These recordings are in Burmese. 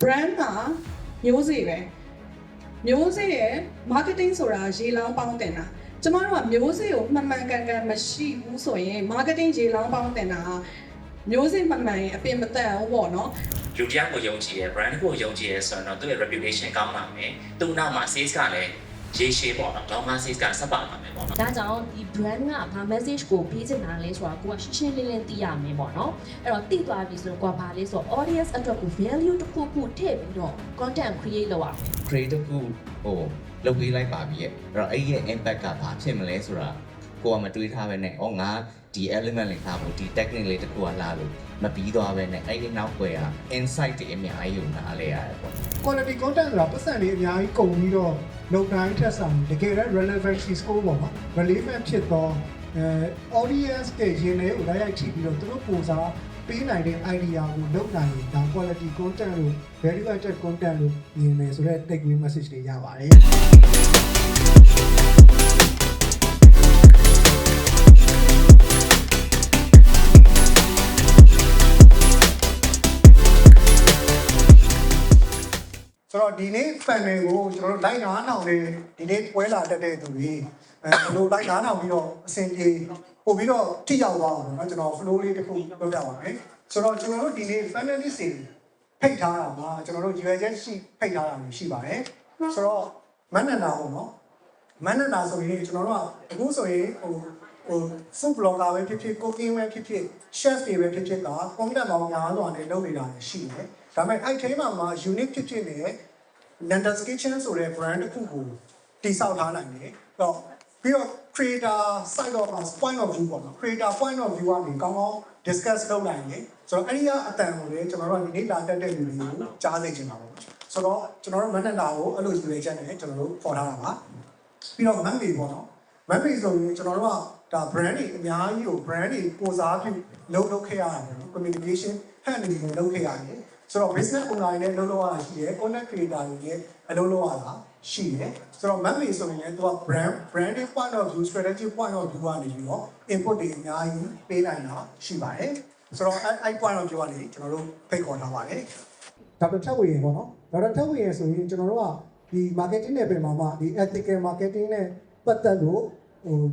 brand ကမျိုးစေ့ပဲမျိုးစေ့ရဲ့ marketing ဆိုတာရေလောင်းပေါင်းတင်တာကျမတို့ကမျိုးစေ့ကိုမှန်မှန်ကန်ကန်မရှိဘူးဆိုရင် marketing ရေလောင်းပေါင်းတင်တာမျိုးစေ့မှန်မှန်ရင်အပင်မတန်ဘူးပေါ့နော်လူတရားကိုယုံကြည်ရ brand ကိုယုံကြည်ရဆိုတော့သူ့ရဲ့ reputation ကောင်းလာမယ်သူ့နောက်မှာ sales ကလည်းရေရှည်ပေါ့နော်တော့မှ sales ကဆက်ပါမှာမယ်ပေါ့နော်ဒါကြောင့်ဒီ brand ကဘာ message ကိုပေးချင်တာလဲဆိုတာကိုကရှင်းရှင်းလင်းလင်းသိရမယ်ပေါ့နော်အဲ့တော့သိသွားပြီဆိုတော့ကိုကဘာလဲဆိုတော့ audience အတွက်ကို value တစ်ခုခုထည့်ပြီးတော့ content create လုပ်ရမယ် create ခုလုပ်ပေးလိုက်ပါပြီရဲ့အဲ့တော့အဲ့ရဲ့ impact ကဘာဖြစ်မလဲဆိုတာကိုကမတွေးထားပဲနဲ့ငါဒီ element လေးထားဖို့ဒီ technique လေးတစ်ခုကလာလို့မပြီးသွားပဲနဲ့အဲ့ဒီနောက်ွယ်က insight တွေအများကြီးယူနားလဲရတယ်ပေါ့ quality content ဆိုတာပတ်စံတွေအများကြီးကုန်ပြီးတော့လုံတိုင်းထက်ဆောင်တကယ်လည်း relevancy score ပေါ့နော် relevant ဖြစ်တော့audience တွေရင်းနေကိုလိုက်ရိုက်ကြည့်ပြီးတော့သူတို့ပုံစားပေးနိုင်တဲ့ idea ကိုလုပ်နိုင်ရင်ဒါ quality content လို့ value added content လို့မြင်နေဆိုတဲ့ take away message တွေရပါတယ်ဆိုတော့ဒီနေ့ panel ကိုကျွန်တော်တို့ live 9အောင်လေးဒီနေ့ပွဲလာတက်တဲ့သူတွေဘယ်လို live 9အောင်ပြီးတော့အဆင်ပြေပို့ပြီးတော့ထိရောက်သွားအောင်เนาะကျွန်တော် flow လေးတစ်ခုလုပ်ပြပါမယ်ဆိုတော့ကျွန်တော်တို့ဒီနေ့ finalist တွေဖိတ်ထားတာမှာကျွန်တော်တို့ ရွေးချက်ရှိဖိတ်ထားတာမျိုးရှိပါတယ်ဆိုတော့မန္တနာပေါ့နော်မန္တနာဆိုရင်ကျွန်တော်တို့ကအခုဆိုရင်food blogger ပဲဖြစ်ဖြစ် cooking ပဲဖြစ်ဖြစ် chef တွေပဲဖြစ်ဖြစ်က content ပေါင်းများစွာနဲ့လုပ်နေတာရှိတယ်ဒါပေမဲ့အဲ့ထဲမှာ unique ဖြစ်ဖြစ်နေတဲ့ Nanda's Kitchen ဆိုတဲ့ brand တစ်ခုကိုတည်ဆောက်ထားနိုင်တယ်။တော့ပြီးတော့ creator side of point of view ပေါ့နော် creator point of view ကနေကောင်းကောင်း discuss လုပ်နိုင်တယ်။ဆိုတော့အဲ့ဒီကအတန်ကိုလည်းကျွန်တော်တို့ဒီနေ့လာတက်တဲ့လူတွေကိုကြားသိချင်တာပေါ့။ဆိုတော့ကျွန်တော်တို့မန္တနာကိုအဲ့လိုယူရချက်နဲ့ကျွန်တော်တို့ဖော်ထားတာပါ။ပြီးတော့ Monday ပေါ့နော်။ Monday ဆိုရင်ကျွန်တော်တို့ကဒါ brand တွေအများကြီးကို brand တွေကိုစားပြုလုပ်ခဲ့ရတယ်နော် communication hand တွေလုပ်ခဲ့ရတယ်။ဆိုတော့ business owner တွေနဲ့လုပ်ရတာရှိတယ် content creator တွေနဲ့အလုပ်လုပ်ရတာရှိတယ်ဆိုတော့ map ဆိုရင်လည်းသူက branding point of view strategy point of view ကနေပြီးတော့ input တွေအများကြီးပေးနိုင်တာရှိပါတယ်ဆိုတော့အဲ့ point of view ကနေကျွန်တော်တို့ဖိတ်ခေါ်ထားပါတယ်ဒေါက်တာထက်ဝေရင်ပေါ့နော်ဒေါက်တာထက်ဝေရင်ဆိုရင်ကျွန်တော်တို့ကဒီ marketing နဲ့ပြင်မှာဒီ ethical marketing နဲ့ပတ်သက်လို့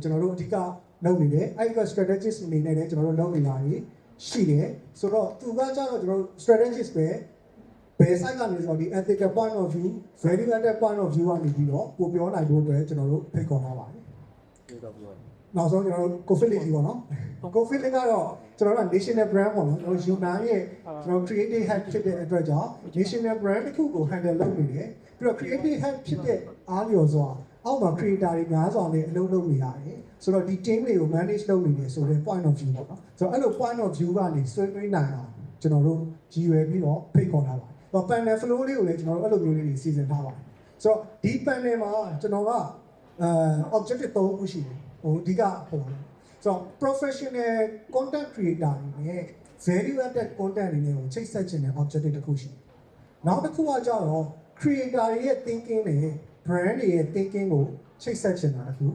ကျွန်တော်တို့အဓိကလုပ်နေတယ်အဲ့ဒီ strategist အနေနဲ့လည်းကျွန်တော်တို့လုပ်နေတာရှိတယ်ဆိုတော့သူကကြတော့ကျွန်တော် strategist ပဲဘယ် site ကနေဆိုတော့ဒီ ethical point of view value added point of view ကနေပြီးတော့ကိုပြောနိုင်ဖို့အတွက်ကျွန်တော်တို့ဖိတ်ခေါ်ထားပါတယ်နောက်ဆုံးကျွန်တော်တို့ COVID လေးပေါ့နော် COVID လေးကတော့ကျွန်တော်တို့ national brand ပေါ့နော်ကျွန်တော် Yunnan ရဲ့ကျွန်တော် creative head ဖြစ်တဲ့အတွက်ကြောင့် national brand တစ်ခုကို handle လုပ်နေတယ်ပြီးတော့ creative head ဖြစ်တဲ့အားလျော်စွာအောက်မှာ creator တွေများစွာနဲ့အလုပ်လုပ်နေရတယ်ဆိုတော့ဒီ team တွေကို manage လုပ်နေတယ်ဆိုတဲ့ point of view ပေါ့နော်ဆိုတော့အဲ့လို point of view ကနေဆွေးနွေးနိုင်အောင်ကျွန်တော်တို့ရည်ရွယ်ပြီးတော့ဖိတ်ခေါ်ထားပါတယ်တော့ panel flow လေးကိုလည်းကျွန်တော်တို့အဲ့လိုမျိုးလေးတွေစီစဉ်ထားပါတယ်ဆိုတော့ဒီ panel မှာကျွန်တော်ကobjective 3ခုရှိတယ်အဓိကဆိုတော့ professional content creator တွေနဲ့ value added content တွေနဲ့ကိုချိတ်ဆက်ခြင်းနဲ့ objective တစ်ခုရှိတယ်နောက်တစ်ခုကကြတော့ creator တွေရဲ့ thinking နဲ့ brand တွေရဲ့ thinking ကိုချိတ်ဆက်ခြင်းတာတစ်ခု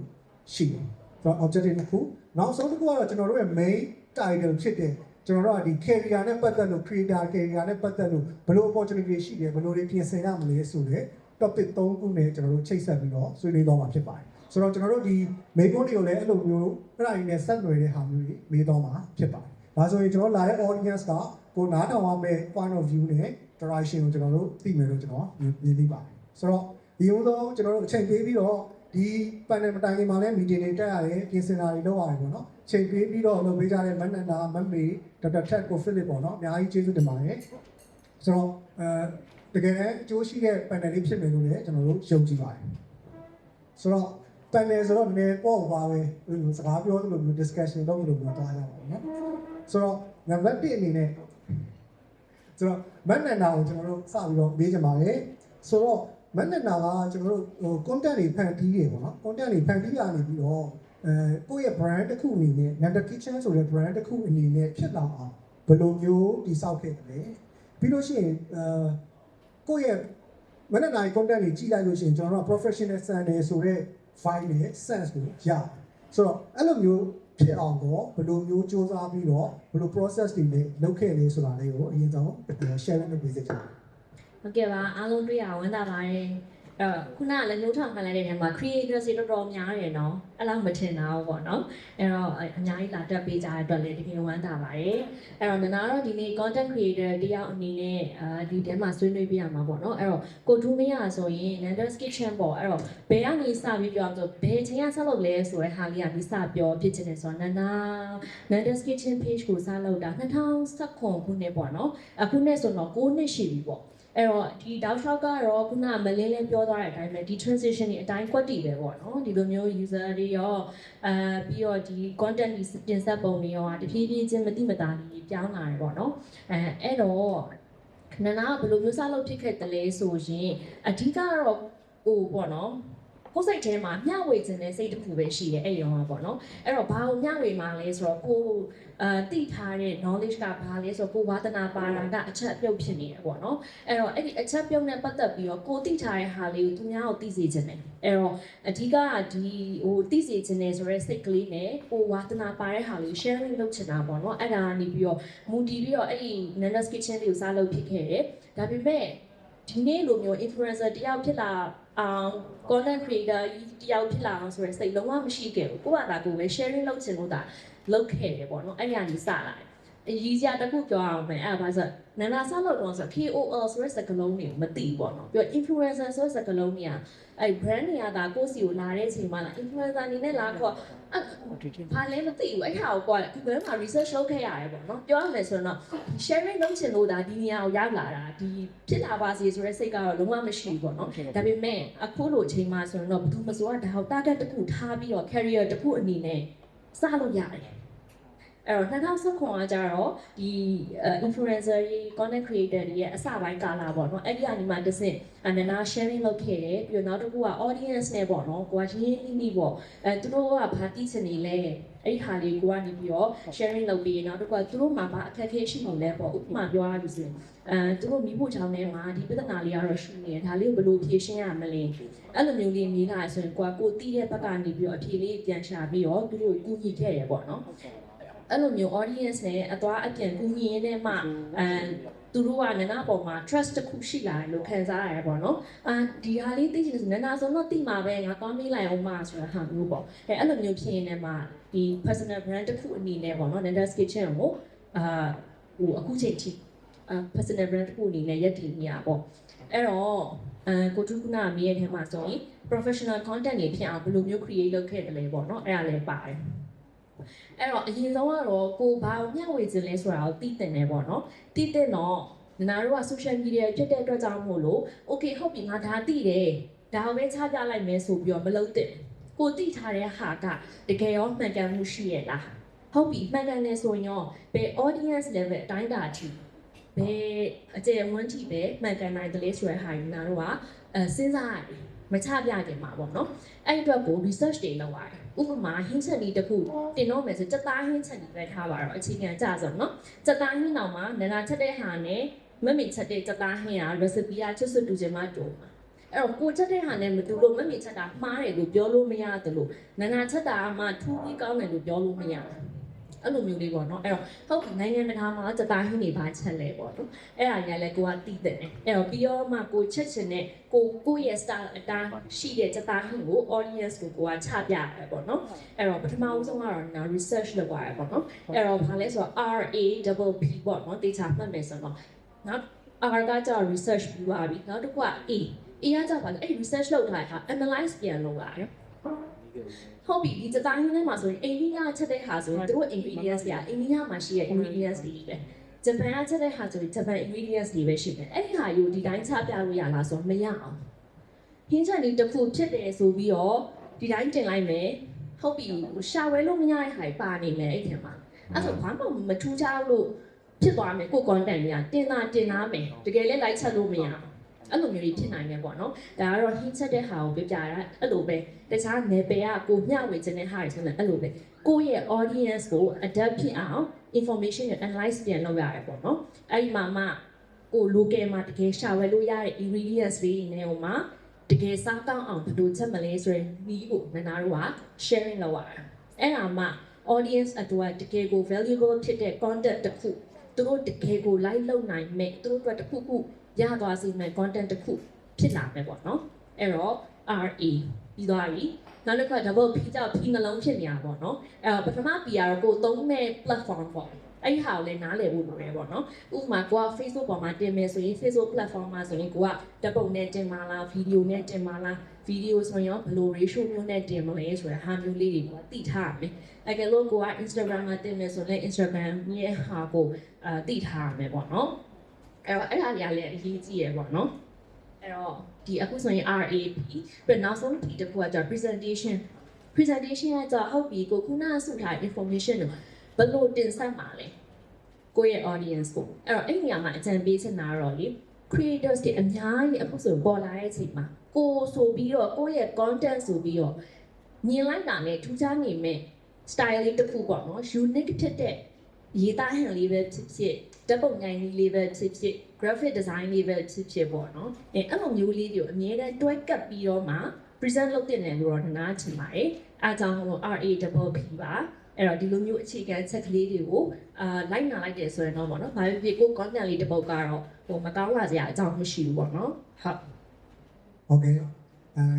ရှိတယ်ဆိုတော့ objective တစ်ခုနောက်ဆုံးတစ်ခုကတော့ကျွန်တော်တို့ရဲ့ main title ဖြစ်တဲ့ကျွန်တော်တို့ကဒီ career နဲ့ပတ်သက်လို့ creator career နဲ့ပတ်သက်လို့ဘယ်လို opportunity ရှိတယ်ဘယ်လိုတွေပြင်ဆင်ရမလဲဆိုတဲ့ topic 3ခုနဲ့ကျွန်တော်တို့ချိတ်ဆက်ပြီးတော့ဆွေးနွေးသွားမှာဖြစ်ပါတယ်ဆိုတော့ကျွန်တော်တို့ဒီ main point တွေကိုလည်းအဲ့လိုမျိုးအဲ့ဒါတွေနဲ့ဆက်နွယ်တဲ့ဟာမျိုးတွေမေးသွားမှာဖြစ်ပါတယ်ဒါဆိုရင်ကျွန်တော်လာတဲ့ audience ကကိုနားထောင်ရမယ့် point of view နဲ့ direction ကိုကျွန်တော်တို့သိမယ်လို့ကျွန်တော်မြင်သိပါတယ်ဆိုတော့ဒီလိုတော့ကျွန်တော်တို့အချိန်ပေးပြီးတော့ဒီ panel မတိုင်ခင်မှာလည်း meeting တွေတက်ရတယ်ပြင်ဆင်တာတွေလုပ်ရတယ်ပေါ့နော်ချိန်ပေးပြီးတော့လုပ်ပေးကြတဲ့မန္တနာမမေဒေါက်တာထက်ကိုဖိလစ်ပေါ့နော်အများကြီးကျေးဇူးတင်ပါတယ်ဆိုတော့တကယ်လည်းအကျိုးရှိတဲ့ panel လေးဖြစ်မယ်လို့လည်းကျွန်တော်တို့ယုံကြည်ပါတယ်ဆိုတော့ panel ဆိုတော့နည်းပေါ့ပါပဲစကားပြောသလိုမျိုး discussion လုပ်လို့မျိုးသွားကြပါမယ်နော်ဆိုတော့ number 1အနေနဲ့ဆိုတော့မန္တနာကိုကျွန်တော်တို့စပြီးတော့မေးကြပါမယ်ဆိုတော့မန္တနာကကျွန်တော်တို့content တွေဖန်တီးတယ်ပေါ့နော် content တွေဖန်တီးရနေပြီးတော့ကိုယ့်ရဲ့ brand တစ်ခုအနေနဲ့ Nanda Kitchen ဆိုတဲ့ brand တစ်ခုအနေနဲ့ဖြစ်လာအောင်ဘယ်လိုမျိုးတည်ဆောက်ခဲ့တယ်ပြီးလို့ရှိရင်ကိုယ့်ရဲ့မန္တနာ content တွေကြည့်လိုက်လို့ရှိရင်ကျွန်တော်တို့ professional standard ဆိုတဲ့ file နဲ့ sense ကိုရဆိုတော့အဲ့လိုမျိုးဖြစ်အောင်တော့ဘယ်လိုမျိုးစူးစမ်းပြီးတော့ဘယ်လို process တွေနဲ့လုပ်ခဲ့လဲဆိုတာလေးကိုအရင်ဆုံးshare လုပ်ပေးစေချင်တယ် ဟုတ်ကဲ့ပါအားလုံးတွေ့ရဝမ်းသာပါတယ်အဲ့တော့ခုနကလည်းနှုတ်ထောင်ခံလိုက်တဲ့နေရာမှာ creators တွေတော်တော်များတယ်နော်အဲ့လောက်မထင်တာဘူးပေါ့နော်အဲ့တော့အများကြီးလာတက်ပေးကြတဲ့အတွက်လည်းတကယ်ဝမ်းသာပါတယ်အဲ့တော့နနာတော့ဒီနေ့ content creator တယောက်အနေနဲ့ဒီထဲမှာဆွေးနွေးပြရမှာပေါ့နော်အဲ့တော့ကိုထူးမရဆိုရင် Nanda's Kitchen ပေါ့အဲ့တော့ဘယ်ကနေစပြီးပြောအောင်ဆိုဘယ်ချိန်ကဆက်လုပ်လဲဆိုတဲ့ဟာလေးကဒီစပြောဖြစ်ချင်တယ်ဆိုတော့Nanda's Kitchen page ကိုစလုပ်တာ2019ခုနှစ်ပေါ့နော်အခုနှစ်ဆိုတော့9နှစ်ရှိပြီပေါ့အဲ့တော့ဒီတောက်လျှောက်ကတော့ခုနကမလင်းလင်းပြောသွားတဲ့အတိုင်းပဲဒီ transition တွေအတိုင်းကွက်တီပဲပေါ့နော်ဒီလိုမျိုး user တွေရောပြီးတော့ဒီ content တွေတင်ဆက်ပုံတွေရောတဖြည်းဖြည်းချင်းမတိမတာလေးပြောင်းလာတယ်ပေါ့နော်အဲ့တော့နနာကဘယ်လိုမျိုးစလုပ်ဖြစ်ခဲ့တယ်လဲဆိုရင်အဓိကတော့ဟိုပေါ့နော်ကိုယ်စိတ်ထဲမှာမျှဝေခြင်းတဲ့စိတ်တစ်ခုပဲရှိတယ်အဲ့ရောပေါ့နော်အဲ့တော့ဘာကိုမျှဝေမှာလဲဆိုတော့ကိုသိထားတဲ့ knowledge ကဘာလဲဆိုတော့ကိုဝါသနာပါတာကအချက်အပြုတ်ဖြစ်နေတယ်ပေါ့နော်အဲ့တော့အဲ့ဒီအချက်ပြုတ်နဲ့ပတ်သက်ပြီးတော့ကိုသိထားတဲ့ဟာလေးကိုသူများကိုသိစေခြင်းတယ်အဲ့တော့အဓိကကဒီဟိုသိစေခြင်းတယ်ဆိုရဲစိတ်ကလေးနဲ့ကိုဝါသနာပါတဲ့ဟာလေး sharing လုပ်ချင်တာပေါ့နော်အဲ့ဒါကနေပြီးတော့မူတည်ပြီးတော့အဲ့ဒီ Nanda's Kitchen လေးကိုစားလုပ်ဖြစ်ခဲ့တယ်ဒါပေမဲ့ဒီနေ့လိုမျိုး influencer တယောက်ဖြစ်လာcontent creator တယောက်ဖြစ်လာအောင်ဆိုရယ်စိတ်လုံးဝမရှိခဲ့ဘူးကိုကသာကိုပဲ sharing လုပ်ချင်လို့ဒါလုပ်ခဲ့တယ်ပေါ့နော်အဲ့ဒီကနေစလာတယ်အရေးကြီးတစ်ခုပြောအောင်မယ်အဲ့ဒါဘာဆိုနန္ဒာဆောက်လို့တော့ဆို KOL ဆိုတဲ့စကားလုံးတွေကိုမသိဘူးပေါ့နော်ပြီးတော့ influencer ဆိုတဲ့စကားလုံးတွေကအဲ့ brand တွေကဒါကိုယ့်စီကိုလာတဲ့အချိန်မှာလာ influencer အနေနဲ့လာခေါ်ဘာလဲမသိဘူးအဲ့ဟာကိုက Google မှာ research လုပ်ခဲ့ရတယ်ပေါ့နော်ပြောရမယ်ဆိုတော့ sharing လုပ်ချင်လို့ဒါဒီနေရာကိုရောက်လာတာဒီဖြစ်လာပါစေဆိုတဲ့စိတ်ကတော့လုံးဝမရှိဘူးပေါ့နော်ဒါပေမဲ့အခုလိုအချိန်မှာဆိုတော့ဘယ်သူမှဆိုတာဒါဟော target တစ်ခုထားပြီးတော့ career တစ်ခုအနေနဲ့စလို့ရတယ်အဲ့တော့2019ကကြတော့ဒီ influencer တွေ content creator တွေရဲ့အစပိုင်းကာလပေါ့နော်အဲ့ဒီကနေမှတစ်ဆင့်နနာ sharing လုပ်ခဲ့တယ်ပြီးတော့နောက်တစ်ခုက audience နဲ့ပေါ့နော်ကိုကရင်းနှီးပေါ့သူတို့ကဘာသိချင်နေလဲအဲ့ဒီဟာလေးကိုကနေပြီးတော့ sharing လုပ်ပြီးနောက်တစ်ခုကသူတို့မှာဘာအခက်အခဲရှိနေလဲပေါ့ဥပမာပြောရလို့ဆိုရင်သူတို့မိဖို့ချောင်းထဲမှာဒီပြဿနာလေးကတော့ရှိနေတယ်ဒါလေးကိုဘယ်လိုဖြေရှင်းရမလဲအဲ့လိုမျိုးလေးမြင်လာဆိုရင်ကိုတီးတဲ့ဘက်ကနေပြီးတော့အဖြေလေးပြန်ရှာပြီးတော့သူတို့ကူညီခဲ့တယ်ပေါ့နော်အဲ့လိုမျိုး audience နဲ့အသွားအပြန်ကူညီရင်းနဲ့မှသူတို့ကနနာပေါ်မှာ trust တစ်ခုရှိလာတယ်လို့ခံစားရတယ်ပေါ့နော်ဒီဟာလေးသိချင်တယ်နနာဆိုတော့သိမှာပဲငါသွားမေးလိုက်အောင်မဆိုတဲ့ဟာမျိုးပေါ့အဲ့လိုမျိုးဖြစ်ရင်လည်းမှဒီ personal brand တစ်ခုအနေနဲ့ပေါ့နော် Nanda's Kitchen ကိုဟိုအခုချိန်ထိ personal brand တစ်ခုအနေနဲ့ရပ်တည်နေရပေါ့အဲ့တော့ကိုထုခုနမေးရတဲ့မှာဆိုရင် professional content တွေဖြစ်အောင်ဘယ်လိုမျိုး create လုပ်ခဲ့တယ်လဲပေါ့နော်အဲ့ဒါလည်းပါတယ်အဲ့တော့အရင်ဆုံးကတော့ကိုဘာကိုမျှဝေခြင်းလဲဆိုတာကိုသိတင်တယ်ပေါ့နော်သိတဲ့တော့နာတို့က social media ဖြစ်တဲ့အတွက်ကြောင့်မို့လို့ okay ဟုတ်ပြီငါဒါသိတယ်ဒါကိုပဲချပြလိုက်မယ်ဆိုပြီးတော့မလုပ်တဲ့ကိုသိထားတဲ့ဟာကတကယ်ရောမှန်ကန်မှုရှိရဲ့လားဟုတ်ပြီမှန်ကန်တယ်ဆိုရင်ရောဘယ် audience level အတိုင်းတာအထိဘယ်အကျယ်ဝန်းထိပဲမှန်ကန်နိုင်တယ်လဲဆိုတဲ့ဟာကိုနာတို့ကစဉ်းစားရတယ်မချပြခင်မှာပေါ့နော်အဲ့အတွက်ကို research တွေလုပ်ရတယ်ဥပမာဟင်းချက်လေးတစ်ခုတင်တော့မယ်ဆိုစက်သားဟင်းချက်လေးပဲထားပါတော့အခြေခံကြဆိုနော်စက်သားဟင်းတောင်မှနနာချက်တဲ့ဟာနဲ့မမေချက်တဲ့စက်သားဟင်းဟာ recipe ကချွတ်ဆွတ်တူချင်မှတူအဲ့တော့ကိုချက်တဲ့ဟာနဲ့မတူလို့မမေချက်တာမှားတယ်လို့ပြောလို့မရတယ်လို့နနာချက်တာမှထူးပြီးကောင်းတယ်လို့ပြောလို့မရဘူးအဲ့လိုမျိုးလေးပေါ့နော်အဲ့တော့ဟုတ်ပြီနိုင်ငံတကာမှာစက်သားဟင်းတွေပါချက်လဲပေါ့နော်အဲ့ဒါကြီးလည်းကိုကတည်တယ်အဲ့တော့ပြီးတော့မှကိုချက်ချင်တဲ့ကိုရဲ့ style အတိုင်းရှိတဲ့စက်သားဟင်းကို audience ကိုကချပြရတယ်ပေါ့နော်အဲ့တော့ပထမဦးဆုံးကတော့နာ research လုပ်ရတယ်ပေါ့နော်အဲ့တော့ဘာလဲဆိုတော့ RAPP ပေါ့နော်တေချာမှတ်မယ်ဆိုတော့နောက် R ကကြာ research ပြီးပါပြီနောက်တစ်ခုက A ကကြာပါလေအဲ့ research လုပ်ထားတာ analyze ပြန်လုပ်ရတယ်ဟုတ်ပြီဒီစတိုင်းထဲမှာဆိုရင်အိန္ဒိယချက်တဲ့ဟာဆိုရင်တို့ ingredients တွေကအိန္ဒိယမှာရှိတဲ့ ingredients တွေပဲဂျပန်ကချက်တဲ့ဟာဆိုရင်ဂျပန် ingredients တွေပဲရှိတယ်အဲ့ဒီဟာယူဒီတိုင်းချပြလို့ရလားဆိုတော့မရအောင်ဟင်းချက်လေးတစ်ခုဖြစ်တယ်ဆိုပြီးတော့ဒီတိုင်းတင်လိုက်မယ်ဟုတ်ပြီရှာဝဲလို့မရတဲ့ဟာပါနေမယ်အဲ့ဒီမှာအဲ့ဆိုဘာမှမထူးခြားလို့ဖြစ်သွားမယ်ကို content တွေကတင်လာမယ်တကယ်လည်း like ချက်လို့မရဘူးအဲ့လိုမျိုးတွေဖြစ်နိုင်တယ်ပေါ့နော်ဒါကတော့ hint ချက်တဲ့ဟာကိုပြပြတာအဲ့လိုပဲတခြားနယ်ပယ်ကကိုမျှဝေခြင်းတဲ့ဟာတွေဆိုရင်အဲ့လိုပဲကိုယ့်ရဲ့ audience ကို adapt ဖြစ်အောင် information ကို analyze ပြန်လုပ်ရတယ်ပေါ့နော်အဲ့ဒီမှာမှကို local မှာတကယ်ရှာဝယ်လို့ရတဲ့ ingredients တွေနဲ့ဟိုမှာတကယ်စားကောင်းအောင်ဘယ်လိုချက်မလဲဆိုရင်ဒီကိုနနာတို့က sharing လုပ်ရတယ်အဲ့ဒါမှ audience အတွက်တကယ်ကို valuable ဖြစ်တဲ့ content တစ်ခုသူတို့တကယ်ကို like လုပ်နိုင်မဲ့သူတို့အတွက်တစ်ခုခု ရသွားစေမယ့် content တစ်ခုဖြစ်လာမယ်ပေါ့နော်အဲ့တော့ RA ပြီးသွားပြီနောက်တစ်ခါ double P ကြောင့် P နှလုံးဖြစ်နေတာပေါ့နော်အဲ့တော့ပထမ P ကတော့ကိုသုံးမဲ့ platform ပေါ့အဲ့ဒီဟာကိုလည်းနားလည်ဖို့လိုတယ်ပေါ့နော်ဥပမာကိုက Facebook ပေါ်မှာတင်မယ်ဆိုရင် Facebook platform မှာဆိုရင်ကိုကဓာတ်ပုံနဲ့တင်ပါလား video နဲ့တင်ပါလား video ဆိုရင်ဘယ်လို ratio မျိုးနဲ့တင်မလဲဆိုတဲ့ဟာမျိုးလေးတွေကိုသိထားရမယ်အဲ့ကလို့ကိုက Instagram မှာတင်မယ်ဆိုရင် Instagram ရဲ့ဟာကိုသိထားရမယ်ပေါ့နော်အဲ့တော့အဲ့ဒါတွေကလည်းအရေးကြီးရယ်ပေါ့နော်အဲ့တော့ဒီအခုဆိုရင် RAP ပြီးနောက်ဆုံးဒီတစ်ခုကကျ presentation ကကျဟုတ်ပြီကိုခုနကစုထား information ကိုဘယ်လိုတင်ဆက်မှာလဲကိုယ့်ရဲ့ audience ကိုအဲ့တော့အဲ့ဒီနေရာမှာအကြံပေးချင်တာတော့လေ creators တွေအများကြီးအခုဆိုပေါ်လာတဲ့အချိန်မှာကိုဆိုပြီးတော့ကိုယ့်ရဲ့ content ဆိုပြီးတော့မြင်လိုက်တာနဲ့ထူးခြားနေမဲ့ style လေးတစ်ခုပေါ့နော် unique ဖြစ်တဲ့ရေးသားဟန်လေးပဲဖြစ်ဖြစ်ဓာတ်ပုံငိုင်းလေးပဲဖြစ်ဖြစ် graphic design လေးပဲဖြစ်ဖြစ်ပေါ့နော်အဲ့လိုမျိုးလေးတွေကိုအမြဲတမ်းတွဲကပ်ပြီးတော့မှ present လုပ်တင်တယ်လို့တော့နားချင်ပါတယ်အားကြောင့် RAPP ပါအဲ့တော့ဒီလိုမျိုးအခြေခံချက်ကလေးတွေကိုလိုက်နာလိုက်တယ်ဆိုရင်တော့ပေါ့နော်ဘာဖြစ်ဖြစ်ကို content လေးတစ်ပုဒ်ကတော့ဟိုမကောင်းလာစရာအကြောင်းမရှိဘူးပေါ့နော်ဟုတ် โอเค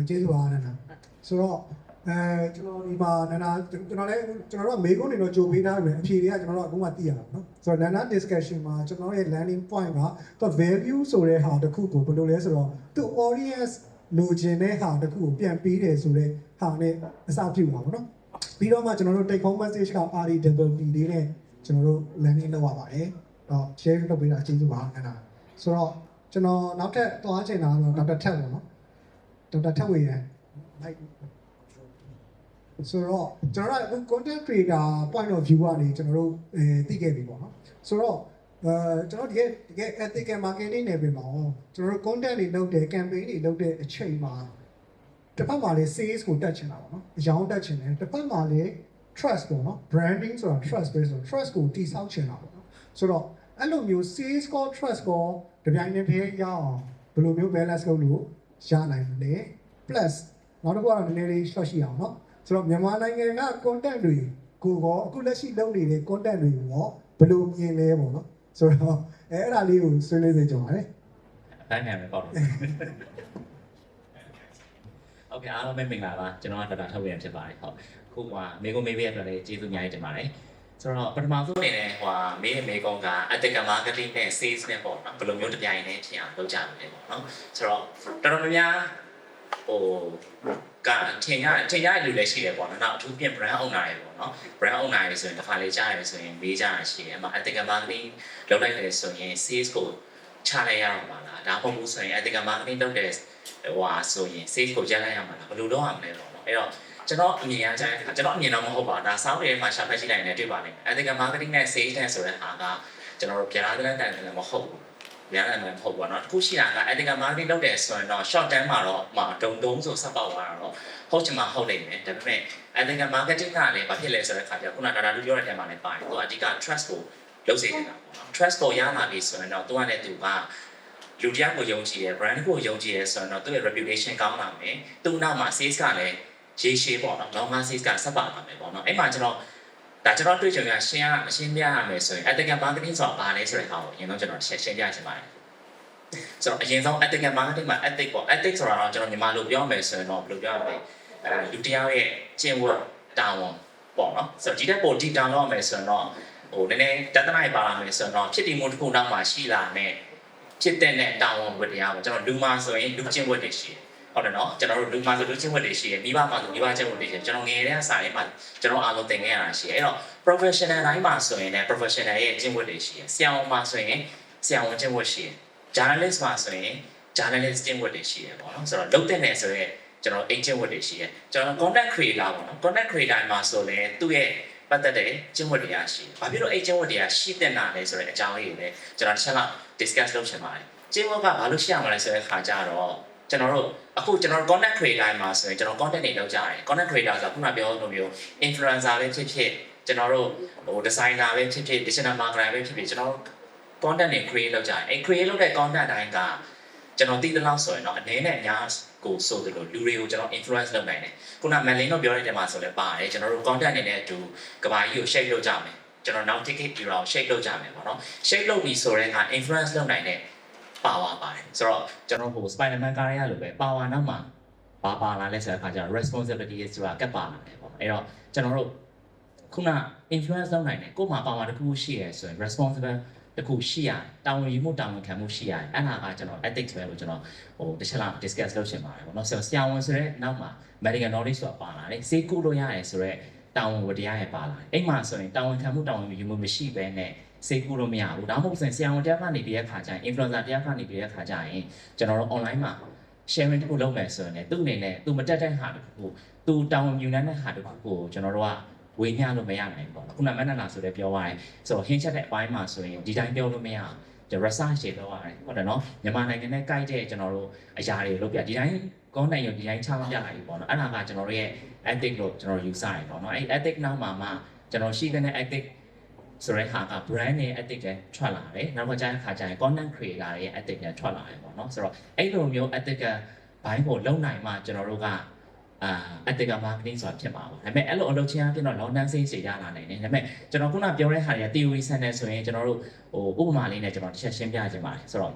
ကျေးဇူးပါနန္ဒာဆိုတော့ကျွန်တော်ဒီမှာနန္ဒာကျွန်တော်တို့ကမေကုန်းနေတော့ကြိုပေးထားတယ်အဖြေတွေကကျွန်တော်တို့အခုမှသိရတာเนาะဆိုတော့နန္ဒာ discussion မှာကျွန်တော်ရဲ့ landing point ကသူ value ဆိုတဲ့ဟာတစ်ခုကိုဘယ်လိုလဲဆိုတော့သူ audience လိုချင်တဲ့ဟာတစ်ခုကိုပြန်ပေးတယ်ဆိုတဲ့ဟာနဲ့အစပြုတာပေါ့နော်ပြီးတော့မှကျွန်တော်တို့ take home message က RDWP လေးနဲ့ကျွန်တော်တို့ landing လုပ်ရပါတယ်တော့ share လုပ်ပေးတာကျေးဇူးပါနန္ဒာဆိုတော့ကျွန်တော်နောက်ထပ်သွားချင်တာကတော့ဒေါက်တာထက်ပေါ့နော်ဒေါက်တာထက်ဝေရန်လိုက်ဆိုတော့ကျွန်တော်တို့ content creator point of view ကနေကျွန်တော်တို့သိခဲ့ပြီပေါ့နော်ဆိုတော့ကျွန်တော်တကယ် ethical marketing နယ်ပင်မှာကျွန်တော်တို့ content တွေလုပ်တယ် campaign တွေလုပ်တဲ့အချိန်မှာတစ်ဖက်မှာလည်း sales ကိုတက်ချင်တာပေါ့နော်အယောင်းတက်ချင်တယ်တစ်ဖက်မှာလည်း trust ပေါ့နော် branding ဆိုတာ trust ပဲဆိုတော့ trust ကိုတည်ဆောက်ချင်တာပေါ့နော်ဆိုတော့အဲ့လိုမျိုး sales ကို trust ကိုတပြိုင်နက်တည်းရအောင်ဘယ်လိုမျိုး balance လုပ်လို့ရနိုင်မလဲ plus နောက်တစ်ခုကတော့နည်းနည်းလေး short ရှိအောင်เนาะဆိုတော့မြန်မာနိုင်ငံက content တွေကိုအခုလက်ရှိလုပ်နေတဲ့ content တွေကိုဘယ်လိုမြင်လဲပေါ့နော်ဆိုတော့အဲ့ဒါလေးကိုဆွေးနွေးစေချင်ပါတယ် အတိုင်းနိုင်မယ်ပေါ့โอเคအားလုံးပဲမင်္ဂလာပါကျွန်တော်ကဒေါက်တာထုတ်ပြန်ဖြစ်ပါတယ်ဟုတ်ခုကမေကုန်းမေးပေးရတဲ့အတွက်ကျေးဇူးအများကြီးတင်ပါတယ်ဆိုတော့ပထမဆုံးအနေနဲ့မေးတဲ့မေကုန်းက ethical marketing နဲ့ sales နဲ့ပေါ့နော်ဘယ်လိုမျိုးတစ်ပြိုင်တည်းဖြစ်အောင်လုပ်ကြမလဲပေါ့နော်ဆိုတော့တော်တော်များများကထင်ရလူလည်းရှိတယ်ပေါ့နော်နောက်အထူးဖြင့် brand owner တွေပေါ့နော် brand owner တွေဆိုရင်တစ်ခါလေကြားရတယ်ဆိုရင်မေးကြတာရှိတယ်အမှ ethical marketing လုပ်လိုက်တယ်ဆိုရင် sales ကိုချလိုက်ရအောင်ပါလားဒါမှမဟုတ်ဆိုရင် ethical marketing လုပ်တဲ့ဆိုရင် sales ကိုရက်လိုက်ရမှာလားဘယ်လိုလုပ်ရမလဲပေါ့နော်အဲ့တော့ကျွန်တော်အမြင်အကြမ်းကျွန်တော်အမြင်တော့မဟုတ်ပါဘူးဒါစောင်းတွေမှာရှာဖတ်ကြည့်လိုက်ရင်တွေ့ပါလိမ့်မယ် ethical marketing နဲ့ sales နဲ့ဆိုတဲ့ဟာကကျွန်တော်တို့ပြန်လာတဲ့တိုင်လည်းမဟုတ်ဘူးပြန်လာတယ်မဟုတ်ဘူးเนาะတခုရှိတာက ethical marketing လုပ်တယ်ဆိုရင်တော့ short term မှာတော့တုံဆိုဆက်ပေါက်သွားတာတော့ဟုတ်ချင်မှဟုတ်လိမ့်မယ်ဒါပေမဲ့ ethical marketing ကလည်းဘာဖြစ်လဲဆိုတဲ့အခါကျခုနကဒါလူပြောတဲ့ထဲမှာလည်းပါတယ်သူအဓိက trust ကိုလုပ်စေချင်တာပေါ့နော် trust ကိုရလာပြီဆိုရင်တော့သူကလည်းသူကလူတရားကိုယုံကြည်ရယ် brand ကိုယုံကြည်ရယ်ဆိုတော့သူ့ရဲ့ reputation ကောင်းလာမယ်သူ့နောက်မှာ sales ကလည်းရေရှည်ပေါ့နော် long term sales ကဆက်ပါလာမယ်ပေါ့နော်အဲ့မှာကျွန်တော်တွေ့ကြုံရရှင်းပြရမယ်ဆိုရင် ethical marketing ဆိုတာဘာလဲဆိုတဲ့ဟာကိုအရင်ဆုံးကျွန်တော်ရှင်းပြချင်ပါတယ်ဆိုတော့အရင်ဆုံး ethical marketing မှာ ethic ပေါ့ ethic ဆိုတာတော့ကျွန်တော်ညီမလိုပြောမယ်ဆိုရင်တော့ဘယ်လိုပြောရမလဲလူတရားရဲ့ကျင့်ဝတ်တာဝန်ပေါ့နော်ဆိုတော့ဒီတက်ပေါ် deep down လုပ်ရမယ်ဆိုရင်တော့နည်းနည်းတသနာ့ပါလာမယ်ဆိုတော့ဖြစ်တည်မှုတစ်ခုနောက်မှာရှိလာတဲ့ဖြစ်တဲ့တာဝန်ဝတ္တရားပေါ့ကျွန်တော်လူမှာဆိုရင်လူကျင့်ဝတ်တွေရှိတယ်ဟုတ်တယ်နော်ကျွန်တော်တို့လူမှာဆိုလူချင်းဝတ်တွေရှိရယ်မိဘမှာဆိုမိဘချင်းဝတ်တွေရှိရယ်ကျွန်တော်ငယ်တဲ့စာရေးမှာကျွန်တော်အားလုံးသင်ခဲ့ရတာရှိရယ်အဲ့တော့ professional တိုင်းမှာဆိုရင်လည်း professional ရဲ့ချင်းဝတ်တွေရှိရယ်ဆရာဝန်မှာဆိုရင်ဆရာဝန်ချင်းဝတ်ရှိရယ် journalist မှာဆိုရင် journalist ချင်းဝတ်တွေရှိရယ်ပေါ့နော်ဆိုတော့လုပ်တဲ့နယ်ဆိုရင်ကျွန်တော် agent ဝတ်တွေရှိရယ်ကျွန်တော် content creator ပေါ့နော် content creator မှာဆိုလည်းသူ့ရဲ့ပတ်သက်တဲ့ချင်းဝတ်တွေရရှိဘာဖြစ်လို့agent ဝတ်တွေကရှိတဲ့နာလဲဆိုတဲ့အကြောင်းအရာတွေကျွန်တော်တစ်ချက်လောက် discuss လုပ်ချင်ပါတယ်ချင်းဝတ်ကဘာလို့ရှိရမလဲဆိုတဲ့ခါကျတော့ကျွန်တော်တို့အခုကျွန်တော် content creator မှာဆိုရင်ကျွန်တော် content တွေလုပ်ကြတယ် content creator ဆိုတာခုနပြောလိုမျိုး influencer ပဲဖြစ်ဖြစ်ကျွန်တော်တို့designer ပဲဖြစ်ဖြစ် digital marketer ပဲဖြစ်ဖြစ်ကျွန်တော် content တွေ create လုပ်ကြတယ်အဲ create လုပ်တဲ့ content တိုင်းကကျွန်တော်သိသလောက်ဆိုရင်တော့အနေနဲ့အများကိုဆိုသလိုလူတွေကိုကျွန်တော် influence လုပ်နိုင်တယ်ခုန Melin တို့ပြောတဲ့တဲမှာဆိုလည်းပါတယ်ကျွန်တော်တို့ content တွေနဲ့အတူကဘာကြီးကို shape လုပ်ကြမယ်ကျွန်တော်နောက် ticket ပြီးတော့ shape လုပ်ကြမယ်ပေါ့နော် shape လုပ်ပြီးဆိုတဲ့အခါ influence လုပ်နိုင်တဲ့ power ပါတယ်ဆိုတော့ကျွန်တော်ဟို Spider-Man ကားရလို့ပဲ power နောက်မှာပါလာလဲဆိုတဲ့အခါကျတော့ responsibility ဆိုတာကပ်ပါလာတယ်ပေါ့အဲ့တော့ကျွန်တော်တို့ခုန influence လုပ်နိုင်တယ်ကို့မှာ power တစ်ခုရှိရဆိုရင် responsible တစ်ခုရှိရတယ်တာဝန်ယူမှုတာဝန်ခံမှုရှိရတယ်အဲ့ဒါကကျွန်တော် ethics ပဲလို့ကျွန်တော်ဟိုတစ်ချက်လောက် discuss လုပ်ချင်ပါတယ်ပေါ့နော်ဆိုတော့ဆရာဝန်ဆိုတဲ့နောက်မှာ medical knowledge ဆိုတာပါလာတယ်စေကူလို့ရတယ်ဆိုတော့တာဝန်ဝတရားရပါလာတယ်အဲ့မှာဆိုရင်တာဝန်ခံမှုတာဝန်ယူမှုမရှိဘဲနဲ့စေကူလို့မရဘူးဒါမှမဟုတ်ဆရာဝန်တရားကနေပြီးတဲ့ခါကျရင် influencer တရားကနေပြီးတဲ့ခါကျရင်ကျွန်တော်တို့ online မှာ sharing တစ်ခုလုပ်မယ်ဆိုရင်သူ့အနေနဲ့သူမတက်တဲ့ဟာတစ်ခုသူတာဝန်ယူနိုင်တဲ့ဟာတစ်ခုကိုကျွန်တော်တို့ကဝေမျှလို့မရနိုင်ဘူးပေါ့ခုနမန္တလာဆိုတဲ့ပြောသွားတယ်ဆိုတော့ဟင်းချက်တဲ့အပိုင်းမှာဆိုရင်ဒီတိုင်းပြောလို့မရဘူး research တွေလုပ်ရတယ်ဟုတ်တယ်နော်မြန်မာနိုင်ငံနဲ့ကြိုက်တဲ့ကျွန်တော်တို့အရာတွေလုပ်ပြဒီတိုင်း content ရုပ်ဒီတိုင်းချောင်းပြလိုက်ပြီပေါ့နော်အဲ့ဒါကကျွန်တော်တို့ရဲ့ ethic လို့ကျွန်တော်ယူဆရတယ်ပေါ့နော်အဲ့ ethic နောက်မှာမှကျွန်တော်ရှိတဲ့ ethic ဆိုတဲ့ဟာက brand နဲ့ ethic တွေထွက်လာတယ်နောက်ကကျတဲ့ခါကျရင် content creator ရဲ့ ethic တွေထွက်လာတယ်ပေါ့နော်ဆိုတော့အဲ့လိုမျိုး ethic ကဘိုင်းကိုလုံနိုင်မှကျွန်တော်တို့ကethic marketing ဆိုတာဖြစ်မှာပါဒါပေမဲ့အဲ့လိုအလုပ်ချင်းအပြင်တော့ long term sales တွေရလာနိုင်တယ်ဒါပေမဲ့ကျွန်တော်ခုနပြောတဲ့ဟာတွေက theory ဆန်တယ်ဆိုရင်ကျွန်တော်တို့ဟိုဥပမာလေးနဲ့ကျွန်တော်တစ်ချက်ရှင်းပြခြင်းပါတယ်ဆိုတော့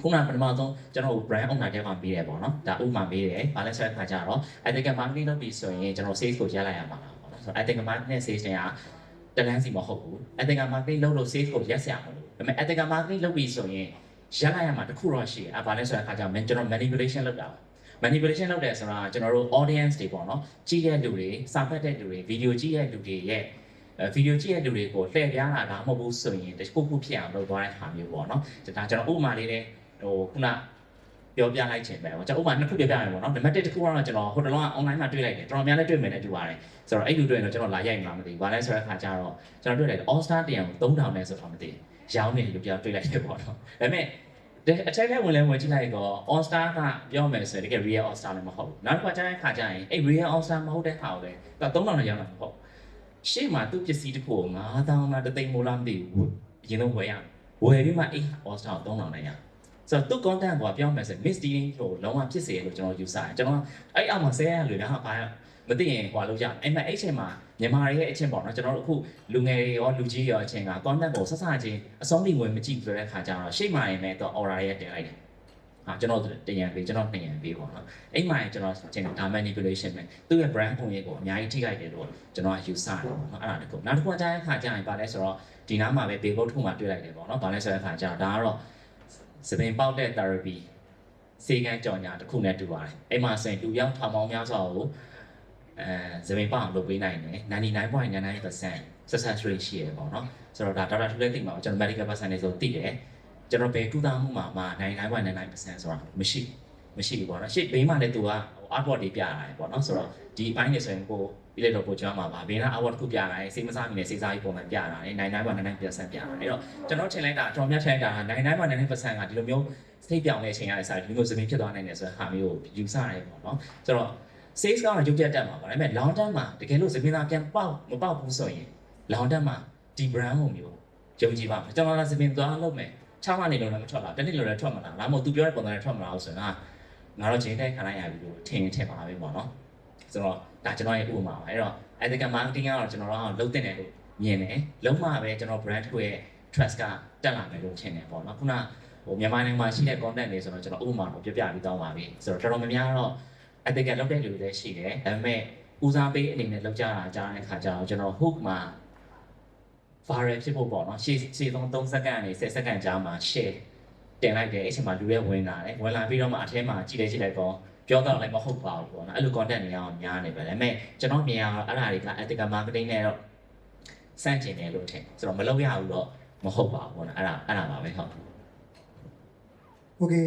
ခုနပထမဆုံးကျွန်တော် brand owner တွေကပြီးတယ်ပေါ့နော်ဒါဥပမာပေးတယ်ဘာလဲဆိုတဲ့ခါကျတော့ ethic marketing လုပ်ပြီးဆိုရင်ကျွန်တော် sales ကိုရလိုက်ရမှာပါပေါ့နော်ဆိုတော့ ethic marketing နဲ့ sales တွေကတလန်းစီမဟုတ်ဘူး ethic marketing လုပ်လို့ sales ကိုရက်စရာမလိုဒါပေမဲ့ ethic marketing လုပ်ပြီးဆိုရင်ရလိုက်ရမှာတခုတော့ရှိတယ်ဘာလဲဆိုတဲ့ခါကျတော့ကျွန်တော် manipulation လုပ်တာmanipulation လုပ်တယ်ဆိုတာကျွန်တော်တို့ audience တွေပေါ့နော်ကြည့်တဲ့လူတွေစာဖတ်တဲ့လူတွေ video ကြည့်တဲ့လူတွေရဲ့ video ကြည့်တဲ့လူတွေကိုလှည့်ပြားတာမဟုတ်ဘူးဆိုရင်တခုခုဖြစ်အောင်လုပ်သွားတဲ့ဟာမျိုးပေါ့နော်ဒါကျွန်တော်ဥပမာလေးနဲ့ဟိုခုနပြောပြလိုက်ခြင်းပဲပေါ့ကျွန်တော်ဥပမာနှစ်ခုပြောပြမယ်ပေါ့နော်နံပါတ်1တစ်ခုကတော့ကျွန်တော်ဟိုတလောက online မှာတွေ့လိုက်တယ်တော်တော်များလည်းတွေ့မယ်နဲ့တူပါတယ်ဆိုတော့အဲ့လူတွေ့ရင်တော့ကျွန်တော်လာရိုက်မှာမသိဘူးဘာလဲဆိုတဲ့အခါကျတော့ကျွန်တော်တွေ့လိုက်တယ် all star တရားကို3000နဲ့ဆိုတော့မသိဘူးရောင်းနေလို့ပြောတွေ့လိုက်တယ်ပေါ့နော်ဒါပေမဲ့အထက်ထဲဝင်လဲဝင်ကြည့်လိုက်တော့ all star ကပြောမယ်ဆိုရင်တကယ် real all star လည်းမဟုတ်ဘူးနောက်တစ်ခါကျတဲ့ခါကျရင်အဲ့ real all star မဟုတ်တဲ့ဟာကိုလည်း3000နဲ့ရောင်းတာမဟုတ်ရှေ့မှာသူ့ပစ္စည်းတစ်ခုကို9000လား3သိန်းမိုးလားမသိဘူးအရင်တော့ဝယ်ရဝယ်ပြီးမှအဲ့ all star ကို3000နဲ့ရဆိုတော့သူ့ content ကပြောမယ်ဆိုရင် misleading ကိုလုံးဝဖြစ်စေလို့ကျွန်တော်ယူဆတယ်ကျွန်တော်အဲ့အောက်မှာဆဲရလူများဟာဘာမသိရင်ဟွာလို့ရအဲ့မှာအဲ့ချိန်မှာမြန်မာတွေရဲ့အချင်းပေါ့နော်ကျွန်တော်တို့အခုလူငယ်တွေရောလူကြီးရောအချင်းက content ကိုဆက်စချင်းအဆုံးထိဝင်မကြည့်ဆိုတဲ့ခါကျတော့ရှေ့မှာရင်လည်းတော့ aura ရဲ့တင်လိုက်တယ်ဟာကျွန်တော်တရံပေးကျွန်တော်2ရံပေးပေါ့နော်အဲ့မှာကျွန်တော်ချင်းဒါ manipulation ပဲသူ့ရဲ့ brand ပုံရိပ်ကိုအများကြီးထိခိုက်တယ်လို့ကျွန်တော်ယူဆတယ်ပေါ့နော်အဲ့ဒါတခုနောက်တစ်ခုကကြားတဲ့ခါကျရင်ပါလဲဆိုတော့ဒီနားမှာပဲ billboard ထုံးမှာတွေ့လိုက်တယ်ပေါ့နော်ဘာလဲဆိုတဲ့ခါကျတော့ဒါကတော့စပင်ပေါက်တဲ့ therapy စေကန်းကြော်ညာတစ်ခုနဲ့တူပါတယ်အဲ့မှာဆိုရင်လူရောက်ထောင်ပေါင်းများစွာကိုစပင်ပေါက်လုပ်ပေးနိုင်တယ် 99.99% success rate ရှိရပေါ့နော်ဆိုတော့ဒါ data ထူးလေးသိမှာကျွန်တော် medical person တွေဆိုသိတယ်ကျွန်တော်ဘယ်ကုသမှုမှာ99.99%ဆိုတာမရှိဘူးပေါ့နော်ရှေ့ဘေးမှာလည်းသူက artwork တွေပြရတယ်ပေါ့နော်ဆိုတော့ဒီအပိုင်းတွေဆိုရင်ကိုပြီးလိုက်တော့ကိုကျောင်းမှာပါဘေးက artwork တစ်ခုပြရတယ်စိတ်မစားမိနဲ့စိတ်စားကြီးပုံမှန်ပြရတယ်99.99% ပြရတယ်အဲ့တော့ကျွန်တော်ထင်လိုက်တာအတော်များထင်လိုက်တာ99.99% ကဒီလိုမျိုးစိတ်ပြောင်းတဲ့အချိန်ရတဲ့စားဒီလိုစပင်းဖြစ်သွားနိုင်တယ်ဆိုတဲ့ဟာမျိုးကိုယူဆရတယ်ပေါ့နော်ဆိုတော့ sales ကတော့ရုပ်ရက်တက်မှာပါဒါပေမဲ့ long term မှာတကယ်လို့စပင်းသားပြန်ပေါက်မပေါက်ဘူးဆိုရင် long term မှာဒီ brand ကိုမျိုးယုံကြည်ပါမယ်ကျွန်တော်လည်းစပင်းသွားလုပ်မယ်6လနေလို့လည်းမထွက်လာတနေ့လို့လည်းထွက်မလာဒါမှမဟုတ်သူပြောတဲ့ပုံစံနဲ့ထွက်မလာဘူးဆိုရင်ငါတော့ချိန်တိုင်းခံလိုက်ရပြီလို့ထင်ပါပဲပေါ့နော်ဆိုတော့ဒါကျွန်တော်ရဲ့ဥပမာပါအဲ့တော့ ethical marketing ကတော့ကျွန်တော်တို့လုပ်တင်တယ်လို့မြင်တယ်လုံးဝပဲကျွန်တော် brand တစ်ခုရဲ့ trust ကတက်လာမယ်လို့ထင်တယ်ပေါ့နော်ခုနဟိုမြန်မာနိုင်ငံမှာရှိတဲ့ content တွေဆိုတော့ကျွန်တော်ဥပမာကိုပြပြပြီးတောင်းပါပြီဆိုတော့တော်တော်များများတော့ ethical လုပ်တဲ့လူတွေလည်းရှိတယ်ဒါပေမဲ့ဦးစားပေးအနေနဲ့လုပ်ကြတာကြားတဲ့အခါကျတော့ကျွန်တော် hook မှာ viral ဖြစ်ဖို့ပေါ့နော်ရှေ့3စက္ကန့်နဲ့10စက္ကန့်ကြားမှာ share တင်လိုက်တယ်အဲ့ချိန်မှာလူတွေဝင်လာတယ်ဝင်လာပြီးတော့မှအထဲမှာကြည့်လိုက်တော့ပြောတော့လည်းမဟုတ်ပါဘူးပေါ့နော်အဲ့လို content တွေအောင်များနေပဲဒါပေမဲ့ကျွန်တော်မြင်ရတော့အဲ့ဒါတွေက ethical marketing နဲ့တော့စမ်းကျင်တယ်လို့ထင်ဆိုတော့မလုပ်ရဘူးတော့မဟုတ်ပါဘူးပေါ့နော်အဲ့ဒါပါပဲဟုတ် Okay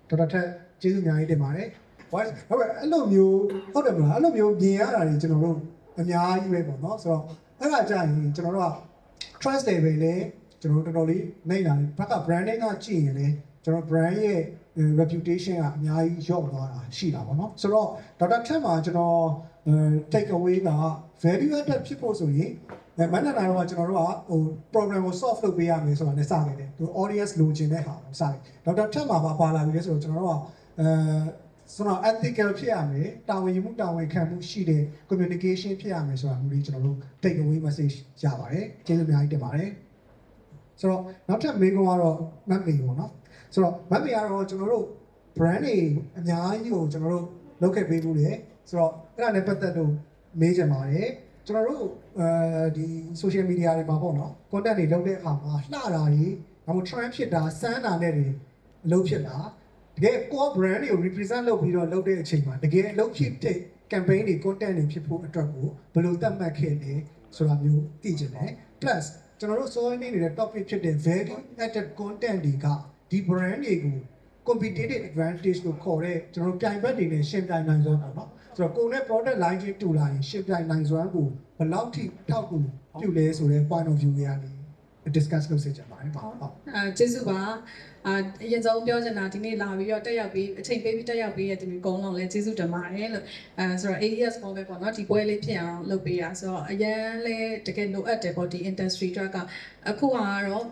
တော်တော်ထက်ကျေးဇူးအများကြီးတင်ပါတယ်ဟုတ်ကဲ့အဲ့လိုမျိုးဟုတ်တယ်မလားအဲ့လိုမျိုးမြင်ရတာတွေကျွန်တော်တို့အများကြီးပဲပေါ့နော်ဆိုတော့အဲ့ဒါကြာရင်ကျွန်တော်တို့က trust level လည်းကျွန်တော်တို့တော်တော်လေးနိုင်လာတယ်ဘက်က branding ကကြည့်ရင်လည်းကျွန်တော် brand ရဲ့ reputation ကအများကြီးရော့သွားတာရှိတာပေါ့နော်ဆိုတော့ဒေါက်တာထက်မှာကျွန်တော် take away က value added ဖြစ်ဖို့ဆိုရင်မန္တနာတော့ကျွန်တော်တို့ကဟို problem ကို solve လုပ်ပေးရမယ်ဆိုတာနဲ့စခဲ့တယ်သူ audience လိုချင်တဲ့ဟာကိုစတယ်ဒေါက်တာထက်မှာပါလာပြီလဲဆိုတော့ကျွန်တော်တို့ကဆိုတော့ ethical ဖြစ်ရမယ်တာဝန်ယူမှုတာဝန်ခံမှုရှိတဲ့ communication ဖြစ်ရမယ်ဆိုတာမျိုးလေးကျွန်တော်တို့ take away message ရပါတယ်ကျေးဇူးအများကြီးတင်ပါတယ်ဆိုတော့နောက်ထပ်မေးခွန်းကတော့မတ်မေပေါ့နော် ဆိုတော့မတ်မေကတော့ကျွန်တော်တို့ brand တွေအများကြီးကိုကျွန်တော်တို့လုပ်ခဲ့ပေးလို့လေဆိုတော့အဲ့ဒါနဲ့ပတ်သက်လို့မေးချင်ပါတယ်ကျွန်တော်တို့ဒီ social media တွေမှာပေါ့နော် content တွေလုပ်တဲ့အခါမှာလှတာတွေဒါမှမဟုတ် trend ဖြစ်တာစမ်းတာနဲ့တွေအလုပ်ဖြစ်တာတကယ် core brand တွေကို represent လုပ်ပြီးတော့လုပ်တဲ့အချိန်မှာတကယ်အလုပ်ဖြစ်တဲ့ campaign တွေ content တွေဖြစ်ဖို့အတွက်ကိုဘယ်လိုသတ်မှတ်ခဲ့လဲဆိုတာမျိုးသိချင်တယ် plus ကျွန်တော်တို့ social media နေတဲ့ topic ဖြစ်တဲ့ value added content တွေကဒီ brand တွေကို competitive advantage ကိုခေါ်တဲ့ကျွန်တော်တို့ပြိုင်ဘက်တွေနဲ့ရှင်ပြိုင်နိုင်စွမ်းပါနော်ဆိုတော့ကိုယ်နဲ့ product line ချင်းတူလာရင်ရှင်ပြိုင်နိုင်စွမ်းကိုဘယ်လောက်ထိထောက်ကူပြုလဲဆိုတဲ့ point of view တွေကနေ discuss လုပ်စေချင်ပါတယ်ပေါ့ဟုတ် ကျေးဇူးပါအရင်ဆုံးပြောချင်တာဒီနေ့လာပြီးတော့တက်ရောက်ပြီးအချိန်ပေးပြီးတက်ရောက်ပြီးရတဲ့ဒီကုန်းလုံးလည်းကျေးဇူးတင်ပါတယ်လို့ဆိုတော့ AES ပေါ်ပဲပေါ့နော်ဒီပွဲလေးဖြစ်အောင်လုပ်ပေးတာဆိုတော့အရန်လည်းတကယ်လိုအပ်တယ်ပေါ့ဒီ industry တွေကအခုကတော့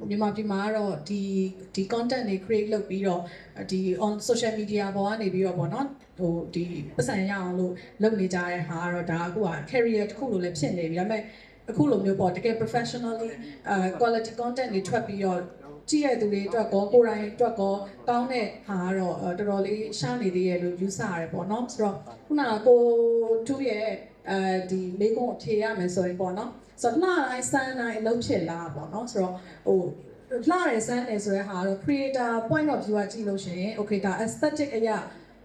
မြန်မာပြည်မှာကတော့ဒီ content တွေ create လုပ်ပြီးတော့ဒီ on social media ပေါ်ကနေပြီးတော့ပေါ့နော်ဒီပတ်စံရအောင်လို့လုပ်နေကြတဲ့ဟာကတော့ဒါအခုက career တစ်ခုလိုလည်းဖြစ်နေပြီဒါပေမဲ့အခုလိုမျိုးပေါ့တကယ် professionally quality content တွေထွက်ပြီးတော့ကြည့်ရတဲ့သူတွေအတွက်ကိုယ်တိုင်အတွက်ကောကောင်းတဲ့ဟာကတော့တော်တော်လေးရှားနေသေးရဲ့လို့ယူဆရတယ်ပေါ့နော်ဆိုတော့ခုနကကိုသူ့ရဲ့ဒီလေးကုန်းအဖြေရမယ်ဆိုရင်ပေါ့နော်ဆိုတော့လှတိုင်းစမ်းတိုင်းအလုပ်ဖြစ်လာပေါ့နော်ဆိုတော့လှတယ်စမ်းတယ်ဆိုတဲ့ဟာတော့ creator point of view ကကြည့်လို့ရှိရင် okay ဒါ aesthetic အရာ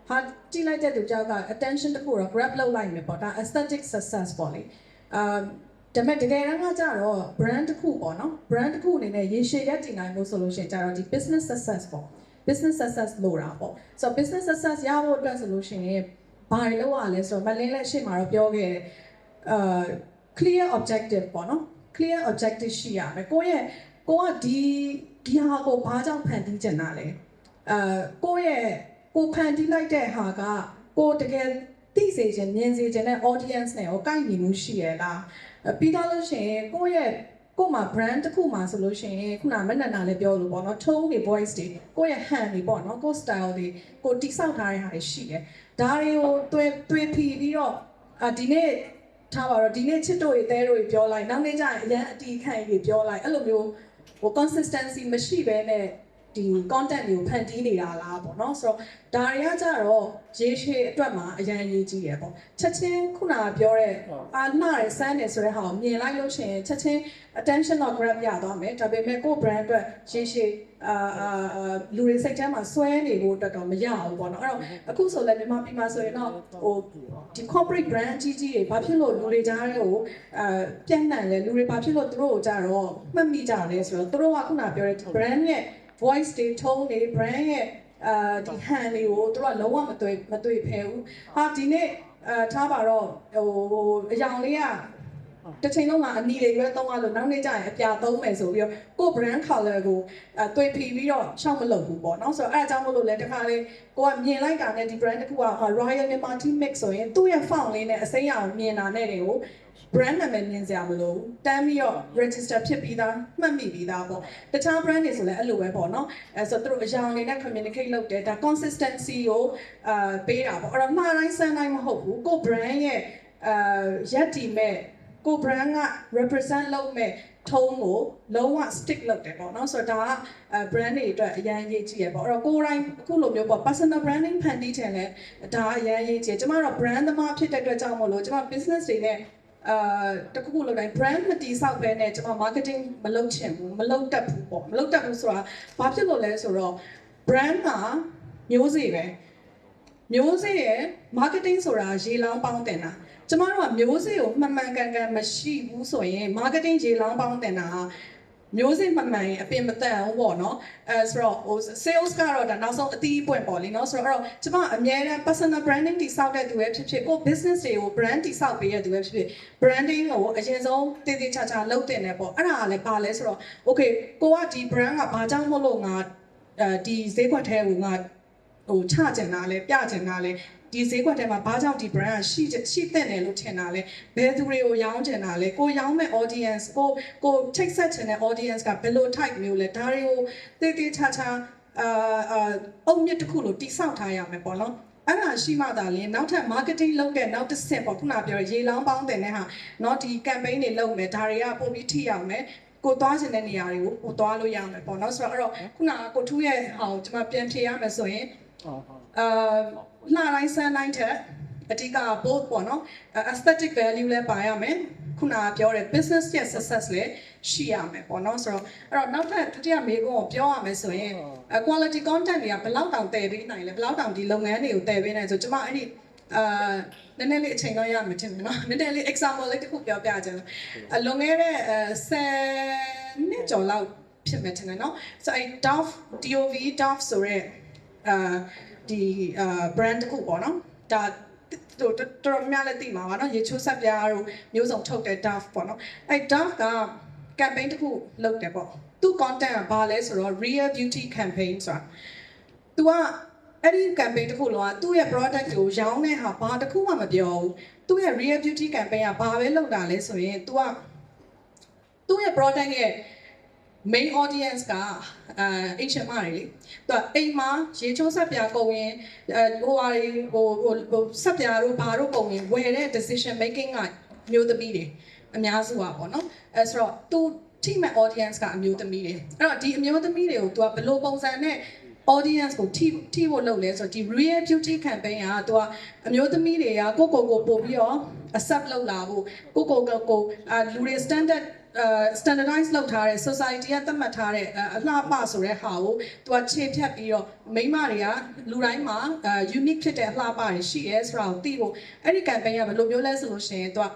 ဟာကြည့်လိုက်တဲ့သူကြောက်က attention တခုတော့ grab လုပ်လိုက်မယ်ပေါ့ဒါ aesthetic success ပေါ့လေဒါပေမဲ့တကယ်တမ်းကကြတော့ brand တစ်ခုပေါ့နော် brand တစ်ခုအနေနဲ့ရေရှည်ရပ်တည်နိုင်ဖို့ဆိုလို့ရှိရင်ကြတော့ဒီ business success ပေါ့ business success လို့တာပေါ့ဆိုတော့ business success ရဖို့အတွက်ဆိုလို့ရှိရင်ဘာတွေလုပ်ရလဲဆိုတော့မလင်းလက်ရှေ့မှာတော့ပြောခဲ့တယ်clear objective ပေါ့နော် clear objective ရှိရမယ်ကိုကဒီဟာကိုဘာကြောင့်ဖန်တီးချင်တာလဲကိုဖန်တီးလိုက်တဲ့ဟာကကိုတကယ်သိစေချင်မြင်စေချင်တဲ့ audience နဲ့ကိုကိုက်ညီမှုရှိရလားပြီးတော့လို့ရှိရင်ကိုမှာ brand တစ်ခုမှာဆိုလို့ရှိရင်ခုနမနက်နာလည်းပြောလို့ပေါ့နော် tone တွေ voice တွေကိုရဲ့ hand တွေပေါ့နော်ကို style တွေကိုတိဆောက်ထားတဲ့ဟာတွေရှိတယ်ဒါတွေကိုသွေးဖီပြီးတော့ဒီနေ့ထားပါတော့ဒီနေ့ချစ်တို့တွေတဲတို့တွေပြောလိုက်နောက်နေ့ကျရင်အရန်အတီးခံတွေပြောလိုက်အဲ့လိုမျိုးconsistency မရှိဘဲနဲ့ဒီ content တွေကိုဖန်တီးနေတာလားပေါ့နော်ဆိုတော့ဒါတွေကကြတော့ရေရှည်အတွက်မှာအရင်ရေးကြည့်ရပေါ့ချက်ချင်းခုနကပြောတဲ့လှရစမ်းတယ်ဆိုတဲ့ဟာကိုမြင်လိုက်လို့ရှိရင်ချက်ချင်း attention တော့ grab ရသွားမယ်ဒါပေမဲ့ကိုယ့် brand အတွက်ရေရှည်လူတွေစိတ်ထဲမှာစွဲနေဖို့အတွက်တော့မရဘူးပေါ့နော်အဲ့တော့အခုဆိုလည်းမြန်မာပြည်မှာဆိုရင်တော့ဒီ corporate brand ကြီးကြီးတွေဘာဖြစ်လို့လူတွေကြားတွေကိုပြန့်နှံ့လဲလူတွေဘာဖြစ်လို့သူတို့ကိုကြတော့မှတ်မိကြလဲဆိုတော့သူတို့ကခုနပြောတဲ့ brand ရဲ့ voice တွေ tone တွေ brand ရဲ့ဒီ hand တွေကိုသူတို့ကလုံးဝမတွေ့ဖဲဘူးဟာဒီနေ့ထားပါတော့အယောင်လေးကတစ်ချိန်လုံးကအနီတွေရွေးသုံးရလို့နောက်နေ့ကျရင်အပြာသုံးမယ်ဆိုပြီးတော့ကို brand color ကိုသွေးဖီပြီးတော့ရှောက်မလုပ်ဘူးပေါ့နော်ဆိုတော့အဲအကြောင်းမို့လို့လဲတခါလေးကိုကမြင်လိုက်တာနဲ့ဒီ brand တစ်ခုက Royal Myanmar Tea Mix ဆိုရင်သူ့ရဲ့ font လေးနဲ့အစိမ်းရောင်မြင်တာနဲ့တွေကို brand နာမည်မြင်စရာမလိုဘူးတန်းပြီးတော့ register ဖြစ်ပြီးသားမှတ်မိပြီးသားပေါ့တခြား brand တွေဆိုလည်းအဲ့လိုပဲပေါ့နော်အဲဆိုတော့သူတို့အယောင်လေးနဲ့ communicate လုပ်တယ်ဒါ consistency ကိုပေးတာပေါ့အဲ့တော့မှားတိုင်းစမ်းတိုင်းမဟုတ်ဘူးကို brand ရဲ့ရက်တီမဲ့ကို brand က represent လုပ်မဲ့ tone ကိုလုံးဝ stick လုပ်တယ်ပေါ့နော်ဆိုတော့ဒါကbrand တွေအတွက်အရင်ရေးကြည့်ရပေါ့အဲ့တော့ကိုယ်တိုင်းအခုလိုမျိုးပေါ့ personal branding ဖန်တီးချင်လဲဒါအရင်ရေးကြည့်ကျမတို့ brand သမားဖြစ်တဲ့အတွက်ကြောင့်မို့လို့ကျမ business တွေနဲ့တခုခုလုပ်တိုင်း brand မတည်ဆောက်ပဲနဲ့ကျမ marketing မလုပ်ချင်ဘူးမလုပ်တတ်ဘူးပေါ့မလုပ်တတ်ဘူးဆိုတာဘာဖြစ်လို့လဲဆိုတော့ brand ကမျိုးစေ့ပဲမျိုးစေ့ရဲ့ marketing ဆိုတာရေလောင်းပေါင်းတင်တာကျမတို့ကမျိုးစေ့ကိုမှန်မှန်ကန်ကန်မရှိဘူးဆိုရင် marketing ရေလောင်းပေါင်းတင်တာမျိုးစေ့မှန်မှန်ရင်အပင်မတန်ဘူးပေါ့နော်ဆိုတော့sales ကတော့ဒါနောက်ဆုံးအသီးပွင့်ပေါ့လीเนาะဆိုတော့ကျမအမြဲတမ်း personal branding တိဆောက်တဲ့သူပဲဖြစ်ဖြစ်ကို business တွေကို brand တိဆောက်ပေးတဲ့သူပဲဖြစ်ဖြစ် branding ကိုအရင်ဆုံးတည်တည်ချာချာလုပ်တင်တယ်ပေါ့အဲ့ဒါကလည်းပါလဲဆိုတော့ okay ကိုကဒီ brand ကဘာကြောင့်မလို့ငါဒီဈေးကွက်ထဲကိုငါချကျင်တာလဲပြကျင်တာလဲဒီဈေးကွက်ထဲမှာဘာကြောင့်ဒီ brand ကရှိတဲ့တယ်လို့ထင်တာလဲဘယ်သူတွေကိုရောင်းချင်တာလဲကိုရောင်းမဲ့ audience ကိုချိတ်ဆက်ချင်တဲ့ audience ကဘယ်လို type မျိုးလဲဒါတွေကိုတည်တည်ချာချာအုံမြစ်တစ်ခုလို့တိဆောက်ထားရမယ်ပေါ့နော်အဲ့ဒါရှိမှသာလင်းနောက်ထပ် marketing လုပ်တဲ့နောက်တစ်ဆင့်ပေါ့ခုနပြောရေလောင်းပေါင်းတင်တဲ့ဟာเนาะဒီ campaign တွေလုပ်မယ်ဒါတွေကပို့ပြီးထိရောက်မယ် ကိုသွားခြင်းတဲ့နေရာတွေကိုကိုသွားလို့ရမယ်ပေါ့နော်ဆိုတော့အဲ့တော့ခုနကကိုထူးရဲ့ဟောင်းကျွန်မပြန်ဖြေရမယ်ဆိုရင်လှတိုင်းစမ်းတိုင်းထက်အဓိက both ပေါ့နော် aesthetic value လည်းပါရမယ်ခုနကပြောတဲ့ business ရဲ့ success လည်းရှိရမယ်ပေါ့နော်ဆိုတော့အဲ့တော့နောက်ထပ်ဒုတိယမေးခွန်းကိုပြောရမယ်ဆိုရင် quality content တွေကဘယ်လောက်တောင်တည်ပေးနိုင်လဲဘယ်လောက်တောင်ဒီလုပ်ငန်းတွေကိုတည်ပေးနိုင်ဆိုကျွန်မအဲ့ဒီနည်းနည်းလေးအချိန်တော့ရမှာတင်တယ်နော်နည်းနည်းလေး example လေးတစ်ခုပြောပြချင်တယ်လွန်ခဲ့တဲ့10နှစ်ကျော်လောက်ဖြစ်မယ်တင်တယ်နော်ဆိုအဲ့ Dove ဆိုရဲဒီ brand တစ်ခုပေါ့နော်ဒါတော်များလည်းသိမှာပါနော်ရေချိုးဆက်ပြားတို့မျိုးစုံထုတ်တဲ့ Dove ပေါ့နော်အဲ့ Dove က campaign တစ်ခုလုပ်တယ်ပေါ့သူ content ကဘာလဲဆိုတော့ real beauty campaign ဆိုတာ तू ကအဲ့ဒီ campaign တစ်ခုလုံးကသူ့ရဲ့ product ကိုရောင်းတဲ့ဟာဘာတစ်ခုမှမပြောဘူးသူ့ရဲ့ real beauty campaign ကဘာပဲလုပ်တာလဲဆိုရင် तू ကသူ့ရဲ့ product ရဲ့ main audience ကအိမ်ရှင်မတွေလေသူကအိမ်မှာရေချိုးဆက်ပြားကုန်ရင်ဟိုဟာဟိုဆက်ပြားတို့ဘာတို့ကုန်ရင်ဝယ်တဲ့ decision making ကမျိုးသမီးတွေအများစုပါပေါ့နော်အဲဆိုတော့ तू team audience ကအမျိုးသမီးတွေအဲ့တော့ဒီအမျိုးသမီးတွေကို तू ကဘယ်လိုပုံစံနဲ့ audience ကိုထိဖို့လုပ်လဲဆိုတော့ဒီ real beauty campaign က तू ကအမျိုးသမီးတွေကကိုပို့ပြီးတော့ accept လုပ်လာဖို့ကိုလူတွေ standardize လုပ်ထားတဲ့ society ကသတ်မှတ်ထားတဲ့အလှပဆိုတဲ့ဟာကို तू ကခြေဖြတ်ပြီးတော့မိန်းမတွေကလူတိုင်းမှာ unique ဖြစ်တဲ့အလှပတွေရှိရဲဆိုတာကိုသိဖို့အဲ့ဒီ campaign ကဘယ်လိုမျိုးလဲဆိုလို့ရှိရင် तू က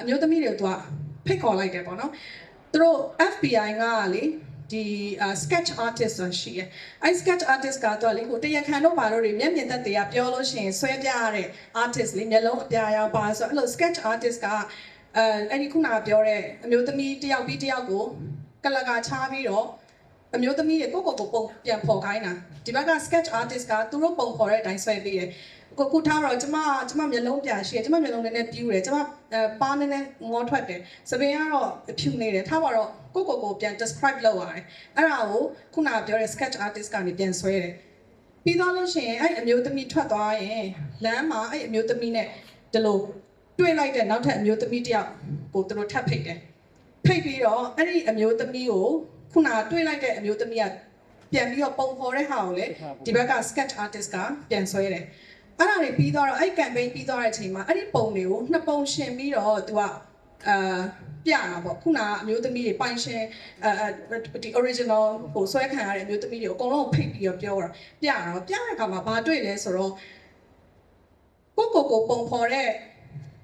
အမျိုးသမီးတွေကို तू ကဖိတ်ခေါ်လိုက်တယ်ပေါ့နော်သူတို့ FBI ကလေဒီ sketch artist ဆိုရှိရဲ့အဲ sketch artist ကတော့လေကိုတရခန်တို့ဘာလို့တွေမျက်မြင်သက်တွေကပြောလို့ရှိရင်ဆွဲပြရတဲ့ artist လေမျက်လုံးအပြာရောင်ပါဆိုအဲ့လို sketch artist ကအဲ့ဒီခုနကပြောတဲ့အမျိုးသမီးတယောက်ပြီးတယောက်ကိုကလကာချားပြီးတော့အမျိုးသမီးတွေကိုပုံပြန်ဖော်ခိုင်းတာဒီဘက်က sketch artist ကသူတို့ပုံဖော်တဲ့အတိုင်းဆွဲပေးတယ်ကိုထားတော့ကျမမျက်လုံးပြရှိတယ်ကျမမျက်လုံးနည်းနည်းပြူးတယ်ကျမပါးနည်းနည်းငေါထွက်တယ်စပင်ကတော့ဖြူနေတယ်ထားပါတော့ကိုပြန် describe လုပ်ရတယ်အဲ့ဒါကိုခုနကပြောတဲ့ sketch artist ကနေပြန်ဆွဲတယ်ပြီးတော့လို့ရှိရင်အဲ့အမျိုးသမီးထွက်သွားရင်လမ်းမှာအဲ့အမျိုးသမီးနဲ့ဒီလိုတွေ့လိုက်တဲ့နောက်ထပ်အမျိုးသမီးတယောက်ကိုသူတို့ထပ်ဖိတ်တယ်ဖိတ်ပြီးတော့အဲ့ဒီအမျိုးသမီးကိုခုနကတွေ့လိုက်တဲ့အမျိုးသမီးကပြန်ပြီးတော့ပုံဖော်တဲ့ဟာကိုလေဒီဘက်က sketch artist ကပြန်ဆွဲတယ်အဲ့ဒါတွေပြီးတော့အဲ့ campaign ပြီးသွားတဲ့အချိန်မှာအဲ့ဒီပုံတွေကိုနှစ်ပုံရှင်ပြီးတော့ तू ကပြတာပေါ့ခုနကအမျိုးသမီးတွေပိုင်ရှင်ဒီ original ဟိုဆွဲခံရတဲ့အမျိုးသမီးတွေအကုန်လုံးဖိတ်ပြီးတော့ပြောတာပြတဲ့အခါမှာဘာတွေ့လဲဆိုတော့ကိုပုံဖော်တဲ့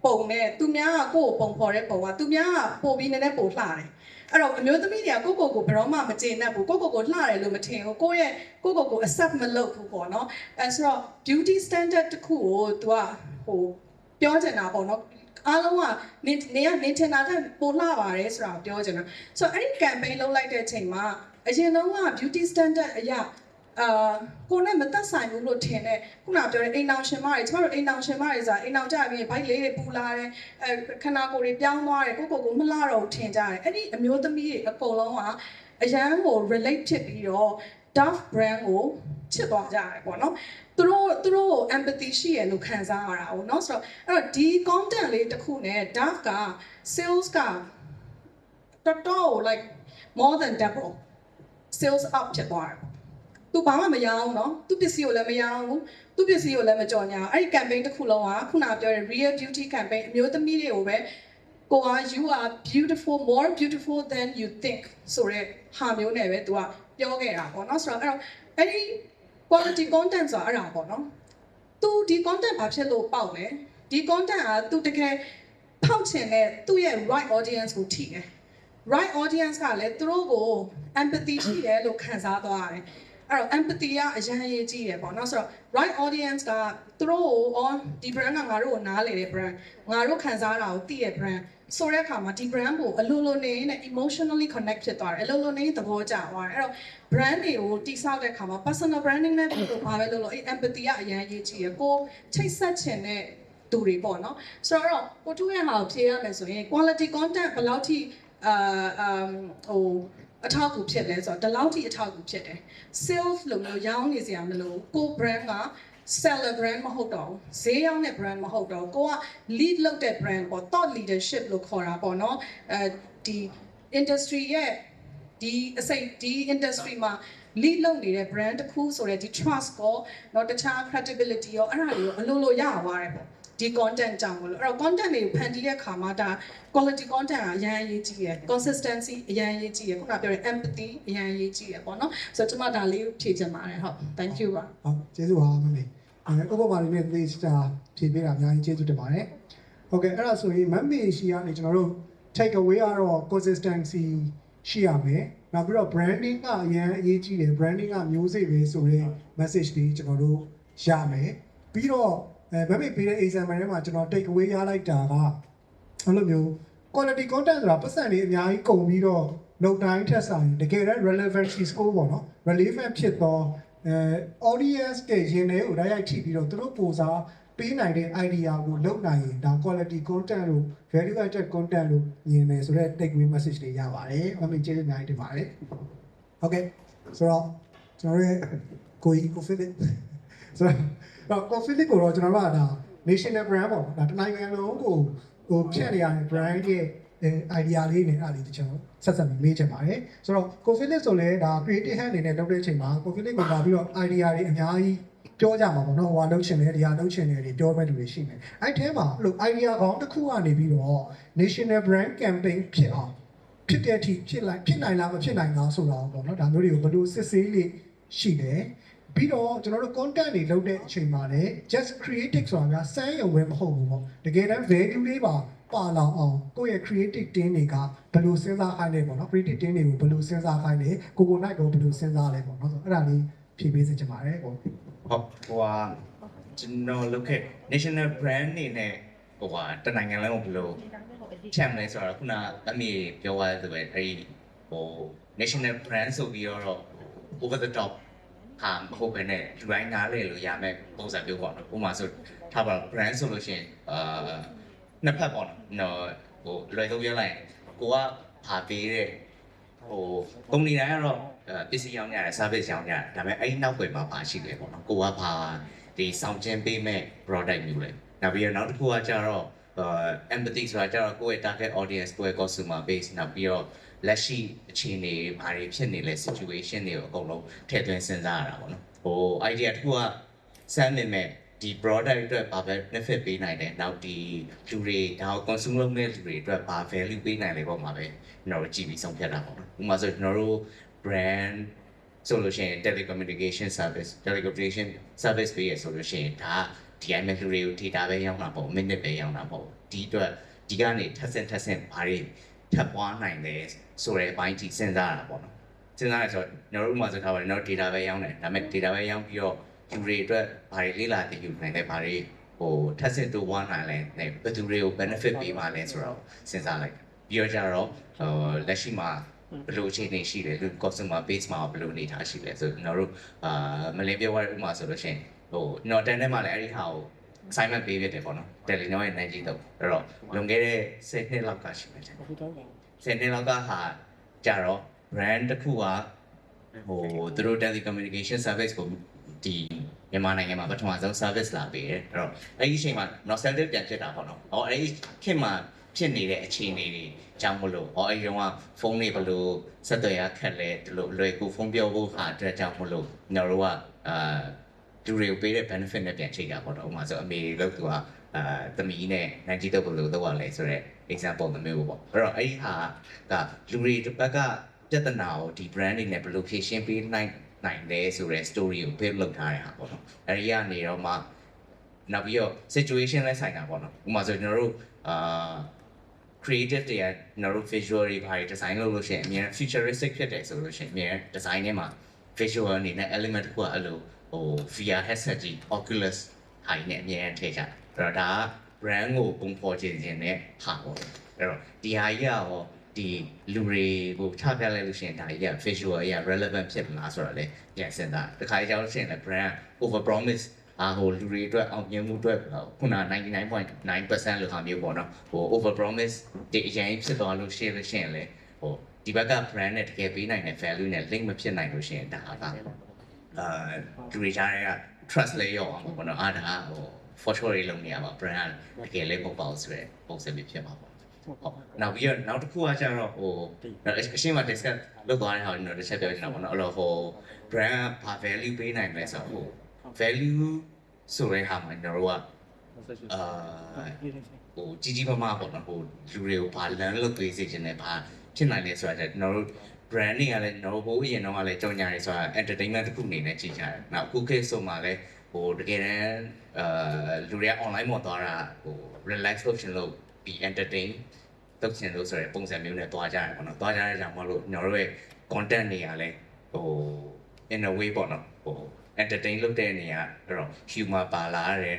ပုံနဲ့သူများကကိုပုံဖော်တဲ့ပုံကသူများကပို့ပြီးနည်းနည်းပို့လှတယ်အဲ့တော့အမျိုးသမီးတွေကကိုဘယ်တော့မှမကျေနပ်ဘူးကိုလှတယ်လို့မထင်ဘူးကို accept မလုပ်ဘူးပေါ့နော်အဲဆိုတော့ beauty standard တစ်ခုကို तू ကဟိုပြောချင်တာပေါ့နော်အားလုံးကနေထင်တာတဲ့ပိုလှပါတယ်ဆိုတာပြောချင်တာဆိုတော့အဲ့ဒီ campaign လုပ်လိုက်တဲ့အချိန်မှာအရင်တော့က beauty standard အရာကိုနဲ့မသက်ဆိုင်ဘူးလို့ထင်တယ်ခုနပြောတဲ့အိမ်အောင်ရှင်မတွေကျမတို့အိမ်အောင်ရှင်မတွေဆိုတာအိမ်အောင်ကြပြီးဘိုက်လေးတွေပူလာတယ်ခန္ဓာကိုယ်တွေပြောင်းသွားတယ်ကိုမလှတော့ထင်ကြတယ်အဲ့ဒီအမျိုးသမီးတွေအကုန်လုံးကအရန်ကို relate ဖြစ်ပြီးတော့ Dove brand ကိုချစ်သွားကြတယ်ပေါ့နော်သူတို့ empathy ရှိရလို့ခံစားရတာပေါ့နော်ဆိုတော့အဲ့တော့ဒီ content လေးတစ်ခုနဲ့ Dove က sales ကတော်တော် like more than double sales up ဖြစ်သွားတယ်သူဘာမှမရအောင်နော်သူပစ္စည်းကိုလည်းမရအောင်သူပစ္စည်းကိုလည်းမကြော်ညာအဲ့ဒီ campaign တစ်ခုလုံးကခုနပြောတဲ့ real beauty campaign အမျိုးသမီးတွေကိုပဲကိုက you are beautiful more beautiful than you think ဆိုတဲ့ဟာမျိုးနဲ့ပဲသူကပြောခဲ့တာပေါ့နော်ဆိုတော့အဲ့ဒီ quality content ဆိုတာအဲ့ဒါပေါ့နော်သူဒီ content ဘာဖြစ်လို့ပေါက်လဲဒီ content ကသူတကယ်ဖောက်ချင်တဲ့သူ့ရဲ့ right audience ကိုထိတယ် right audience ကလည်းသူတို့ကို empathy ရှိတယ်လို့ခံစားသွားရတယ်အဲ့တော့ empathy ကအရန်ရေးကြည့်တယ်ပေါ့နော်ဆိုတော့ right audience ကသူတို့ကိုဒီ brand ကငါတို့ကိုနားလေတဲ့ brand ငါတို့ခံစားတာကိုသိတဲ့ brand ဆိုတဲ့အခါမှာဒီ brand ကိုအလိုလိုနေနဲ့ emotionally connect ဖြစ်သွားတယ်အလိုလိုနေသဘောကျသွားတယ်အဲ့တော့ brand တွေကိုတိဆောက်တဲ့အခါမှာ personal branding နဲ့ဘာပဲလုပ်လို့အဲ့ empathy ကအရန်ရေးကြည့်ရကိုချိတ်ဆက်ချင်တဲ့သူတွေပေါ့နော်ဆိုတော့ကိုတူရဲ့ဟာကိုဖြေရမယ်ဆိုရင် quality content ဘယ်လောက်ထိဟိုအထောက်အကူဖြစ်လဲဆိုတော့ဒီလောက်ထိအထောက်အကူဖြစ်တယ် sales လို့မျိုးရောင်းနေစရာမလိုကို brand က seller brand မဟုတ်တော့ဈေးရောင်းတဲ့ brand မဟုတ်တော့ကိုက lead လုပ်တဲ့ brand ပေါ့ thought leadership လို့ခေါ်တာပေါ့နော်ဒီ industry ရဲ့ဒီအစိတ်ဒီ industry မှာ lead လုပ်နေတဲ့ brand တစ်ခုဆိုတဲ့ဒီ trust ကိုတော့တခြား credibility ရောအဲ့ဒါတွေရောအလိုလိုရသွားတယ်ပေါ့ဒီ content ကြောင့်မလို့အဲ့တော့ content တွေကိုဖန်တီးတဲ့ခါမှာဒါ quality content ကအရင်အရေးကြီးရယ် consistency အရင်အရေးကြီးရယ်ခုနပြောတဲ့ empathy အရင်အရေးကြီးရယ်ပေါ့နော်ဆိုတော့ကျွန်မဒါလေးကိုဖြည့်ချင်ပါတယ်ဟုတ် thank you ပါ ဟုတ်ကျေးဇူးပါမမေဥပမာလေးနဲ့ please ဖြည့်ပေးတာအများကြီးကျေးဇူးတင်ပါတယ်ဟုတ်ကဲ့အဲ့ဒါဆိုရင်မမေရှိကနေကျွန်တော်တို့ take away ကတော့ consistency ရှိရမယ်နောက်ပြီးတော့ branding ကအရင်အရေးကြီးတယ် branding ကမျိုးစေ့ပဲဆိုတဲ့ message တွေကျွန်တော်တို့ရမယ်ပြီးတော့မမေပေးတဲ့ example ထဲမှာကျွန်တော် take away ရလိုက်တာကအဲ့လိုမျိုး quality content ဆိုတာပတ်စံတွေအများကြီးကုန်ပြီးတော့လောက်တိုင်းထက်ဆိုင်တကယ်တော့ relevancy score ပေါ့နော် relevant ဖြစ်သောaudience တွေရင်းတွေကိုတိုက်ရိုက်ထိပြီးတော့သူတို့ပုံစားပေးနိုင်တဲ့ idea ကိုလုပ်နိုင်ရင်ဒါ quality content လို့ value added content လို့မြင်တယ်ဆိုတော့ take away message တွေရပါတယ်။အမေကျေးဇူးအများကြီးတင်ပါတယ်။ Okay ဆိုတော့ကျွန်တော်ရဲ့ကိုကြီးကိုဖိလစ်ဆိုတော့ကိုဖိလစ်ကိုတော့ကျွန်တော်တို့ကဒါ national brand ပေါ့ဒါတနိုင်ငံလုံးကိုဖြန့်နေရတဲ့ brand ရဲ့ idea လေးနဲ့အားလေးတချို့ဆက်ဆက်ပြီးမေးချင်ပါတယ်ဆိုတော့ကိုဖိလစ်ဆိုလည်းဒါ creative hand အနေနဲ့လုပ်တဲ့အချိန်မှာကိုဖိလစ်ကိုလာပြီးတော့ idea တွေအများကြီးပြောကြမှာပေါ့နော်ဟိုဟာလုပ်ချင်တယ်ဒီဟာလုပ်ချင်တယ်တွေပြောမဲ့လူတွေရှိမယ်အဲ့ထဲမှာအဲ့လို idea ကောင်းတစ်ခုကနေပြီးတော့ national brand campaign ဖြစ်အောင်ဖြစ်တဲ့အထိဖြစ်နိုင်လားမဖြစ်နိုင်လားဆိုတာပေါ့နော်ဒါမျိုးတွေကိုဘယ်လိုစစ်ဆေးလေးရှိတယ်ပြီးတော့ကျွန်တော်တို့ content တွေလုပ်တဲ့အချိန်မှာလည်း just creative ဆိုတာကစမ်းရုံပဲမဟုတ်ဘူးပေါ့တကယ်တမ်း value လေးပါလောင်အောင်ကိုယ့်ရဲ့ creative team တွေကဘယ်လိုစဉ်းစားခိုင်းလဲပေါ့နော် creative team တွေကိုဘယ်လိုစဉ်းစားခိုင်းလဲကိုနိုင်ကိုဘယ်လိုစဉ်းစားလဲပေါ့နော်ဆိုတော့အဲ့ဒါလေးဖြည့်ပေးစေချင်ပါတယ်ပေါ့ ဟုတ်ဟိုဟာကျွန်တော်လုပ်ခဲ့ national brand နေနဲ့ဟိုဟာတနိုင်ငံလုံးကိုဘယ်လိုချမ်းလဲဆိုတော့ခုနအမေပြောသွားတဲ့ပဲအဲ့ဒီဟို national brand ဆိုပြီးတော့ over the top ဟာမဟုတ်ဘဲနဲ့လူတိုင်းနားလည်လို့ရမယ်ပုံစံမျိုးပေါ့နော်ဥပမာဆိုထားပါ brand ဆိုလို့ရှိရင်နှစ်ဖက်ပေါ့နော်ဟိုလွယ်သုံးပြောလိုက်ကိုကဖာပေးတဲ့ဟိုကုမ္ပဏီတိုင်းကတော့ပစ္စည်းရောင်းရတယ် service ရောင်းရတယ်ဒါပေမဲ့အဲ့ဒီနောက်ွယ်မှာပါရှိတယ်ပေါ့နော်ကိုကဖာဒီဆောင်ကျင်းပေးမဲ့ product မျိုးလေနောက်ပြီးတော့နောက်တစ်ခုကကျတော့ empathy ဆိုတာကျတော့ကိုယ့်ရဲ့ target audience ကိုယ့်ရဲ့ consumer base နောက်ပြီးတော့လက်ရှိအခြေအနေဘာတွေဖြစ်နေလဲ situation တွေကိုအကုန်လုံးထည့်သွင်းစဉ်းစားရတာပေါ့နော်ဟို idea တစ်ခုကစမ်းနေမဲ့ဒီ product အတွက်ဘာပဲ benefit ပေးနိုင်တယ်နောက်ဒီလူတွေဒါကို consumer လုပ်တဲ့လူတွေအတွက်ဘာ value ပေးနိုင်လဲပေါ့မှာပဲကျွန်တော်တို့ကြည့်ပြီးဆုံးဖြတ်တာပေါ့နော်ဥပမာဆိုကျွန်တော်တို့ brand ဆိုလို့ရှိရင် telecommunication service ပေးရဆိုလို့ရှိရင်ဒါဒီ IMF လူတွေကို data ပဲရောင်းတာပေါ့ minute ပဲရောင်းတာပေါ့ဒီအတွက်ဒီကနေထပ်ဆင့်ဘာတွေထပ်ပွားနိုင်လဲဆိုတဲ့အပိုင်းကြီးစဉ်းစားတာပေါ့နော်စဉ်းစားရဆိုတော့ကျွန်တော်တို့ဥပမာဆိုထားပါတော့ကျွန်တော် data ပဲရောင်းတယ်ဒါပေမဲ့ data ပဲရောင်းပြီးတော့လူတွေအတွက်ဘာတွေလေ့လာသိယူနိုင်လဲဘာတွေဟိုထပ်ဆင့်တိုးပွားနိုင်လဲဘယ်သူတွေကို benefit ပေးပါလဲဆိုတော့စဉ်းစားလိုက်ပြီးတော့ကြတော့လက်ရှိမှာဘယ်လိုအခြေအနေရှိလဲလူ consumer base မှာဘယ်လိုအနေထားရှိလဲဆိုတော့ကျွန်တော်တို့မလင်းပြောရတဲ့ဥပမာဆိုလို့ရှိရင်ဟိုကျွန်တော်တန်းထဲမှာလည်းအဲ့ဒီဟာကို assignment ပေးပြတယ်ပေါ့နော် Telenor ရဲ့နိုင်ကြီးတော့အဲ့တော့လွန်ခဲ့တဲ့10နှစ်လောက်ကရှိမယ်10နှစ်လောက်ကဟာကြတော့ brand တစ်ခုကဟိုသူတို့ telecommunication service ကိုဒီမြန်မာနိုင်ငံမှာပထမဆုံး service လာပေးတယ်အဲ့တော့အဲ့ဒီအချိန်မှာ nostalgic ပြန်ဖြစ်တာပေါ့နော်ဟောအဲ့ဒီခင်မှာဖြစ်နေတဲ့အခြေအနေတွေကြောင့်မလို့ဟောအဲ့ဒီတော့ဖုန်းတွေဘယ်လိုဆက်သွယ်ရခက်လဲဒီလိုလွယ်ကူဖုန်းပြောဖို့ဟာအတွက်ကြောင့်မလို့ကျွန်တော်တို့ကလူတွေကိုပေးတဲ့ benefit နဲ့ပြန်ချိန်တာပေါ့နော်ဥပမာဆိုအမေလို့သူကသမီးနဲ့နိုင်ကြီးတော့ဘယ်လိုလုပ်ရလဲဆိုတော့ example မျိုးပေါ့အဲ့တော့အဲ့ဒီဟာကလူတွေတစ်ပတ်ကပြဿနာကိုဒီ brand တွေနဲ့ဘယ်လိုဖြေရှင်းပေးနိုင်လဲဆိုတဲ့ story ကို build လုပ်ထားတဲ့ဟာပေါ့နော်အဲ့ဒီကနေတော့မှနောက်ပြီးတော့ situation လဲဆိုင်တာပေါ့နော်ဥပမာဆိုကျွန်တော်တို့creative တွေကကျွန်တော်တို့ visual တွေဘာတွေ design လုပ်လို့ရှိရင်အများ futuristic ဖြစ်တယ်ဆိုလို့ရှိရင်အများ design ထဲမှာ visual အနေနဲ့ element တစ်ခုကအဲ့လိုဟို VR headset ကြီး Oculus ဟာနဲ့အများထည့်ကြတယ်အဲ့တော့ဒါက brand ကိုပုံဖော်ခြင်းနဲ့ဟာပေါ့အဲ့တော့ဒီဟာကြီးရောဒီလူတွေကိုချပြလိုက်လို့ရှိရင်ဒါကြီးက visual အရ relevant ဖြစ်မလားဆိုတော့လေပြန်စဉ်းစားတခါကြောက်လို့ရှိရင်လည်း brand over promise ဟိုလူတွေအတွက်အောင်မြင်မှုအတွက်ခုန 99.9% လို့ဟာမျိုးပေါ့နော်ဟို over promise ဒီအရင်ဖြစ်သွားလို့ရှိရင်လေဟိုဒီဘက်က brand နဲ့တကယ်ပေးနိုင်တဲ့ value နဲ့ link မဖြစ်နိုင်လို့ရှိရင်ဒါကလူတွေကြားထဲက trust လေးရောအောင်ပေါ့နော်အားဒါဟို for sure လေးလုံးနေရပါ brand တကယ်လေးမဟုတ်ပါဘူးဆိုရယ်ပုံစံမျိုးဖြစ်မှာပေါ့ နောက်ပြီးတော့နောက်တစ်ခုကကျတော့ဟိုအရှင်းမှာ discuss လုပ်သွားတဲ့ဟာကျွန်တော်တစ်ချက်ပြောချင်တာပေါ့နော်အဲ့တော့ဟို brand ကဘာ value ပေးနိုင်မလဲဆိုတော့ဟို value ဆိုတဲ့ဟာမှာကျွန်တော်တို့ကဟိုကြီးကြီးမားမားပေါ့နော်ဟိုလူတွေကိုဘာလမ်းလုပ်ပေးစေချင်တယ်ဘာဖြစ်နိုင်လဲဆိုတာကျွန်တော်တို့ brand တွေကလည်းကျွန်တော်တို့ဘိုးအရင်တော့ကလည်းကြော်ညာနေဆိုတာ entertainment တစ်ခုအနေနဲ့ကြည့်ကြတယ်နောက်အခုခေတ်ဆိုမှလည်းဟိုတကယ်တမ်းလူတွေက online မှာသွားတာဟို relax option လို့ပြီး entertain လုပ်ချင်လို့ဆိုရယ်ပုံစံမျိုးနဲ့တွားကြရတယ်ပေါ့နော်တွားကြတဲ့ကြောင့်မလို့ကျွန်တော်တို့ရဲ့ content တွေကလည်းဟို in a way ပေါ့နော်ဟို entertain လုပ်တဲ့နေရာအဲ့တော့ humor ပါလာတယ်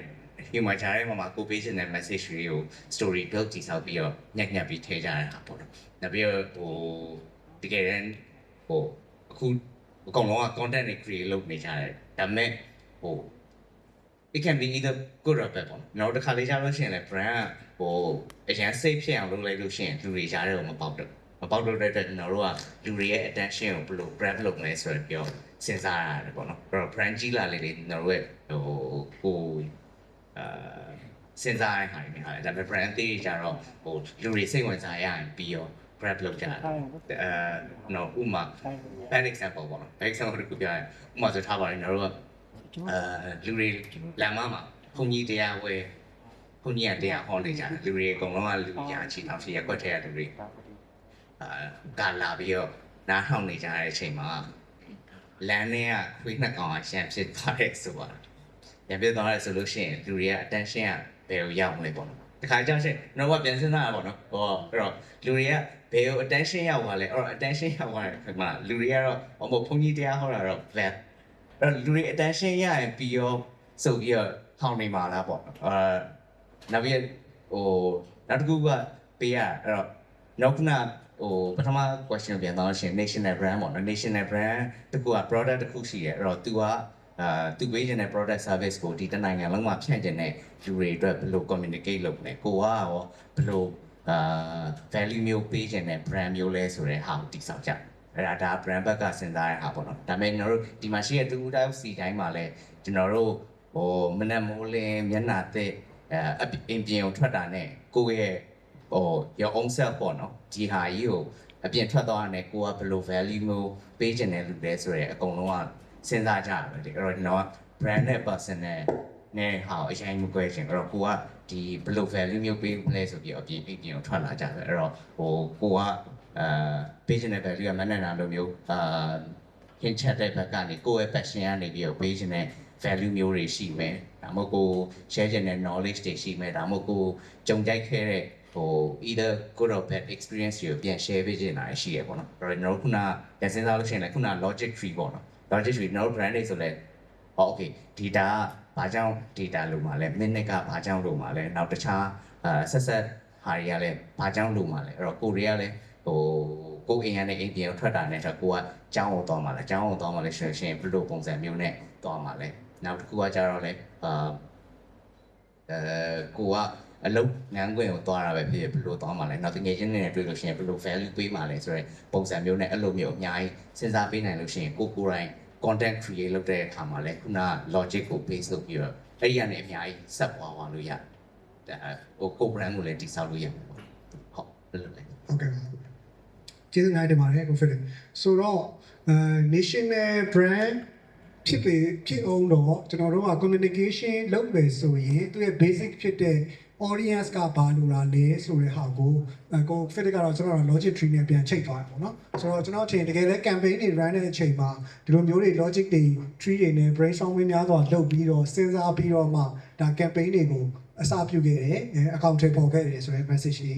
humor ချားတဲ့မှာကိုပေးချင်တဲ့ message တွေကို story build တည်ဆောက်ပြီးတော့ညက်ပြီးထည့်ကြရတာပေါ့နော်နောက်ပြီးတော့ဟိုတကယ်တမ်းဟိုအခုအကောင်လုံးက content တွေ create လုပ်နေကြတယ်ဒါပေမဲ့ဟိုit can be either good or bad ပေါ့နော်တစ်ခါလေးကြားလို့ရှိရင်လည်း brand ဟိုအရင် safe ဖြစ်အောင်လုပ်လိုက်လို့ရှိရင်လူတွေကြားတယ်မပေါက်တော့မပေါက်တော့တဲ့အတွက်ကျွန်တော်တို့ကလူတွေရဲ့ attention ကိုဘယ်လို grab လုပ်မလဲဆိုတော့ပြောစဉ်းစားရတယ်ပေါ့နော်အဲ့တော့ brand ကြီးလာလေလေကျွန်တော်တို့ရဲ့ဟိုစဉ်းစားရတဲ့ဟာတွေများတယ်ဒါပေမဲ့ brand သေးကြတော့ဟိုလူတွေစိတ်ဝင်စားရရင်ပြီးရော grab လုပ်ကြတယ်နော်ဥမာ bad example ပေါ့နော် bad example တစ်ခုပြရတယ်ဥမာဆိုထားပါရင်ကျွန်တော်တို့ကလူတွေလမ်းမှာဘုံကြီးတရားဝဲဘုံကြီးကတရားဟောနေကြတယ်လူတွေအကုန်လုံးကလူညာချီတောင်ချီရက်ွက်ထဲရလူတွေကလာပြီးတော့နားထောင်နေကြတဲ့အချိန်မှာလမ်းထဲကခွေးနှစ်ကောင်ကရှမ်းဖြစ်သွားတယ်ဆိုပါရံပြသွားတယ်ဆိုလို့ရှိရင်လူတွေက attention ကဘယ်ကိုရောက်မလဲပေါ့နော်တခါကြောက်ရှင်တော့ကပြန်စဉ်းစားရပါတော့ဟောအဲ့တော့လူတွေကဘယ်ကို attention ရောက်သွားလဲအဲ့တော့ attention ရောက်သွားတယ်ခင်ဗျလူတွေကတော့ဘုံကြီးတရားဟောတာတော့ bad အဲ့လူတွေ attention ရရင်ပြီးရောဆိုပြီးတော့ထောင်နေမှာလားပေါ့နောက်ပြီးဟိုနောက်တစ်ခုကပေးရအဲ့တော့နောက်ခုနဟိုပထမ question ပြန်သွားရှင် national brand ပေါ့နော် national brand တကူက product တစ်ခုရှိတယ်အဲ့တော့ तू ကသူပေးခြင်းတဲ့ product service ကိုဒီတနိုင်ငံလုံးမှာဖြန့်ကျင်တဲ့လူတွေအတွက်ဘယ်လို communicate လုပ်လဲကိုကရောဘယ်လို value မျိုးပေးခြင်းတဲ့ brand မျိုးလဲဆိုတဲ့ဟာကိုတည်ဆောက်ကြအဲ့ဒါ brand ဘက်ကစဉ်းစားရတာပေါ့နော်ဒါပေမဲ့ကျွန်တော်တို့ဒီမှာရှိတဲ့တူတိုင်းစီတိုင်းမှာလဲကျွန်တော်တို့ဟိုမနက်မိုးလင်းမျက်နှာသက်အပြင်ကိုထွက်တာနဲ့ကိုယ့်ရဲ့ဟို your own self ပေါ့နော်ဒီဟာကြီးကိုအပြင်ထွက်သွားတယ်ကိုကဘယ်လို value မျိုးပေးခြင်းတဲ့လူလဲဆိုရဲအကုန်လုံးကစဉ်းစားကြတယ်အဲ့တော့ကျွန်တော်က brand နဲ့ person နဲ့ဟာအရင်မကွဲချင်အဲ့တော့ကိုကဒီဘယ်လို value မျိုးပေးမလဲဆိုပြီးအပြင်ကိုထွက်လာကြတယ်အဲ့တော့ဟိုကိုကပေးခြင်းတဲ့ value ကမနဲ့နာလိုမျိုးဟင်ချက်တဲ့ဘက်ကနေကိုယ့်ရဲ့ passion ကနေပြီးတော့ပေးခြင်းတဲ့ value မျိုးတွေရှိမယ်ဒါမှမဟုတ်ကို share ခြင်းတဲ့ knowledge တွေရှိမယ်ဒါမှမဟုတ်ကိုကြုံကြိုက်ခဲ့တဲ့ဟို either good or bad experience ကိုပြန် share ပေးခြင်းတာရှိရပေါ့နော်အဲ့တော့ကျွန်တော်တို့ခုနပြန်စဉ်းစားလို့ရှိရင်လည်းခုန logic tree ပေါ့နော် logic tree ကျွန်တော်တို့ brand တွေဆိုလဲokay data ဘာကြောင့် data လို့မှာလဲ minute ကဘာကြောင့်လို့မှာလဲနောက်တခြားဆက်ဟာတွေကလည်းဘာကြောင့်လို့မှာလဲအဲ့တော့ကိုတွေကလည်းဟိုကိုအိမ်ကနေအိမ်ပြန်ထွက်တာနဲ့ဆိုကိုကကျောင်းကိုသွားမှာလဲကျောင်းကိုသွားမှာလဲရှင်ဘယ်လိုပုံစံမျိုးနဲ့သွားမှာလဲနောက်တစ်ခုကကြတော့လဲကိုကအလုပ်ငန်းခွင်ကိုသွားတာပဲဖြစ်ဖြစ်ဘယ်လိုသွားမှာလဲနောက်တကယ်ချင်းနဲ့တွေ့လို့ရှိရင်ဘယ်လို value ပေးမှာလဲဆိုတော့ပုံစံမျိုးနဲ့အဲ့လိုမျိုးအများကြီးစဉ်းစားပေးနိုင်လို့ရှိရင်ကိုယ်တိုင် content create လုပ်တဲ့အခါမှာလဲခုန logic ကို base လုပ်ပြီးတော့အဲ့ဒီကနေအများကြီးဆက်ပွားလို့ရတယ်ဟိုကို brand ကိုလည်းတည်ဆောက်လို့ရတယ်ပေါ့ဟုတ်ဘယ်လိုလဲဟုတ်ကဲ့ကျေးဇူးများတင်ပါတယ်ကိုဖိလစ်ဆိုတော့national brand ဖြစ်အောင်တော့ကျွန်တော်တို့က communication လုပ်မယ်ဆိုရင်သူရဲ့ basic ဖြစ်တဲ့ audience ကဘာလို့လာလဲဆိုတဲ့ဟာကိုကို fit ကတော့ကျွန်တော်တို့ logic tree နဲ့ပြန်ချိတ်သွားတယ်ပေါ့နော်ဆိုတော့ကျွန်တော်ထင်တကယ်လဲ campaign တွေ run တဲ့အချိန်မှာဒီလိုမျိုးတွေ logic တွေ tree တွေနဲ့ brainstorming များစွာလုပ်ပြီးတော့စဉ်းစားပြီးတော့မှဒါ campaign တွေကိုအစပြုခဲ့တယ်အကောင့်ထဲပေါ်ခဲ့တယ်ဆိုတဲ့ message တွေ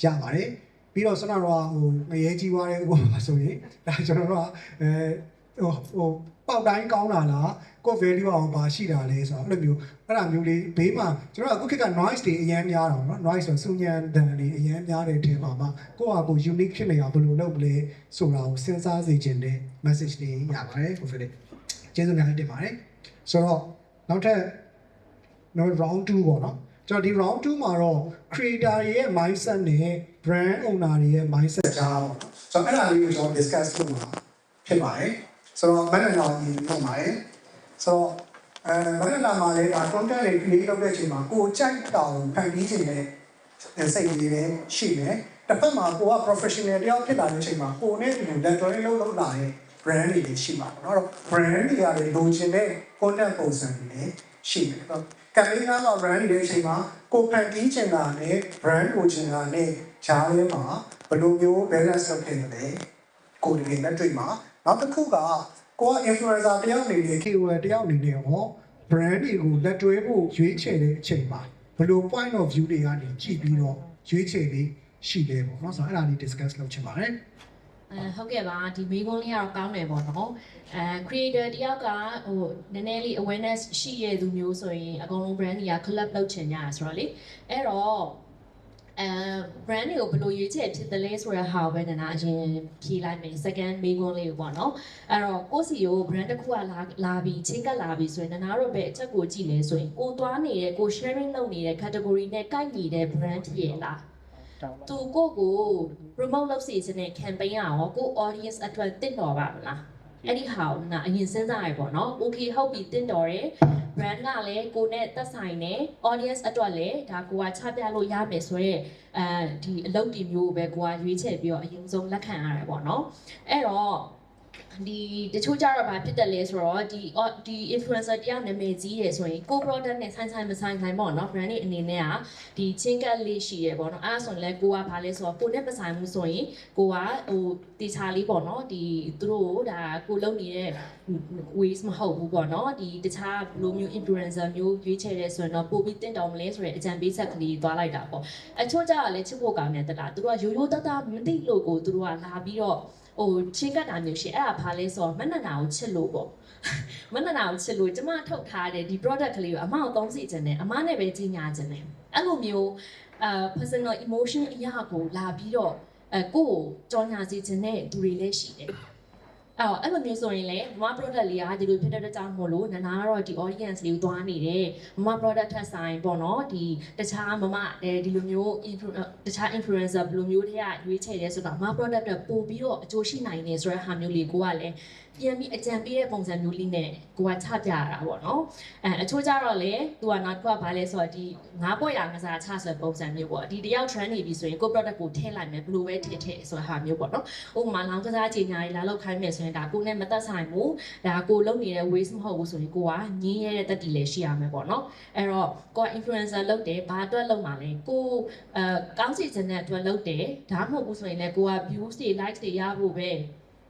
ရပါတယ်ပြီးတော့ကျွန်တော်တို့ဟိုငရဲကြီးွားတဲ့ဥပမာဆိုရင်ဒါကျွန်တော်တို့ကဟိုပေါက်တိုင်းကောင်းတာလားကို value အောင်ပါရှိတာလဲဆိုတော့အဲ့လိုမျိုးအဲ့ဒါမျိုးလေးဘေးမှာကျွန်တော်ကအခုခေတ်က noise တွေအများများတော့เนาะ noise ဆိုစူညံတန်တွေအများများတဲ့အထင်ပါမှာကိုယ့်ဟာကို unique ဖြစ်နေအောင်ဘယ်လိုလုပ်မလဲဆိုတာကိုစဉ်းစားစေခြင်းတဲ့ message တွေရပါတယ်ကို Philip ကျေးဇူးများတင်ပါတယ်ဆိုတော့နောက်ထပ် round 2ပေါ့နော်ကျွန်တော်ဒီ round 2မှာတော့ creator တွေရဲ့ mindset နဲ့ brand owner တွေရဲ့ mindset ကြားပေါ့ဆိုတော့အဲ့ဒါလေးကိုကျွန်တော် discuss လုပ်မှာဖြစ်ပါတယ်ဆိုတော့မနက်တော့ဒီလုပ်ပါတယ်ဆိုတော့မနက်လာမှာလည်း content တွေ create လုပ်တဲ့အချိန်မှာကိုကြိုက်တာကိုဖန်တီးခြင်းနဲ့ စိတ်ကြီးလည်းရှိတယ်တစ်ဖက်မှာကိုက professional တယောက်ဖြစ်လာတဲ့အချိန်မှာကိုနဲ့ဒီလက်တွဲလုပ်လာတဲ့ brand တွေရှိမှာပေါ့နော် brand တွေကလည်းလိုချင်တဲ့ content ပုံစံတွေလည်းရှိတယ်တော့ campaign ကတော့ brand တွေအချိန်မှာကိုဖန်တီးချင်တာနဲ့ brand ကိုချင်တာနဲ့ဂျားထဲမှာဘယ်လိုမျိုး balance လုပ်ခဲ့တယ်လဲကိုဒီလက်တွေ့မှာနောက်တစ်ခုကကိုက influencer တယောက်အနေနဲ့ KOL တယောက်အနေနဲ့ဟော brand တွေကိုလက်တွဲဖို့ရွေးချယ်တဲ့အချိန်မှာဘယ်လို point of view တွေကနေကြည့်ပြီးတော့ရွေးချယ်လေးရှိတယ်ပေါ့နော်ဆိုတော့အဲ့ဒါလေး discuss လုပ်ချင်ပါတယ် ဟုတ်ကဲ့ပါဒီမိကုန်းလေးကတော့ကောင်းတယ်ပေါ့နော်creator တယောက်ကဟိုနည်းနည်းလေး awareness ရှိရသူမျိုးဆိုရင်အကုန်လုံး brand တွေက collab လုပ်ချင်ကြရဆိုတော့လေအဲ့တော့brand တွေကိုဘယ်လိုရွေးချယ်ဖြစ်တယ်လဲဆိုတဲ့ဟာကိုပဲနည်းနည်းအရင်ဖြေလိုက်မယ် second မိကုန်းလေးပေါ့နော်အဲ့တော့ကိုစီကို brand တစ်ခုကလာပြီးချင်းကပ်လာပြီးဆိုရင်နည်းနည်းတော့ပဲအချက်ကိုကြည့်လဲဆိုရင်ကိုသွားနေတဲ့ကို sharing လုပ်နေတဲ့ category နဲ့ကိုက်ညီတဲ့ brand ဖြစ်ရလားသူကို promote လုပ်စီခြင်းနဲ့ campaign ရောကို audience အတွက်တင့်တော်ပါမလားအဲ့ဒီဟာကိုအရင်စဉ်းစားရပေါ့နော် okay ဟုတ်ပြီတင့်တော်တယ် brand ကလည်းကိုနဲ့သက်ဆိုင်တယ် audience အတွက်လည်းဒါကိုကချပြလို့ရမယ်ဆိုတော့ဒီအလုပ်ဒီမျိုးပဲကိုကရွေးချယ်ပြီးတော့အရင်ဆုံးလက်ခံရတယ်ပေါ့နော်အဲ့တော့ဒီတချို့ကြတော့ဗာဖြစ်တယ်လဲဆိုတော့ဒီ influencer တယောက်နာမည်ကြီးရယ်ဆိုရင်ကို product နဲ့ဆိုင်မဆိုင်ပေါ့နော် brand တွေအနေနဲ့ကဒီချင်းကပ်လေးရှိရယ်ပေါ့နော်အဲ့ဒါဆိုရင်လဲကိုကဗာလဲဆိုတော့ကိုနဲ့မဆိုင်ဘူးဆိုရင်ကိုကဟိုတီချာလေးပေါ့နော်ဒီသူတို့ဒါကိုလုပ်နေတဲ့ ways မဟုတ်ဘူးပေါ့နော်ဒီတခြားလိုမျိုး influencer မျိုးရွေးချယ်ရဲဆိုရင်တော့ပိုပြီးတင့်တော်မလဲဆိုရယ်အကြံပေးချက်ကလေးသွားလိုက်တာပေါ့အချို့ကြကလည်းချစ်ဖို့ကောင်းတယ်တလားသူတို့ကရိုးရိုးသားသားမသိလို့ကိုသူတို့ကလာပြီးတော့ဟိုချင်းကတ်တာမျိုးရှိအဲ့ဒါဘာလဲဆိုတော့မနနာကိုချစ်လို့ပေါ့မနနာကိုချစ်လို့ကျမထုတ်ထားတဲ့ဒီ product ကလေးကိုအမအောင်သုံးစီခြင်းနဲ့အမနဲ့ပဲကြီးညာခြင်းနဲ့အဲ့လိုမျိုးpersonal emotion အရာကိုလာပြီးတော့ကိုကိုကြောညာစီခြင်းနဲ့သူတွေလည်းရှိတယ်အဲ့လိုမျိုးဆိုရင်လည်းမမ product လေးကဒီလိုဖြစ်တဲ့ကြောင့်မို့လို့နာနာကတော့ဒီ audience လေးကိုသွားနေတယ်မမ product ထက်ဆိုင်ပေါ့နော်ဒီတခြားမမဒီလိုမျိုးတခြား influencer ဘယ်လိုမျိုးတွေကရွေးချယ်ရဲဆိုတော့မမ product တွေပို့ပြီးတော့အကျိုးရှိနိုင်နေဆိုတဲ့ဟာမျိုးလေးကိုကလည်းပြန်ပြီးအကြံပေးတဲ့ပုံစံမျိုးလေးနဲ့ကိုကချပြရတာပေါ့နော်အချို့ကြတော့လေသူကနောက်တစ်ခုကဘာလဲဆိုတော့ဒီ9ဘွဲ့ရငစားချဆိုပုံစံမျိုးပေါ့ဒီတယောက် trend နေပြီဆိုရင်ကို product ကိုထည့်လိုက်မယ်ဘယ်လိုပဲထည့်ဆိုတဲ့ဟာမျိုးပေါ့နော်ဥပမာလောင်းကစားချိန်ညာကြီးလာလောက်ခိုင်းမယ်ဆိုရင်ဒါကိုနဲ့မသက်ဆိုင်ဘူးဒါကိုလုပ်နေတဲ့ waste မဟုတ်ဘူးဆိုရင်ကိုကငင်းရဲတဲ့တက်တီလည်းရှိရမယ်ပေါ့နော်အဲ့တော့ကိုက influencer လုပ်တယ်ဘာအတွက်လုပ်မှာလဲကိုကောင်းစီခြင်းတဲ့အတွက်လုပ်တယ်ဒါမှမဟုတ်ဘူးဆိုရင်လည်းကိုက views တွေ likes တွေရဖို့ပဲ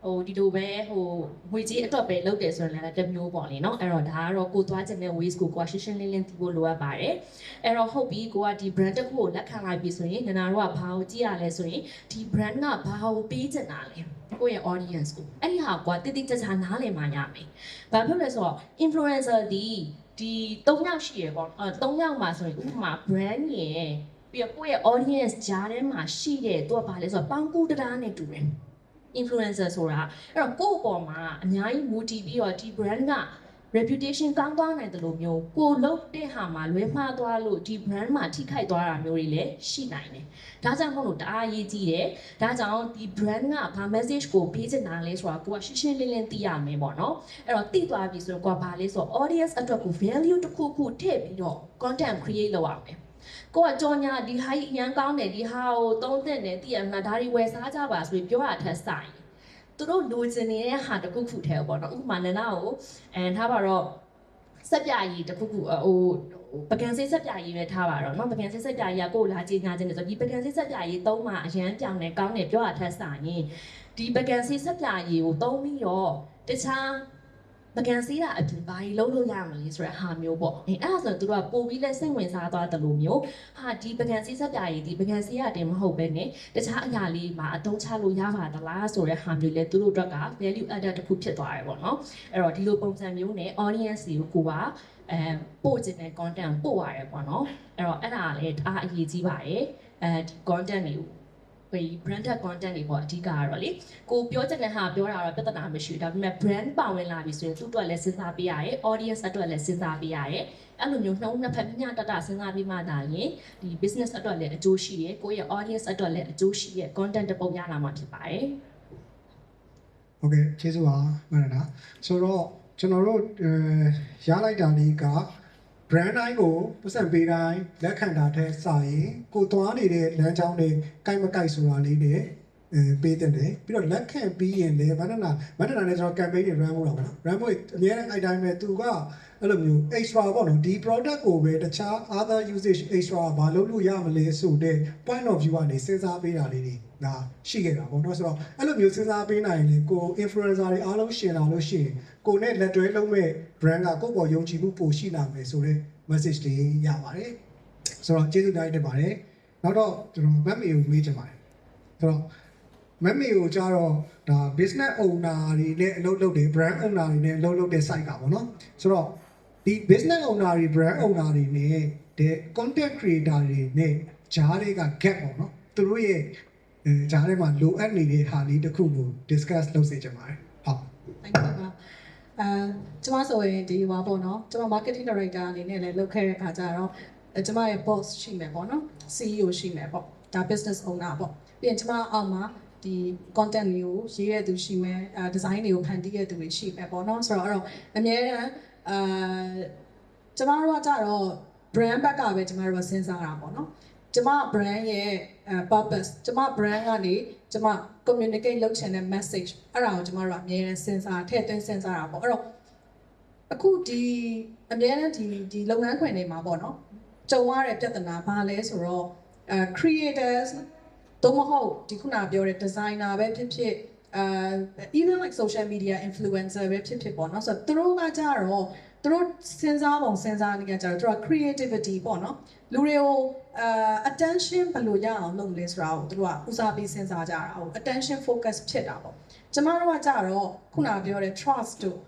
ဟိုဒီလိုပဲဟိုငွေကြီးအတွက်ပဲလုပ်တယ်ဆိုရင်လည်းတစ်မျိုးပေါ့လေနော်အဲ့တော့ဒါကတော့ကိုသွားခြင်းတဲ့ ways ကိုကွာရှင်းရှင်းလင်းလင်းသိဖို့လိုအပ်ပါတယ်အဲ့တော့ဟုတ်ပြီကိုကဒီ brand တစ်ခုကိုလက်ခံလိုက်ပြီဆိုရင်နာနာတို့ကဘာကိုကြည့်ရလဲဆိုရင်ဒီ brand ကဘာကိုပေးချင်တာလဲကိုယ့်ရဲ့ audience ကိုအဲ့ဒီဟာကွာတိတိကျကျနားလည်မှရမယ်ဘာဖြစ်လဲဆိုတော့ influencer ဒီ3ယောက်ရှိရပေါ့3ယောက်မှာဆိုရင်ဥပမာ brand ရဲ့ပြီးတော့ကိုယ့်ရဲ့ audience ကြားထဲမှာရှိတဲ့သူကဘာလဲဆိုတော့ပေါင်းကူးတရားနဲ့တူတယ်influencer ဆိုတာအဲ့တော့ကိုယ့်အပေါ်မှာအများကြီး motive ပြီးတော့ဒီ brand က reputation ကောင်းသွားနိုင်တယ်လို့မျိုးကိုလုပ်တဲ့ဟာမှာလွဲမှားသွားလို့ဒီ brand မှာထိခိုက်သွားတာမျိုးတွေလည်းရှိနိုင်တယ်။ဒါကြောင့်မို့လို့တအားရေးကြည့်တယ်။ဒါကြောင့်ဒီ brand ကဘာ message ကိုပေးချင်တာလဲဆိုတာကိုကရှင်းရှင်းလင်းလင်းသိရမယ်ပေါ့နော်။အဲ့တော့သိသွားပြီဆိုတော့ကိုကဘာလဲဆိုတော့ audience အတွက်ကို value တစ်ခုခုထည့်ပြီးတော့ content create လုပ်ရမယ်။ကိုကကြော်ညာဒီဟာကြီးအရန်ကောင်းတယ်ဒီဟာကိုသုံးသင့်တယ်သိရမလားဒါတွေဝယ်စားကြပါဆိုပြီးပြောရထက်ဆိုင်သူတို့လိုချင်နေတဲ့ဟာတစ်ခုခုထဲပေါ့နော်ဥပမာနနာကိုထားပါတော့စက်ပြာကြီးတစ်ခုခုဟိုပကံစေးစက်ပြာကြီးပဲထားပါတော့နော်ပကံစေးစက်ပြာကြီးကကိုလာကြီးညာခြင်းတယ်ဆိုဒီပကံစေးစက်ပြာကြီးသုံးမှအရန်ပြောင်းတယ်ကောင်းတယ်ပြောရထက်ဆိုင်ဒီပကံစေးစက်ပြာကြီးကိုသုံးပြီးတော့တခြားပကံစေးတာအပြင်ဘာကြီးလုံးလို့ရမလဲဆိုတဲ့ဟာမျိုးပေါ့အဲ့ဒါဆိုသူတို့ကပို့ပြီးလဲစိတ်ဝင်စားသွားတယ်လို့မျိုးဟာဒီပကံစေးစက်ပြာကြီးဒီပကံစေးရတင်မဟုတ်ပဲねတခြားအရာလေးမှာအသုံးချလို့ရပါသလားဆိုတဲ့ဟာမျိုးလဲသူတို့အတွက်က value added တစ်ခုဖြစ်သွားတယ်ပေါ့နော်အဲ့တော့ဒီလိုပုံစံမျိုးနဲ့ audience ကိုကပို့ခြင်းတဲ့ content ပို့ရတယ်ပေါ့နော်အဲ့တော့အဲ့ဒါလည်းအားအရေးကြီးပါတယ်ဒီ content တွေကိုbranded content တွေပေါ့အဓိကကတော့လေကိုပြောချင်တဲ့ဟာပြောတာတော့ပြဿနာမရှိဘူးဒါပေမဲ့ brand ပါဝင်လာပြီဆိုရင်သူ့အတွက်လည်းစဉ်းစားပေးရတယ် audience အတွက်လည်းစဉ်းစားပေးရတယ်အဲ့လိုမျိုးနှုံးနှစ်ဖက်မျှတတစဉ်းစားပြီးမှသာရင်ဒီ business အတွက်လည်းအကျိုးရှိရယ်ကိုယ့်ရဲ့ audience အတွက်လည်းအကျိုးရှိရယ် content တစ်ပုံရလာမှာဖြစ်ပါတယ် ဟုတ်ကဲ့ကျေးဇူးပါမရနာဆိုတော့ကျွန်တော်တို့ရလိုက်တာလေးက brand တိုင်းကိုပတ်စံပေးတိုင်းလက်ခံတာတဲ့စာရင်ကိုသွားနေတဲ့လမ်းကြောင်းတွေကိုက်မကိုက်ဆိုတာလေးတွေပေးတဲ့တယ်ပြီးတော့လက်ခံပြီးရင်လည်းမန္တနာနဲ့ကျွန်တော် campaign တွေ run လုပ်တာပေါ့နော် run ဖို့အများနဲ့အဲ့တိုင်းပဲသူကအဲ့လိုမျိုး extra ပေါ့နော်ဒီ product ကိုပဲတခြား other usage extra ဘာလုပ်လို့ရမလဲဆိုတဲ့ point of view ကနေစဉ်းစားပေးတာလေးတွေဒါရှိခဲ့တာပေါ့နော်ဆိုတော့အဲ့လိုမျိုးစဉ်းစားပေးနိုင်ရင်ကို influencer တွေအားလုံးရှင်းလာလို့ရှိရင်ကိုနဲ့လက်တွဲလုပ်မဲ့ brand ကကိုယ့်ပေါ်ယုံကြည်မှုပိုရှိလာမယ်ဆိုတဲ့ message လေးရပါတယ်ဆိုတော့ကျေးဇူးတင်ပါတယ်နောက်တော့ကျွန်တော် map ကိုမေးချင်ပါတယ်ဆိုတော့မမေကိုကြတော့ဒါ business owner တွေနဲ့အလုပ်လုပ်တယ် brand owner တွေနဲ့အလုပ်လုပ်တဲ့ site ကပေါ့နော်ဆိုတော့ဒီ business owner တွေ brand owner တွေနဲ့ဒီ content creator တွေနဲ့ဂျားတွေက gap ပေါ့နော်သူတို့ရဲ့ဂျားထဲမှာလိုအပ်နေတဲ့ဟာလေးတစ်ခုကို discuss လုပ်စေချင်ပါတယ်ဟုတ် thank you ပါကျွန်မဆိုရင်ဒီဟောပေါ့နော်ကျွန်မ marketing director အနေနဲ့လည်းလုပ်ခဲ့တဲ့ခါကျတော့ကျွန်မရဲ့ boss ရှိမယ်ပေါ့နော် CEO ရှိမယ်ပေါ့ဒါ business owner ပေါ့ပြီးရင်ကျွန်မအောက်မှာဒီ content တွေကိုရေးရတဲ့သူရှိမယ် design တွေကိုဖန်တီးရတဲ့သူတွေရှိမယ်ပေါ့နော်ဆိုတော့အဲ့တော့အများအားကျမတို့ကကြတော့ brand ဘက်ကပဲကျမတို့စဉ်းစားတာပေါ့နော်ကျမ brand ရဲ့ purpose ကျမ brand ကနေကျမ communicate လုပ်ချင်တဲ့ message အဲ့ဒါကိုကျမတို့ကအများအားစဉ်းစားထည့်သွင်းစဉ်းစားတာပေါ့အဲ့တော့အခုဒီအများအားဒီလုပ်ငန်းခွင်တွေမှာပေါ့နော်ကြုံရတဲ့ပြဿနာဘာလဲဆိုတော့creators တော့မဟုတ်ဒီခုနပြောတဲ့ designer ပဲဖြစ်ဖြစ်even like social media influencer ပဲဖြစ်ဖြစ်ပေါ့နော်ဆိုတော့သူတို့ကကြတော့သူတို့စဉ်းစားပုံစဉ်းစားနေကြကြတော့သူတို့ creativity ပေါ့နော်လူတွေကိုattention ဘယ်လိုရအောင်လုပ်လဲဆိုတာကိုသူတို့ကဦးစားပေးစဉ်းစားကြတာဟုတ် attention focus ဖြစ်တာပေါ့ကျမတို့ကကြတော့ခုနပြောတဲ့ trust တို့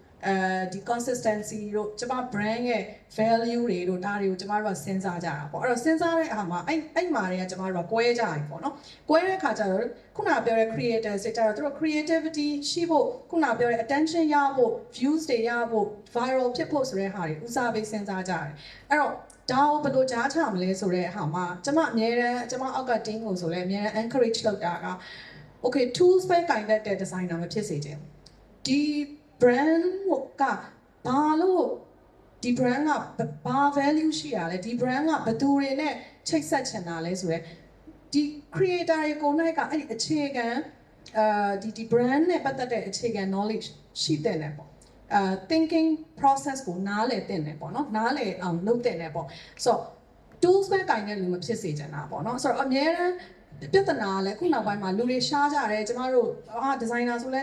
ဒီ consistency တို့ကျမ brand ရဲ့ value တွေတို့ဒါတွေကိုကျမတို့ကစဉ်းစားကြတာပေါ့အဲ့တော့စဉ်းစားတဲ့အခါမှာအဲ့မှာတွေကကျမတို့ကကွဲကြပြီပေါ့နော်ကွဲတဲ့အခါကျတော့ခုနပြောတဲ့ creators တွေကျတော့သူတို့ creativity ရှိဖို့ခုနပြောတဲ့ attention ရဖို့ views တွေရဖို့ viral ဖြစ်ဖို့ဆိုတဲ့ဟာတွေဦးစားပေးစဉ်းစားကြတယ်အဲ့တော့ဒါကိုဘယ်လိုကြားချမလဲဆိုတဲ့အခါမှာကျမအများအားကျမအောက်က team ကိုဆိုလဲအများအား encourage လုပ်တာက okay tools ပဲကင်တတ်တဲ့ designer မဖြစ်စေချင်ဒီ brand ကဘာလို့ဒီ brand ကဘာ value ရှိရလဲဒီ brand ကဘယ်သူတွေနဲ့ချိတ်ဆက်ချင်တာလဲဆိုရယ်ဒီ creator တွေကိုနိုင်ကအဲ့ဒီအခြေခံဒီ brand နဲ့ပတ်သက်တဲ့အခြေခံ knowledge ရှိတဲ့ねပေါ့thinking process ကိုနားလည်တဲ့ねပေါ့နော်နားလည်အောင်လုပ်တဲ့ねပေါ့ဆိုတော့ tools ပဲကင်တဲ့လူမဖြစ်စေချင်တာပေါ့နော်ဆိုတော့အများအားပြဿနာလည်းခုနောက်ပိုင်းမှာလူတွေရှားကြတယ်ကျမတို့designer ဆိုလဲ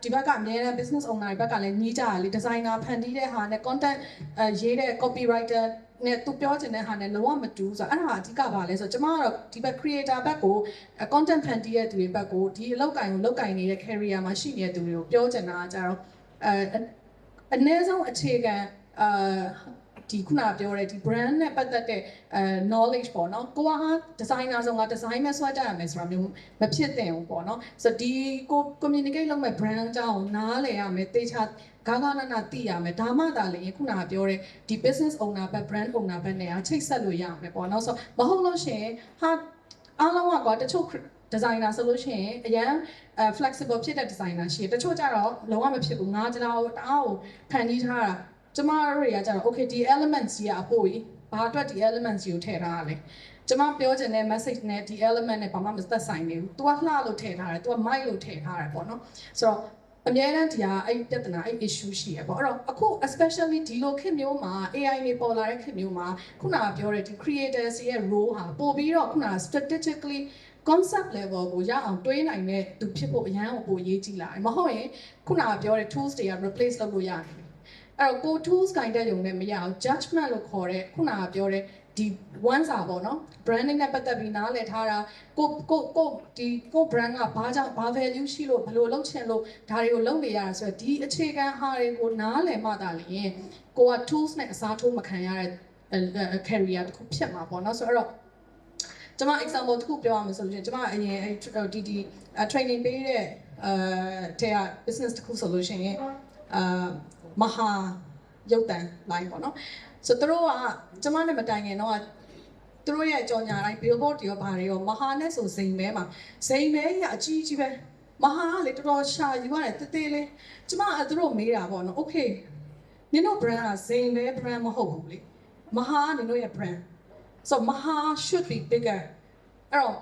ဒီဘက်ကအများနဲ့ business owner တွေဘက်ကလည်းညီးကြတယ်လေ designer ဖန်တီးတဲ့ဟာနဲ့ content ရေးတဲ့ copywriter နဲ့သူပြောချင်တဲ့ဟာနဲ့လုံးဝမတူဆိုတော့အဲ့ဒါအဓိကပါလဲဆိုတော့ကျမကတော့ဒီဘက် creator ဘက်ကို content ဖန်တီးတဲ့သူတွေဘက်ကိုဒီအလုပ်ကိုင်နေတဲ့ career မှာရှိနေတဲ့သူတွေကိုပြောချင်တာကကြတော့အနည်းဆုံးအခြေခံဒီခုနပြောတဲ့ဒီ brand နဲ့ပတ်သက်တဲ့ knowledge ပေါ့နော်ကိုကဟာ designer ဆိုငါ design မဲ့ဆွဲတတ်ရမယ်ဆိုတာမျိုးမဖြစ်သင့်ဘူးပေါ့နော်ဆိုတော့ဒီကို communicate လုပ်မဲ့ brand အကြောင်းကိုနားလည်ရမယ်တေချာဂါဂါနာနာသိရမယ်ဒါမှသာလေခုနပြောတဲ့ဒီ business owner ဘက် brand owner ဘက်နဲ့ချိတ်ဆက်လို့ရမယ်ပေါ့နော်ဆိုတော့မဟုတ်လို့ရှိရင်ဟာအားလုံးကတချို့ designer ဆိုလို့ရှိရင်အရန် flexible ဖြစ်တဲ့ designer ရှိတယ်တချို့ကြတော့လုံးဝမဖြစ်ဘူးငါကျွန်တော်တအားကိုဖန်တီးထားတာကျမတို့တွေကကြတော့ okay ဒီ elements ကြီးကအပို့ကြီးဘာအတွက်ဒီ elements ကြီးကိုထည့်ထားရလဲကျမပြောချင်တဲ့ message နဲ့ဒီ element နဲ့ဘာမှမသက်ဆိုင်နေဘူး तू ကလှလို့ထည့်ထားတယ် तू က mic လို့ထည့်ထားတယ်ပေါ့နော်ဆိုတော့အများအားဒီဟာအဲ့ပြဿနာအဲ့ issue ရှိရပေါ့အဲ့တော့အခု especially ဒီလိုခေတ်မျိုးမှာ AI တွေပေါ်လာတဲ့ခေတ်မျိုးမှာခုနကပြောတဲ့ဒီ creators ရဲ့ role ဟာပို့ပြီးတော့ခုနက strategically concept level ကိုရအောင်တွေးနိုင်တဲ့သူဖြစ်ဖို့အရန်ကိုပိုရေးကြည့်လာတယ်မဟုတ်ရင်ခုနကပြောတဲ့ tools တွေက replace လုပ်လို့ရတယ်အဲ့တော့ကို tools ကင်တဲ့ယုံနဲ့မရအောင် judgment လို့ခေါ်တဲ့ခုနကပြောတဲ့ဒီ one စာပေါ့နော် branding နဲ့ပတ်သက်ပြီးနားလည်ထားတာကိုဒီကို brand ကဘာကြောင့်ဘာ value ရှိလို့ဘယ်လိုလုပ်ချင်လို့ဒါတွေကိုလုပ်နေရတာဆိုတော့ဒီအခြေခံဟာတွေကိုနားလည်မှသာလျှင်ကိုက tools နဲ့အစားထိုးမခံရတဲ့ career တစ်ခုဖြစ်မှာပေါ့နော်ဆိုတော့ကျွန်မ example တစ်ခုပြောရမယ်ဆိုလို့ရှိရင်ကျွန်မအရင်ဒီ training ပေးတဲ့တဲ့ business တစ်ခုဆိုလို့ရှိရင်မဟာရုပ်တံ line ပေါ့နော်ဆိုတော့သူတို့ကကျွန်မနဲ့မတိုင်ခင်တော့သူတို့ရဲ့ကြော်ညာတိုင်း billboard တွေရောဘာတွေရောမဟာနဲ့ဆိုစိန်မဲမှာစိန်မဲကြီးအကြီးကြီးပဲမဟာကလေတော်တော်ရှာယူရတယ်တေးသေးလေးကျွန်မသူတို့မေးတာပေါ့နော် okay နင်တို့ brand ကစိန်မဲ brand မဟုတ်ဘူးလေ Maha နေလို့ရ brand so Maha should be bigger အဲ့တော့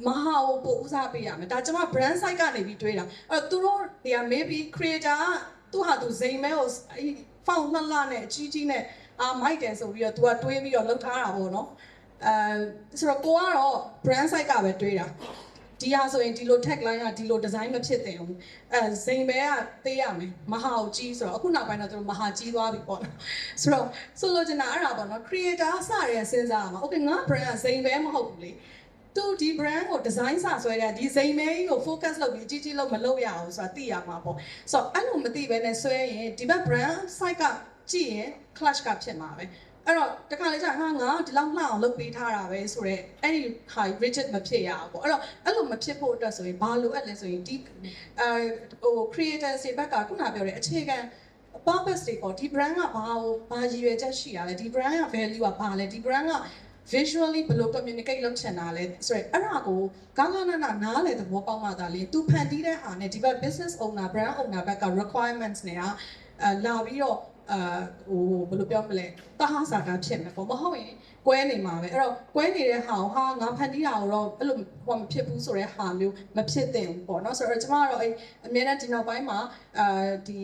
Maha ကိုပို့ဦးစားပေးရမယ်ဒါကျွန်မ brand site ကနေပြီးတွေးတာအဲ့တော့သူတို့တွေက maybe creator ကသူဟာသူဇိမ်မဲကိုဖောင်လှလှနဲ့အကြီးကြီးနဲ့မိုက်တယ်ဆိုပြီးတော့ तू ကတွေးပြီးတော့လှုပ်ထားတာပေါ့နော်ဆိုတော့ကိုကတော့ brand site ကပဲတွေးတာဒီဟာဆိုရင်ဒီလို tagline ကဒီလို design မဖြစ်သင့်ဘူးဇိမ်မဲကသေးရမယ်မဟာကိုကြီးဆိုတော့အခုနောက်ပိုင်းတော့သူတို့မဟာကြီးသွားပြီပေါ့နော်ဆိုတော့ဆိုလိုချင်တာအဲ့ဒါပေါ့နော် creator စရဲစဉ်းစားရမှာ okay ငါ brand ကဇိမ်မဲမဟုတ်ဘူးလေသူဒီ brand ကို design စဆွဲတဲ့ဒီဇိမ်မဲကြီးကို focus လုပ်ပြီးကြီးလို့မလုပ်ရအောင်ဆိုတာသိရမှာပေါ့ဆိုတော့အဲ့လိုမသိဘဲနဲ့ဆွဲရင်ဒီဘက် brand site ကကြည့်ရင် clash ကဖြစ်မှာပဲအဲ့တော့တခါလေကျငါဒီလောက်လှအောင်လုပ်ပေးထားတာပဲဆိုတော့အဲ့ဒီ high rigid မဖြစ်ရအောင်ပေါ့အဲ့တော့အဲ့လိုမဖြစ်ဖို့အတွက်ဆိုရင်ဘာလိုအပ်လဲဆိုရင်ဒီcreators တွေဘက်ကခုနပြောတဲ့အခြေခံ purpose တွေပေါ့ဒီ brand ကဘာရည်ရွယ်ချက်ရှိရလဲဒီ brand က value ကဘာလဲဒီ brand က visually ဘယ်လို communicate လုပ်ချင်တာလဲဆိုတော့အဲ့ဒါကိုကောင်းကောင်းနားလေသဘောပေါက်မှသာလေသူဖန်တီးတဲ့ဟာနဲ့ဒီဘက် business owner brand owner ဘက်က requirements တွေကလာပြီးတော့ဘယ်လိုပြောမလဲတဟဆာတာဖြစ်မယ်ပေါ့မဟုတ်ရင်ကွဲနေမှာပဲအဲ့တော့ကွဲနေတဲ့ဟာကိုငါဖန်တီးတာကိုတော့အဲ့လိုမဖြစ်ဘူးဆိုတဲ့ဟာမျိုးမဖြစ်သင့်ဘူးပေါ့နော်ဆိုတော့ကျွန်မကတော့အများနဲ့ဒီနောက်ပိုင်းမှာဒီ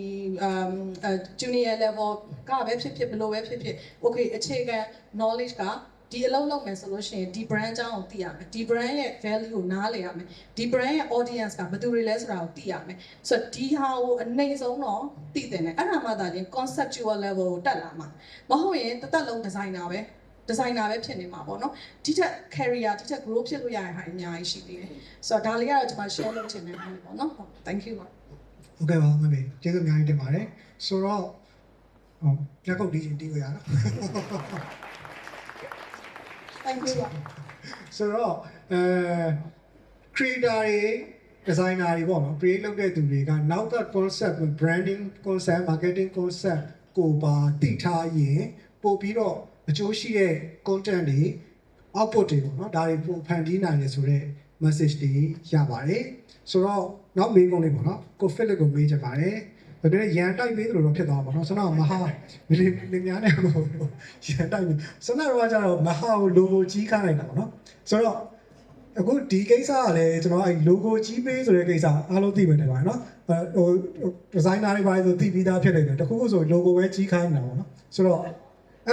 junior level ကပဲဖြစ်ဘယ်လိုပဲဖြစ် okay အခြေခံ knowledge ကဒီအလုံးလုံးမယ်ဆိုလို့ရှိရင်ဒီ brand အကြောင်းကိုသိရမယ်ဒီ brand ရဲ့ value ကိုနားလည်ရမယ်ဒီ brand ရဲ့ audience ကဘယ်သူတွေလဲဆိုတာကိုသိရမယ်ဆိုတော့ဒီဟာကိုအနေဆုံးတော့သိတယ်နဲ့အဲ့ဒါမှသာချင်း conceptual level ကိုတက်လာမှာမဟုတ်ရင်တစ်သက်လုံး designer ပဲဖြစ်နေမှာပေါ့နော်ဒီထက် career ဒီထက် grow ဖြစ်လို့ရတဲ့ဟာအများကြီးရှိသေးတယ်ဆိုတော့ဒါလေးကတော့ကျွန်မ share လုပ်ချင်တယ်ပေါ့နော် thank you ပါ ဟုတ်ကဲ့ပါမမေကျေးဇူးအများကြီးတင်ပါတယ်ဆိုတော့ညကုတ်ဒီချင်းတီးလို့ရနော် thank you ပါ ဆိုတော့creator တွေ designer တွေပေါ့နော် create လုပ်တဲ့သူတွေကနောက်က concept branding concept marketing concept ကိုပါတည်ထားရင်ပို့ပြီးတော့အကျိုးရှိတဲ့ content တွေ output တွေပေါ့နော်ဒါတွေပို့ဖန်တီးနိုင်တယ်ဆိုတော့ message တွေရပါတယ်ဆိုတော့နောက်မေးခွန်းလေးပေါ့နော်ကို Philip ကိုမေးချင်ပါတယ်ဒါပေမဲ့ရန်တိုက်ပေးသလိုတော့ဖြစ်သွားပါတော့ဆန္ဒမဟာလင်းများနေကိုရန်တိုက်ပြီးဆန္ဒတော့ကျတော့မဟာကို logo ကြီးခိုင်းလိုက်တာပေါ့နော်ဆိုတော့အခုဒီကိစ္စကလည်းကျွန်တော်အဲ့ logo ကြီးပေးဆိုတဲ့ကိစ္စအားလုံးသိမယ်တယ်ပါနော်ဟို designer တွေပါဆိုသိပြီးသားဖြစ်နေတယ်တခုခုဆို logo ပဲကြီးခိုင်းနေတာပေါ့နော်ဆိုတော့အဲ့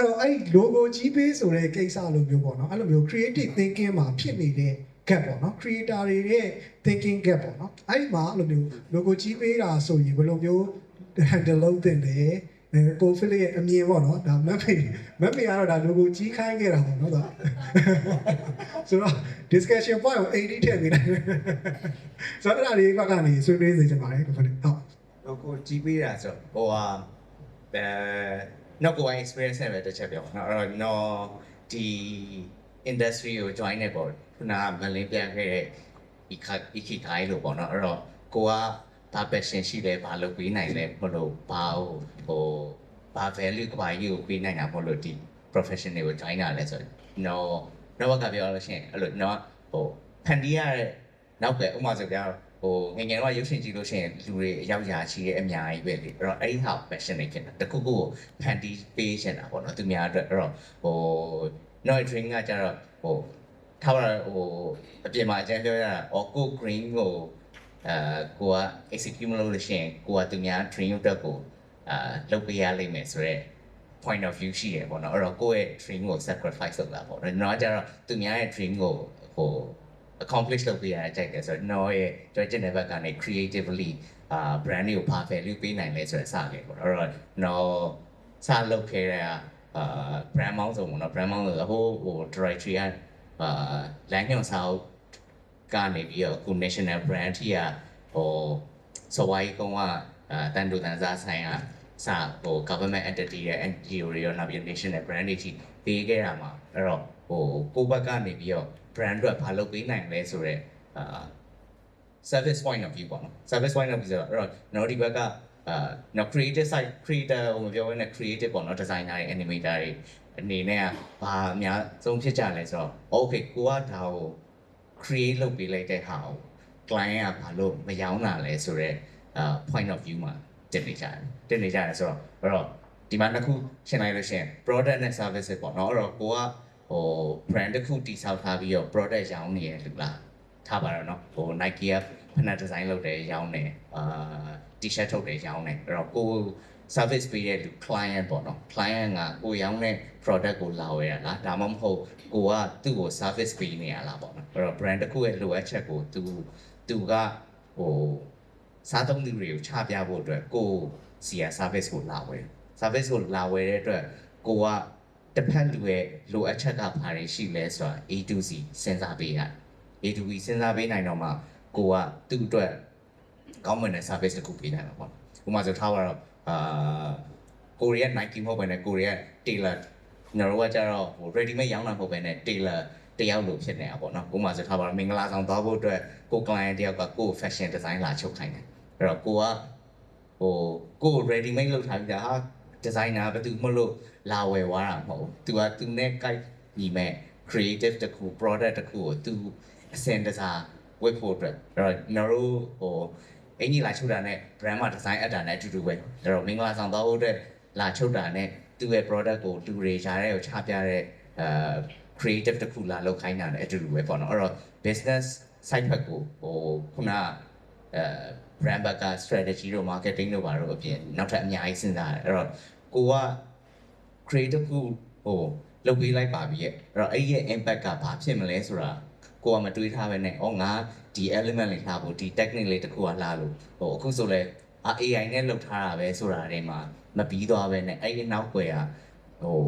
တော့အဲ့ logo ကြီးပေးဆိုတဲ့ကိစ္စလိုမျိုးပေါ့နော်အဲ့လိုမျိုး creative thinking မှာဖြစ်နေတဲ့ gap ပေါ့နော် creator တွေရဲ့ thinking gap ပေါ့နော်အဲ့ဒီမှာအဲ့လိုမျိုး logo ကြီးပေးတာဆိုရင်ဘယ်လိုမျိုး handle လုပ်တင်တယ်ကိုဖိလစ်ရဲ့အမြင်ပေါ့နော်ဒါမက်ဖေကတော့ဒါ logo ကြီးခိုင်းခဲ့တာပေါ့နော်ဒါဆိုတော့ discussion point ကို 80 ထည့်ပေးလိုက်ဆိုတော့အဲ့ဒါလေးဘက်ကနေဆွေးနွေးစေချင်ပါတယ်ကိုဖိလစ်ဟုတ် logo ကြီးပေးတာဆိုဟိုဟာနောက်ကိုယ် experience နဲ့ပဲတစ်ချက်ပြောပါတော့အဲ့တော့ဒီ industry ကို join နေပေါ့ခုနကမလင်းပြခဲ့တဲ့ ikigai လို့ပေါ့နော်အဲ့တော့ကိုကဘာ passion ရှိလဲဘာလုပ်ပေးနိုင်လဲမလို့ဘာဘာ value ကဘာကြီးကိုပေးနိုင်တာမလို့ဒီ profession တွေကို join တာလဲဆိုတော့နောက်ကပြောလို့ရှိရင်အဲ့လိုဖန်တီးရတဲ့နောက်ပဲဥပမာဆိုပြငယ်ငယ်တော့ရုပ်ရှင်ကြည့်လို့ရှိရင်လူတွေအရောက်ရာရှိတဲ့အများကြီးပဲလေအဲ့တော့အဲ့ဒီဟာ passion တွေဖြစ်တာတခုခုကိုဖန်တီးပေးချင်တာပေါ့နော်သူများအတွက်အဲ့တော့နောက် dream ကကျတော့ထားပါအပြင်မှာအကျဉ်းပြောရတာကို green ကိုကိုက execute မလုပ်လို့ရှိရင်ကိုကသူများ dream အတွက်ကိုလုပ်ပေးရလိမ့်မယ်ဆိုတော့ point of view ရှိရပေါ့နော်အဲ့တော့ကိုယ့်ရဲ့ dream ကို sacrifice လုပ်တာပေါ့နော်ကျတော့သူများရဲ့ dream ကိုaccomplish လုပ်ပေးရတဲ့ကြိုက်တယ်ဆိုတော့ရဲ့ကြွကျင်တဲ့ဘက်ကနေ creatively brand တွေကိုဘာ value ပေးနိုင်လဲဆိုတော့စခဲ့ပေါ့နော်အဲ့တော့စလုပ်ခဲ့တဲ့brand မောင်းဆိုပေါ့နော် brand မောင်းဆိုဟို directory ကလမ်းညွှန်စာအုပ်ကနေပြီးတော့ခု national brand ထိကစဝိုင်းကောင်ကတန်တူတန်စားဆိုင်ကgovernment entity ရဲ့ NGO တွေရောနောက်ပြီး national brand တွေထိပေးခဲ့တာမှာအဲ့တော့ကိုယ့်ဘက်ကနေပြီးတော့ brand အတွက်ဘာလုပ်ပေးနိုင်လဲဆိုတော့service point of view ပေါ့နော် service point of view ဆိုတော့အဲ့တော့နော်ဒီဘက်ကcreative side creator ဟိုမပြောဘဲနဲ့ creative ပေါ့နော် designer တွေ animator တွေအနေနဲ့ကဘာအများဆုံးဖြစ်ကြလဲဆိုတော့ okay ကိုကဒါကို create လုပ်ပေးလိုက်တဲ့ဟာကို client ကဘာလို့မရောင်းတာလဲဆိုတော့point of view မှာတင်နေကြတယ်ဆိုတော့အဲ့တော့ ဒီမှာတစ်ခုရှင်းလိုက်လို့ရှိရင် product နဲ့ service ပေါ့နော်အဲ့တော့ကိုကဟို brand တစ်ခုတည်ဆောက်ထားပြီးတော့ product ရောင်းနေရလူလားထားပါတော့နော်ဟို Nike ကဖနက် design လုပ်တယ်ရောင်းတယ်t-shirt ထုတ်တယ်ရောင်းတယ်အဲ့တော့ကို service ပေးတဲ့လူ client ပေါ့နော် client ကကိုရောင်းတဲ့ product ကိုလာဝယ်ရလားဒါမှမဟုတ်ကိုကသူ့ကို service ပေးနေရလားပေါ့နော်အဲ့တော့ brand တစ်ခုရဲ့လိုအပ်ချက်ကိုသူကဟိုစားသုံးသူတွေကိုချပြဖို့အတွက်ကိုစီယာ service ကိုလာဝယ် service ကိုလာဝယ်တဲ့အတွက်ကိုကတစ်ဖက်လူရဲ့လိုအပ်ချက်ကဘာတွေရှိလဲဆိုတာ A to Z စဉ်းစားပေးရတယ် A to B စဉ်းစားပေးနိုင်တော့မှကိုကသူ့အတွက်ကောင်းမွန်တဲ့ service တစ်ခုပေးနိုင်မှာပေါ့ဥပမာဆိုထားပါတော့ကိုရီးယား Nike မဟုတ်ဘဲနဲ့ကိုရီးယား Tailor ကျွန်တော်တို့ကကြတော့ဟို ready made ရောင်းတာမဟုတ်ဘဲနဲ့ Tailor တယောက်လိုဖြစ်နေတာပေါ့နော်ဥပမာဆိုထားပါတော့မင်္ဂလာဆောင်သွားဖို့အတွက်ကို client တယောက်ကကို fashion design လာချုပ်ခိုင်းတယ်အဲ့တော့ကိုကဟိုကို ready made လုပ်ထားပြီးသားဟာ designer ဘယ်သူမှလို့လာဝယ်သွားတာမဟုတ်ဘူးသူကသူနဲ့ guide ညီမဲ့ creative တစ်ခု product တစ်ခုကိုသူအစင်တစားဝတ်ဖို့အတွက်အဲ့တော့ကျွန်တော်တို့ဟိုအင်ကြီးလာချုပ်တာနဲ့ brand မှာ design အပ်တာနဲ့အတူတူပဲအဲ့တော့မင်္ဂလာဆောင်သွားဖို့အတွက်လာချုပ်တာနဲ့သူ့ရဲ့ product ကိုလူတွေရှားတဲ့ကိုချပြတဲ့creative တစ်ခုလာလုပ်ခိုင်းတာနဲ့အတူတူပဲပေါ့နော်အဲ့တော့ business side ဘက်ကိုဟိုခုနbrand ဘက်က strategy တို့ marketing တို့ဘာလို့အပြင်နောက်ထပ်အများကြီးစဉ်းစားတယ်အဲ့တော့ကိုက creative ကိုဟိုလုပ်ပေးလိုက်ပါပြီရဲ့အဲ့တော့အဲ့ရဲ့ impact ကဘာဖြစ်မလဲဆိုတာကိုကမတွေးထားပဲနဲ့ဩငါဒီ element လေးထားဖို့ဒီ technique လေးတစ်ခုကလာလို့ဟိုအခုဆိုလဲ AI နဲ့လုပ်ထားတာပဲဆိုတာတွေမှာမပြီးသွားပဲနဲ့အဲ့ဒီနောက်ွယ်ကဟို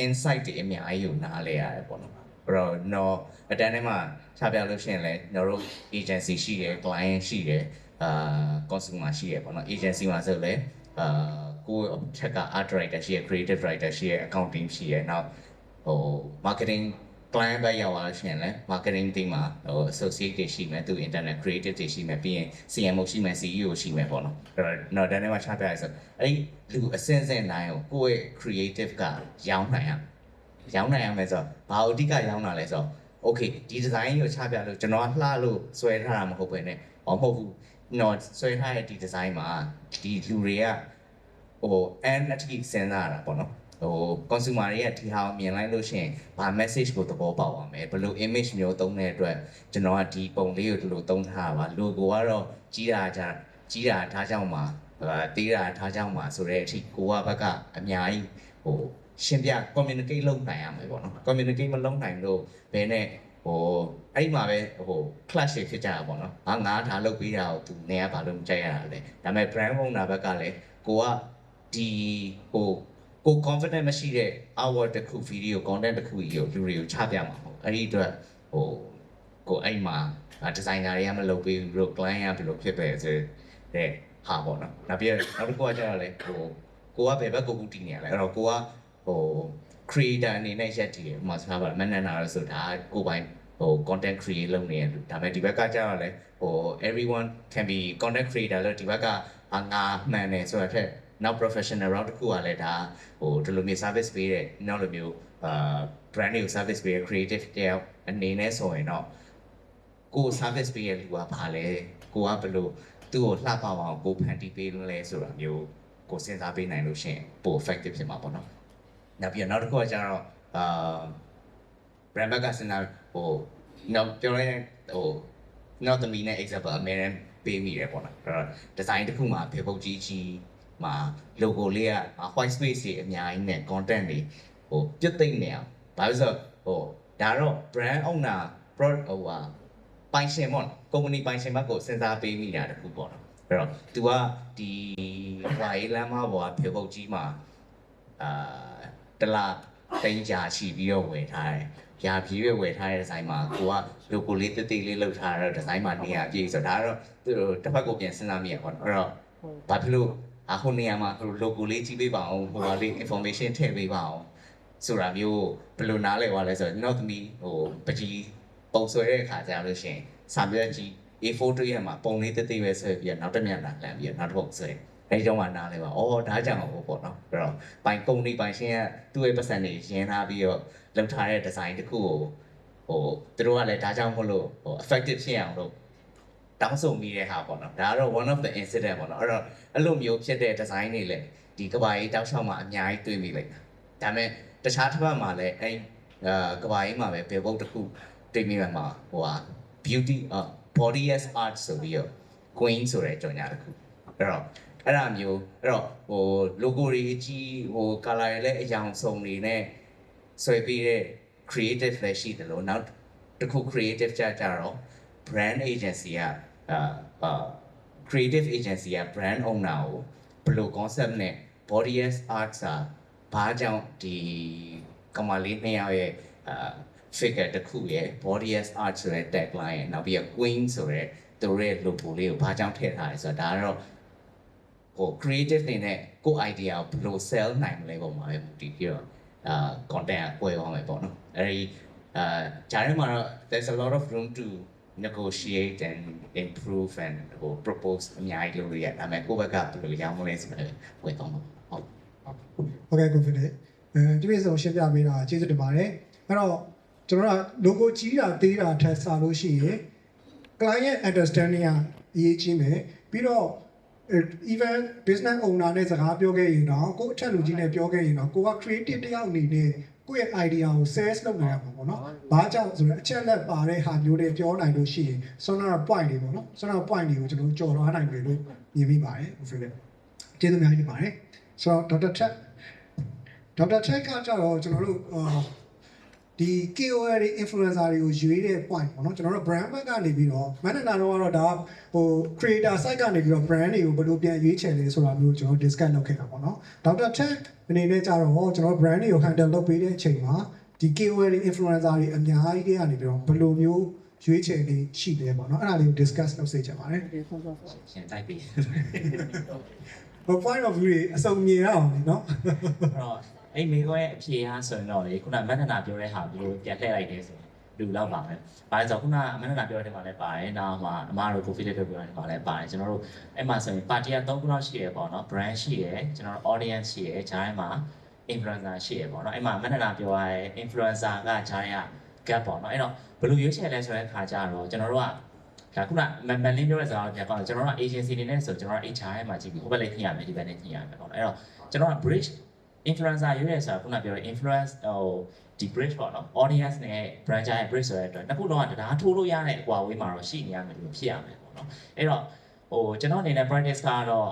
insight တွေအများကြီးကိုနားလဲရတယ်ပေါ့နော်အဲ့တော့တော့အတန်းထဲမှာချပြလို့ရှိရင်လည်းကျွန်တော်တို့ agency ရှိတယ် client ရှိတယ်consumer ရှိတယ်ပေါ့နော် agency မှာဆိုလည်းကိုယ့်ချက်က art director ရှိရယ် creative writer ရှိရယ် accounting ရှိရယ်နောက်ဟို marketing client ဘက်ရောက်လာလို့ရှိရင်လည်း marketing team မှာဟို associate တွေရှိမယ်သူ internet creative တွေရှိမယ်ပြီးရင် CMO ရှိမယ် CEO ရှိမယ်ပေါ့နော်အဲ့တော့တန်းထဲမှာချပြရဆိုအဲ့ဒီလူအစင်းစင်းတိုင်းကိုယ့်ရဲ့ creative ကရောင်းနိုင်ရမယ်ဆိုတော့ဘာအဓိကရောင်းတာလဲဆိုတော့ okay ဒီ design ကိုချပြလို့ကျွန်တော်ကလှလို့ဆွဲထားတာမဟုတ်ဘဲနဲ့မဟုတ်ဘူးကျွန်တော်ဆွဲထားတဲ့ဒီ design မှာဒီလူတွေကဟို NFT စဉ်းစားတာပေါ့နော်ဟို consumer တွေကဒီဟာကိုမြင်လိုက်လို့ရှိရင်ဘာ message ကိုသဘောပေါက်အောင်မယ်ဘယ်လို image မျိုးသုံးတဲ့အတွက်ကျွန်တော်ကဒီပုံလေးကိုဒီလိုသုံးထားတာပါ logo ကတော့ကြီးတာထားကြောင်းမှာတေးတာထားကြောင်းမှာဆိုတဲ့အထိကိုကဘက်ကအများကြီးဟိုရှင်းပြ communicate လုပ်နိုင်ရမယ်ပေါ့နော် communicate မလုပ်နိုင်လို့ဘယ်နဲ့ဟိုအဲ့မှာပဲဟို clash ဖြစ်ကြတာပေါ့နော်ငါဒါလုပ်ပြီးတာကိုသူနေရဘာလို့မကြိုက်ရတာလဲဒါပေမဲ့ brand owner ဘက်ကလည်းကိုကဒီဟိုကို confident မရှိတဲ့ hour တစ်ခု video content တစ်ခုကြီးကိုလူတွေကိုချပြမှာပေါ့အဲ့ဒီအတွက်ဟိုကိုအဲ့မှာ designer တွေကမလုပ်ပေးဘူးတို့ client ကဘယ်လိုဖြစ်ပဲဆိုတဲ့ဟာပေါ့နော်နောက်ပြီးနောက်တစ်ခုကကျတော့လေဟိုကိုကဘယ်ဘက်ကိုကူတည်နေရလဲအဲ့တော့ကိုကဟို creator အနေနဲ့ရက်တည်တယ်ဥပမာဆိုပါမနက်နာလို့ဆိုတာကိုပိုင်ဟို content create လုပ်နေရလို့ဒါပေမဲ့ဒီဘက်ကကျတော့လေဟို everyone can be content creator လို့ဒီဘက်ကငါမှန်တယ်ဆိုတာထက်နောက် professional route တစ်ခုကလည်းဒါဟိုဒီလိုမျိုး service ပေးတဲ့နောက်လိုမျိုးbrand တွေကို service ပေးတဲ့ creative တယောက်အနေနဲ့ဆိုရင်တော့ကို service ပေးရလူကဘာလဲကိုကဘယ်လိုသူ့ကိုလှပအောင်ကိုဖန်တီးပေးလဲဆိုတာမျိုးကိုစဉ်းစားပေးနိုင်လို့ရှိရင်ပို effective ဖြစ်မှာပေါ့နော်နောက်ပြီးနောက်တစ်ခုကကျတော့brand ဘက်ကစဉ်းစားဟိုနောက်ပြောရရင်ဟိုနောက်သမီးနဲ့ example အများနဲ့ပေးမိတယ်ပေါ့နော်အဲ့တော့ design တစ်ခုမှာဖေပုတ်ကြီးမှာ logo လေးက white space တွေအများကြီးနဲ့ content တွေဟိုပြတ်သိမ့်နေအောင်ဘာလို့ဆိုဟိုဒါတော့ brand owner product ဟိုဟာပိုင်ရှင်ပေါ့နော် company ပိုင်ရှင်ဘက်ကိုစဉ်းစားပေးမိတာတခုပေါ့နော်အဲ့တော့ तू ကဒီဝါရေးလမ်းမပေါ်ကဖေပုတ်ကြီးမှာတလားတင်ကြာချီပြီးတော့ဝယ်ထားတယ်။ရာပြည့်ရွယ်ဝယ်ထားတဲ့ဒီဇိုင်းမှာကိုက logo လေးတိတ်တိတ်လေးလုပ်ထားတဲ့ဒီဇိုင်းမှာနေရာပြည့်ဆိုတော့ဒါကတော့သူတို့တစ်ဖက်ကိုပြန်စဉ်းစားမိရပါတော့။အဲ့တော့ဘာဖြစ်လို့အခုနေရာမှာဟို logo လေးကြည့်ပေးပါအောင်ဟိုဟာလေး information ထည့်ပေးပါအောင်ဆိုတာမျိုးဘယ်လိုနားလဲသွားလဲဆိုတော့နောက်သမီးဟိုပကြီးပုံဆွဲတဲ့အခါကျလို့ရှိရင်စာပြည့်ကြီး A4 တွေ့ရမှာပုံလေးတိတ်တိတ်ပဲဆွဲပြီးတော့နောက်တစ်မျက်နှာလှမ်းပြီးတော့နောက်တစ်ပုတ်ဆွဲအဲဒီကြောင့်မှနားလဲပါအော်ဒါကြောင့်ဟိုပေါ့နော်အဲ့တော့ပိုင်ကုမ္ပဏီပိုင်ရှင်ကသူ့ရဲ့ပတ်စံတွေရင်းထားပြီးတော့လုပ်ထားတဲ့ design တစ်ခုကိုဟိုသူတို့ကလည်းဒါကြောင့်မို့လို့ဟို effective ဖြစ်အောင်လို့ တောင်းဆိုမိတဲ့ဟာပေါ့နော်ဒါကတော့ one of the incident ပေါ့နော်အဲ့လိုမျိုးဖြစ်တဲ့ design တွေလည်းဒီကဘာကြီးတောက်လျှောက်မှာအများကြီးတွေ့မိလိုက်တာဒါပေမဲ့တခြားတစ်ဖက်မှာလည်းအဲ့ကဘာကြီးမှာပဲ billboard တစ်ခုတွေ့မိမှာဟိုဟာ beauty body as art ဆိုပြီးတော့ queen ဆိုတဲ့ကြော်ညာတစ်ခုအဲ့ဒါမျိုးဟို logo တွေကြီးဟို color တွေလည်းအယောင်စုံတွေနဲ့ဆွဲပြီးတဲ့ creative လည်းရှိတယ်လို့နောက်တစ်ခု creative ကြတော့ brand agency ကcreative agency က brand owner ကိုဘယ်လို concept နဲ့ body as art စာဘာကြောင့်ဒီကမလေးနှစ်ယောက်ရဲ့figure တစ်ခုရဲ့ body as art ဆိုတဲ့ tagline ရဲ့နောက်ပြီးတော့ queen ဆိုတဲ့သူတို့ရဲ့ logo လေးကိုဘာကြောင့်ထည့်ထားလဲဆိုတော့ဒါကတော့ဟို creative တွေနဲ့ကိုယ့် idea ကိုဘယ်လို sell နိုင်မလဲပုံမှာပဲမူတည်ပြီးတော့content ကိုပွဲသွားမယ်ပေါ့နော်အဲဒီဂျာထဲမှာတော့ there's a lot of room to negotiate and improve and propose အများကြီးလုပ်ရတာဒါပေမဲ့ကိုယ့်ဘက်ကဘယ်လိုရအောင်လဲဆိုတော့ဝယ်တော့မှာဟုတ် ဟုတ်ကဲ့ကိုဖစ်တယ်ဒီပြည့်စုံရှင်းပြပေးတာကျေးဇူးတင်ပါတယ်အဲ့တော့ကျွန်တော်က logo ကြီးတာသေးတာထက်စားလို့ရှိရင် client understanding ကအရေးကြီးမယ်ပြီးတော့ even business owner နဲ့စကားပြောခဲ့ရင်တော့ကိုယ့်အထက်လူကြီးနဲ့ပြောခဲ့ရင်တော့ကိုက creative တယောက်အနေနဲ့ကိုယ့်ရဲ့ idea ကို sales လုပ်နိုင်ရမှာပေါ့နော်။ဘာကြောင့်ဆိုတော့အချက်လက်ပါတဲ့ဟာမျိုးတွေပြောနိုင်လို့ရှိရင် sonar point တွေပေါ့နော်။ sonar point တွေကိုကျွန်တော်ကြော်သွားနိုင်တယ်လို့မြင်မိပါတယ်ဟုတ်ကဲ့။ကျေးဇူးများကြီးပါတယ်။ဆိုတော့ Dr. Check ကကြတော့ကျွန်တော်တို့ဒီ KOL တွေ influencer တွေကိုရွေးတဲ့ point ပေါ့နော်ကျွန်တော်တို့ brand ဘက်ကနေပြီးတော့မန္တနာတော့ဒါဟို creator site ကနေပြီးတော့ brand တွေကိုဘယ်လိုပြန်ရွေးချယ်လဲဆိုတာမျိုးကျွန်တော် discuss လုပ်ခဲ့တာပေါ့နော် Dr. Check အနေနဲ့ကြတော့ကျွန်တော် brand တွေကို handle လုပ်ပေးတဲ့အချိန်မှာဒီ KOL တွေ influencer တွေအများကြီးတွေကနေပြီးတော့ဘယ်လိုမျိုးရွေးချယ်လေးရှိတယ်ပေါ့နော်အဲ့ဒါလေးကို discuss လုပ်စေချင်ပါတယ် ရှင်တိုက်ပြီ ဟို point of view တွေအစုံမြင်ရအောင်လေနော် အဲ့မိကောရဲ့အဖြေအားဆိုရင်တော့လေခုနမန္တနာပြောတဲ့ဟာဘယ်လိုပြန်လှည့်လိုက်တယ်ဆိုရင်လူလောက်ပါပဲ။ဘာလဲဆိုတော့ခုနမန္တနာပြောတဲ့ထဲမှာလည်းပါတယ်။နောက်မှာအမားတို့ coffee လေးပြောတဲ့ထဲမှာလည်းပါတယ်။ကျွန်တော်တို့အဲ့မှာဆိုရင် party က3ခုလောက်ရှိရပေါ့နော်။ brand ရှိရယ်ကျွန်တော်တို့ audience ရှိရယ်ဂျားထဲမှာ influencer ရှိရယ်ပေါ့နော်။အဲ့မှာမန္တနာပြောရတဲ့ influencer ကဂျားထဲက gap ပေါ့နော်။အဲ့တော့ဘယ်လိုရွေးချယ်လဲဆိုတဲ့ခါကျတော့ကျွန်တော်တို့ကဒါခုနမန်လင်းပြောတဲ့စကားကိုပြန်ကောင်းကျွန်တော်တို့က agency နေနဲ့ဆိုကျွန်တော်တို့ HR ထဲမှာကြည့်ပြီးဟိုဘက်လည်းညှိရမယ်ဒီဘက်လည်းညှိရမယ်ပေါ့နော်။အဲ့တော့ကျွန်တော်က bridge influencer ရွေးရဆိုတာခုနပြောတဲ့ influence ဟိုဒီ bridge ပေါ့နော် audience နဲ့ brand ရဲ့ bridge ဆိုတဲ့အတွက်နှစ်ခုလုံးကတရားထိုးလို့ရတဲ့အကွာဝေးမှာတော့ရှိနေရမယ်လို့ဖြစ်ရမယ်ပေါ့နော်အဲ့တော့ဟိုကျွန်တော်အနေနဲ့ practice ကတော့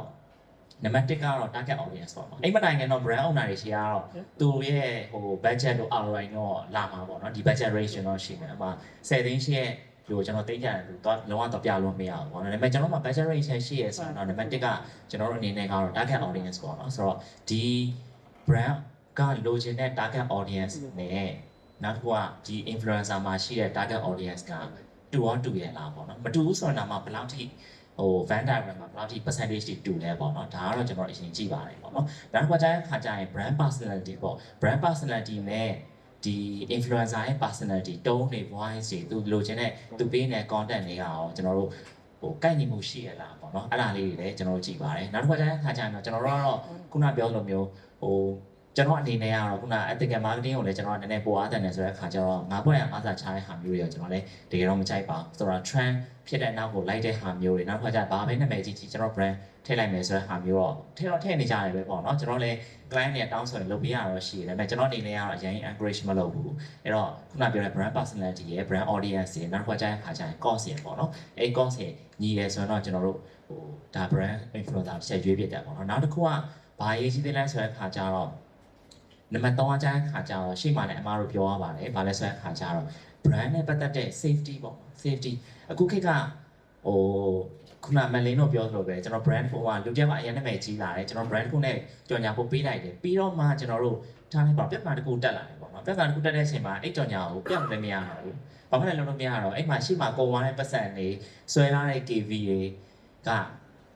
နံပါတ်1ကတော့ target audience ပေါ့နော်အဲ့မတိုင်ခင်တော့ brand owner တွေရှိရတော့သူရဲ့ဟို budget တို့ ROI တော့လာမှာပေါ့နော်ဒီ budget range တော့ရှိမယ်အမှ10သိန်းရှိရဲ့လို့ကျွန်တော်သိကြတယ်လို့တော့လုံးဝတော့ပြလို့မရဘူးပေါ့နော်ဒါပေမဲ့ကျွန်တော်မှာ budget range ရှိရဲဆိုတော့နံပါတ်1ကကျွန်တော်တို့အနေနဲ့ကတော့ target audience ပေါ့နော်ဆိုတော့ဒီ brand ကလိုချင်တဲ့ target audience နဲ့နောက်တစ်ခုကဒီ influencer မှာရှိတဲ့ target audience ကတူအောင်တူရလားပေါ့နော်မတူဘူးဆိုတော့မှဘယ်လောက်ထိဟို van diagram မှာဘယ်လောက်ထိ percentage တွေတူလဲပေါ့နော်ဒါကတော့ကျွန်တော်အရင်ကြည့်ပါတယ်ပေါ့နော်နောက်တစ်ခုကကျရင်ခါကျရင် brand personality ပေါ့ brand personality နဲ့ဒီ influencer ရဲ့ personality tone တွေ voice တွေသူလိုချင်တဲ့သူပေးနေတဲ့ content တွေကရောကျွန်တော်တို့ဟိုကိုက်ညီမှုရှိရလားပေါ့နော်အဲ့ဒါလေးတွေလည်းကျွန်တော်တို့ကြည့်ပါတယ်နောက်တစ်ခုကကျရင်ခါကျရင်တော့ကျွန်တော်တို့ကတော့ခုနပြောလိုမျိုးဟိုကျွန်တော်အနေနဲ့ကတော့ခုန ethical marketing ကိုလည်းကျွန်တော်နည်းနည်းပိုအားတယ်ဆိုတဲ့အခါကျတော့ငါဘွဲ့ရအားစာချတဲ့ဟာမျိုးတွေကျွန်တော်လည်းတကယ်တော့မကြိုက်ပါဘူးဆိုတော့ trend ဖြစ်တဲ့နောက်ကိုလိုက်တဲ့ဟာမျိုးတွေနောက်တစ်ခါကျဘာပဲနာမည်ကြီးကျွန်တော် brand ထည့်လိုက်မယ်ဆိုတဲ့ဟာမျိုးတော့ထည့်နေကြတယ်ပဲပေါ့နော်ကျွန်တော်လည်း client တွေတောင်းဆိုရင်လုပ်ပေးရတော့ရှိတယ်ဒါပေမဲ့ကျွန်တော်အနေနဲ့ကတော့အရင် encourage မလုပ်ဘူးအဲ့တော့ခုနပြောတဲ့ brand personality ရဲ့ brand audience ရဲ့နောက်တစ်ခါကျရင်ခါကျရင် cost ရဲ့ပေါ့နော်အဲ့ cost ရဲ့ညီတယ်ဆိုတော့ကျွန်တော်တို့ဟိုဒါ brand influencer တစ်ချက်ရွေးပြတယ်ပေါ့နော်နောက်တစ်ခုကဘာရေးကြီးသေးလဲဆိုတဲ့ခါကျတော့နံပါတ်3အကြမ်းခါကြတော့ရှေ့မှာလည်းအမားတို့ပြောရပါတယ်။ဘာလဲဆိုတဲ့ခါကြတော့ brand နဲ့ပတ်သက်တဲ့ safety ပေါ့ safety အခုခေတ်ကဟိုခုနမလင်းတို့ပြောသလိုပဲကျွန်တော် brand ပုံမှာလူတစ်ယောက်ကအရင်နာမည်ကြီးလာတယ်ကျွန်တော် brand ကိုနဲ့ကြော်ညာဖို့ပေးလိုက်တယ်ပြီးတော့မှကျွန်တော်တို့ထားလိုက်ပါပြဿနာတစ်ခုတက်လာတယ်ပေါ့နော်ပြဿနာတစ်ခုတက်တဲ့အချိန်မှာအဲ့ကြော်ညာကိုပြတ်မလဲမရဘူးဘာမှလည်းလုပ်လို့မရတော့အဲ့မှာရှေ့မှာကုန်သွားတဲ့ပတ်စံတွေဆွဲလာတဲ့ KV တွေက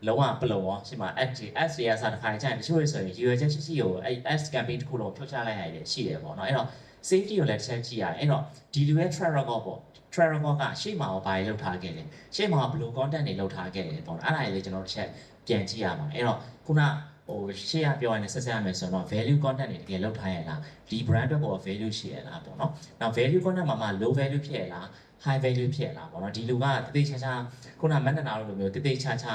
လုံးဝပလုံရောရှင်းမှာ S တွေအစားတစ်ခါကျရင်တချို့ဆိုရင် URL ရှိရှိကိုအဲ့ S campaign တစ်ခုလုံးဖြုတ်ချလိုက်ရတယ်ရှိတယ်ပေါ့နော်အဲ့တော့ safety ကိုလည်းတစ်ချက်ကြည့်ရတယ်အဲ့တော့ဒီလူရဲ့ track record ပေါ့ track record ကရှေ့မှာဘာတွေလုပ်ထားခဲ့လဲရှေ့မှာဘယ်လို content တွေလုပ်ထားခဲ့လဲပေါ့နော်အဲ့ဒါတွေလည်းကျွန်တော်တစ်ချက်ပြန်ကြည့်ရမှာအဲ့တော့ခုနဟ ရှေ့ရပြောရရင်ဆက်ဆက်ရမယ်ဆိုတော့ value content တွေတကယ်လောက်ထားရလားဒီ brand အတွက်ပေါ် value ရှိရလားပေါ့နော်နောက် value content မှာ low value ဖြစ်ရလား high value ဖြစ်ရလားပေါ့နော်ဒီလူကတသိချာချာခုနမန္တနာလိုမျိုးတသိချာချာ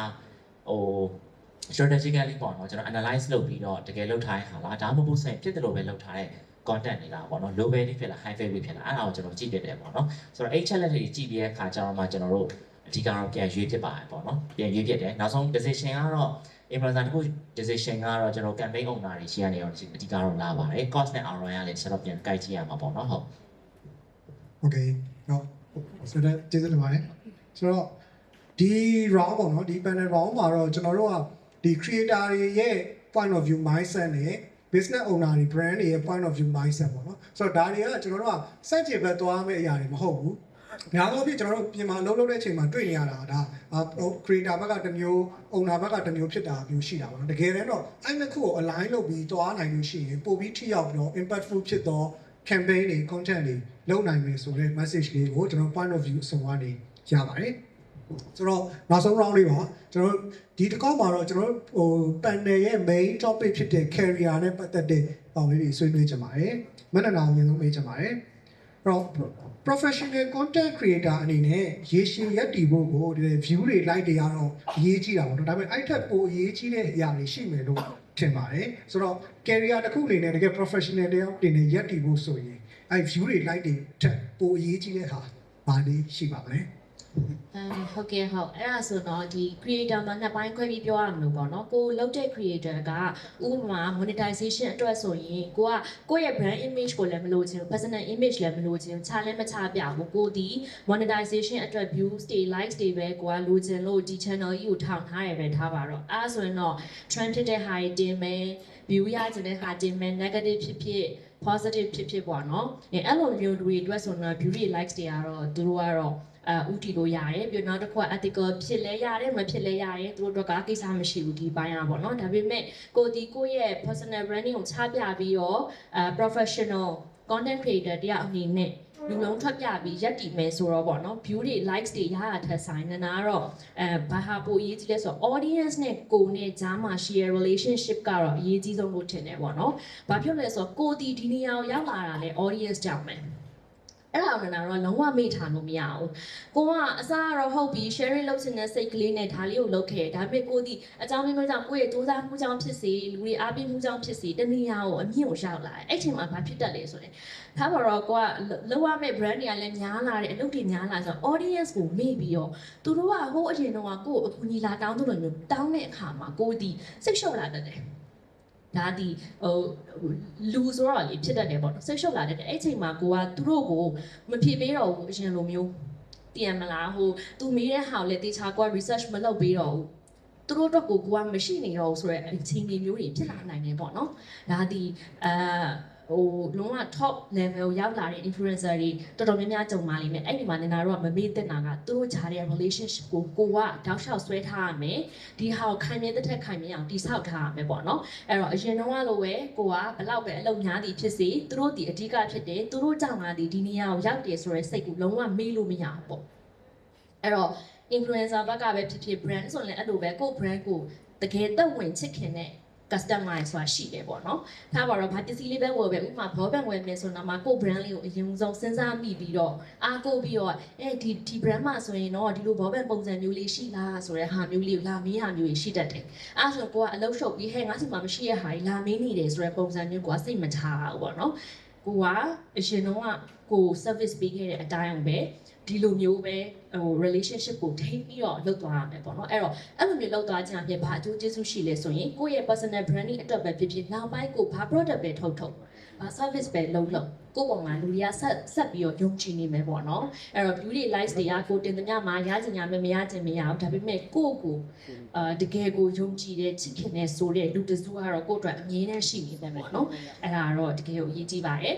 strategically ပေါ့နော်ကျွန်တော် analyze လုပ်ပြီးတော့တကယ်လောက်ထားရဟာလားဒါမှမဟုတ်ဆိုရင်ဖြစ်တယ်လို့ပဲလောက်ထားတဲ့ content တွေလားပေါ့နော် low value ဖြစ်လား high value ဖြစ်လားအဲ့ဒါကိုကျွန်တော်ကြည့်ပြတယ်ပေါ့နော်ဆိုတော့အဲ့ challenge တွေကြည့်ပြီးတဲ့အခါကျတော့မှကျွန်တော်တို့အဓိကတော့ပြန်ရွေးဖြစ်ပါတယ်ပေါ့နော်ပြန်ရွေးဖြစ်တယ်နောက်ဆုံး decision ကတော့ influencer တခု decision ကတော့ကျွန်တော် campaign owner တွေရှိရနေတော့အဓိကတော့လာပါတယ် cost နဲ့ ROI ကလည်းဆက်တော့ပြန်ကြိုက်ကြည့်ရမှာပေါ့နော်ဟုတ် Okay နော်ဆိုတော့ကျေးဇူးတင်ပါတယ်ဆိုတော့ဒီ round ပေါ့နော်ဒီ panel round မှာတော့ကျွန်တော်တို့ကဒီ creator တွေရဲ့ point of view mindset နဲ့ business owner တွေ brand တွေရဲ့ point of view mindset ပေါ့နော်ဆိုတော့ဒါတွေကကျွန်တော်တို့ကစက်ချေဘက်သွားမယ့်အရာတွေမဟုတ်ဘူးများသောအားဖြင့်ကျွန်တော်တို့ပြင်မှာအလုပ်လုပ်တဲ့အချိန်မှာတွေ့နေရတာဒါ creator ဘက်ကတစ်မျိုး owner ဘက်ကတစ်မျိုးဖြစ်တာမျိုးရှိတာပေါ့နော်တကယ်တမ်းတော့အဲ့နှစ်ခုကို align လုပ်ပြီးသွားနိုင်လို့ရှိရင်ပို့ပြီးထိရောက်ပြီးတော့ impactful ဖြစ်တော့ campaign တွေ content တွေလုပ်နိုင်မယ်ဆိုတဲ့ message လေးကိုကျွန်တော် point of view အစုံကနေရပါတယ်ဆိုတော့နောက်ဆုံး round လေးပါကျွန်တော်ဒီတစ်ခေါက်မှာတော့ကျွန်တော်ဟို panel ရဲ့ main topic ဖြစ်တဲ့ career နဲ့ပတ်သက်တဲ့ပေါ့လေးတွေဆွေးနွေးကြပါတယ်မနက်နာအောင်မြင်ဆုံးမေးကြပါတယ်အဲ့တော့ professional content creator အနေနဲ့ရေရှည်ရပ်တည်ဖို့ကိုဒီ view တွေ like တွေကတော့အရေးကြီးတာပေါ့နော်ဒါပေမဲ့အဲ့ထက်ပိုအရေးကြီးတဲ့အရာတွေရှိမယ်လို့ထင်ပါတယ်ဆိုတော့ career တစ်ခုအနေနဲ့တကယ် professional တွေအနေနဲ့ရပ်တည်ဖို့ဆိုရင်အဲ့ view တွေ like တွေထက်ပိုအရေးကြီးတဲ့ဟာဘာလေးရှိပါမလဲ ဟုတ်ကဲ့ဟုတ်အဲ့ဒါဆိုတော့ဒီ creator မှာနှစ်ပိုင်းခွဲပြီးပြောရမလို့ပေါ့နော်ကိုလုပ်တဲ့ creator ကဥပမာ monetization အတွက်ဆိုရင်ကိုယ့်ရဲ့ brand image ကိုလည်းမလိုချင်ဘူး personal image လည်းမလိုချင်ဘူးချလည်းမချပြဘူးကိုဒီ monetization အတွက် views တွေ likes တွေပဲကိုကလိုချင်လို့ဒီ channel ကြီးကိုထောင်ထားရပဲထားပါတော့အဲ့ဒါဆိုရင်တော့ trend ဖြစ်တဲ့ဟာတွေတင်မယ် view ရချင်တဲ့ဟာတင်မယ် negative ဖြစ်ဖြစ် positive ဖြစ်ဖြစ်ပေါ့နော်အဲ့လိုမျိုးတွေအတွက်ဆိုတော့ view တွေ likes တွေကတော့သူတို့ကတော့ဥတီလို့ရတယ်ပြီးတော့နောက်တစ်ခုက ethical ဖြစ်လဲရတယ်မဖြစ်လဲရတယ်သူတို့တော့ကိစ္စမရှိဘူးဒီပိုင်းอ่ะပေါ့နော်ဒါပေမဲ့ကိုရဲ့ personal branding ကိုချပြပြီးတော့ professional content creator တယောက်အနေနဲ့လူလုံးထွက်ပြပြီးရက်တည်မယ်ဆိုတော့ပေါ့နော် view တွေ likes တွေရတာထက်ဆိုင်နေတာတော့ဘာဟာပိုအရေးကြီးလဲဆိုတော့ audience နဲ့ကိုနဲ့ကြားမှာ share relationship ကတော့အရေးကြီးဆုံးလို့ထင်တယ်ပေါ့နော်ဘာဖြစ်လဲဆိုတော့ကိုဒီနေရာကိုရောက်လာတာလဲ audience ကြောင့်ပဲအဲ့ဒါကတော့လုံးဝမေ့ထားလို့မရဘူးကိုကအစားကတော့ဟုတ်ပြီ sharing လုပ်ချင်တဲ့စိတ်ကလေးနဲ့ဒါလေးကိုလုပ်ခဲ့ဒါပေမဲ့ကိုဒီအကြောင်းမျိုးကြောင့်ကိုယ့်ရဲ့စူးစမ်းမှုကြောင့်ဖြစ်စေလူတွေအားပေးမှုကြောင့်ဖြစ်စေတနည်းအားကိုအမြင့်ကိုရောက်လာတယ်အဲ့ချိန်မှာဘာဖြစ်တတ်လဲဆိုရင်ထားပါတော့ကိုကလောက်ရမယ့် brand တွေကလည်းများလာတယ်အလုပ်တွေများလာဆိုတော့ audience ကိုမေ့ပြီးတော့သူတို့ကဟိုအရင်တော့ကိုယ့်အကူညီလာတောင်းသလိုမျိုးတောင်းတဲ့အခါမှာကိုဒီစိတ်လျှော့လာတတ်တယ်ဒါဒီလူဆိုတော့လေဖြစ်တတ်တယ်ပေါ့နော်ဆိတ်ရှုပ်လာတဲ့အဲ့ချိန်မှာကိုကသူတို့ကိုမဖြေပေးတော့ဘူးအရင်လိုမျိုးတည်ရမလားဟိုသူမေးတဲ့ဟာကိုလည်းတေချာကိုက research မလုပ်ပေးတော့ဘူးသူတို့တော့ကိုကမရှိနေတော့ဘူးဆိုတော့အချိန်မျိုးတွေဖြစ်လာနိုင်တယ်ပေါ့နော်ဒါဒီဟိုလုံးဝ top level ရောက်လာတဲ့ influencer တွေတော်တော်များများကြုံပါလိမ့်မယ်အဲ့ဒီမှာနေနာတော့မမေ့တဲ့နာကသူတို့ဂျားတဲ့ relationship ကိုကတောက်လျှောက်ဆွဲထားရမယ်ဒီဟာကိုခိုင်မြဲတဲ့ထက်ခိုင်မြဲအောင်တိဆောက်ထားရမယ်ပေါ့နော်အဲ့တော့အရင်တော့လိုပဲကိုကဘလောက်ပဲအလုပ်များသည်ဖြစ်စေသူတို့ဒီအဓိကဖြစ်တယ်သူတို့ကြောင့်လာဒီနေရာကိုရောက်တယ်ဆိုတဲ့စိတ်ကိုလုံးဝမေ့လို့မရဘူးပေါ့အဲ့တော့ influencer ဘက်ကပဲဖြစ်ဖြစ် brand ဆိုရင်လည်းအဲ့လိုပဲကို brand ကိုတကယ်သက်ဝင်ချစ်ခင်တဲ့customer ဆိုတာရှိတယ်ပေါ့နော်။ဒါပါတော့ဗာပစ္စည်းလေးပဲဝယ်ပဲဥပမာဘောပန်ဝယ်မယ်ဆိုတော့မှကို brand လေးကိုအရင်ဆုံးစဉ်းစားမိပြီးတော့အားကိုပြီးတော့ဒီ brand မှာဆိုရင်တော့ဒီလိုဘောပန်ပုံစံမျိုးလေးရှိလားဆိုတဲ့ဟာမျိုးလေးကိုလာမေးဟာမျိုးရှိတတ်တယ်။အဲ့ဆိုကိုကအလုပ်ရှုပ်ပြီးဟဲ့ငါစီမှာမရှိရဟာလာမေးနေတယ်ဆိုတဲ့ပုံစံမျိုးကိုစိတ်မချဘူးပေါ့နော်။ကိုကအရင်တော့ကို service ပေးခဲ့တဲ့အတိုင်းပဲဒီလိုမျိုးပဲဟို relationship ကိုထိန်းပြီးတော့လုပ်သွားရမယ်ပေါ့နော်အဲ့တော့အဲ့လိုမျိုးလုပ်သွားခြင်းအပြင်ဘာအကျိုးကျေးဇူးရှိလဲဆိုရင်ကိုယ့်ရဲ့ personal branding အတွက်ပဲဖြစ်ဖြစ်နောက်ပိုင်းကိုဘာ product ပဲထုတ်ဘာ service ပဲလုပ်ကိုယ့်ပုံမှာလူတွေကဆက်ပြီးတော့ယုံကြည်နေမယ်ပေါ့နော်အဲ့တော့ beauty life တွေကကိုတင်သမျှမှာရချင်ရမယ်မရချင်မရဘူးဒါပေမဲ့ကိုယ့်ကိုတကယ်ကိုယုံကြည်တဲ့ချစ်ခင်တဲ့ဆိုတဲ့လူတစုကတော့ကိုယ့်အတွက်အမြဲတမ်းရှိနေတယ်ပေါ့နော်အဲ့ဒါကတော့တကယ်ကိုအရေးကြီးပါတယ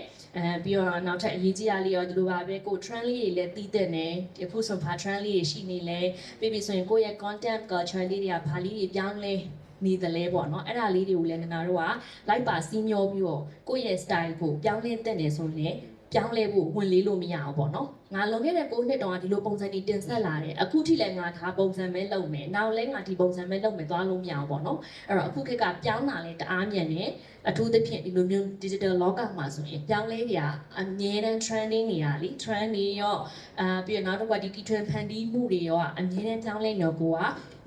်ပြီးတော့နောက်ထပ်အရေးကြီးရလေးရောဒီလိုပါပဲကို trend လေးတွေလည်းသိတဲ့နဲ့ဒီခုဆိုဘာ trend လေးတွေရှိနေလဲပြီးပြီဆိုရင်ကိုယ့်ရဲ့ content culture လေးတွေကဘာလေးတွေပြောင်းလဲနေတယ်လဲပေါ့နော်အဲ့ဒါလေးတွေကိုလည်းနင်နာတို့ကလိုက်ပါစီးမျောပြီးတော့ကိုယ့်ရဲ့ style ကိုပြောင်းလဲတဲ့နေဆိုရင် ပြောင်းလဲဖို့ဝင်လေးလို့မရအောင်ပေါ့နော်ငါလွန်ခဲ့တဲ့9နှစ်တောင်ကဒီလိုပုံစံတွေတင်ဆက်လာတယ်အခုထိလည်းငါဒါပုံစံပဲလုပ်မယ်နောက်လည်းငါဒီပုံစံပဲလုပ်မယ်သွားလို့မရအောင်ပေါ့နော်အဲ့တော့အခုခေတ်ကပြောင်းလာလဲတအားမြန်နေအထူးသဖြင့်ဒီလိုမျိုး digital လောကမှာဆိုရင်ပြောင်းလဲတွေကအမြဲတမ်း trending နေတာလी trend တွေရောပြီးတော့နောက်တစ်ခါဒီ trend ဖန်တီးမှုတွေရောအမြဲတမ်းပြောင်းလဲနေတော့ကိုက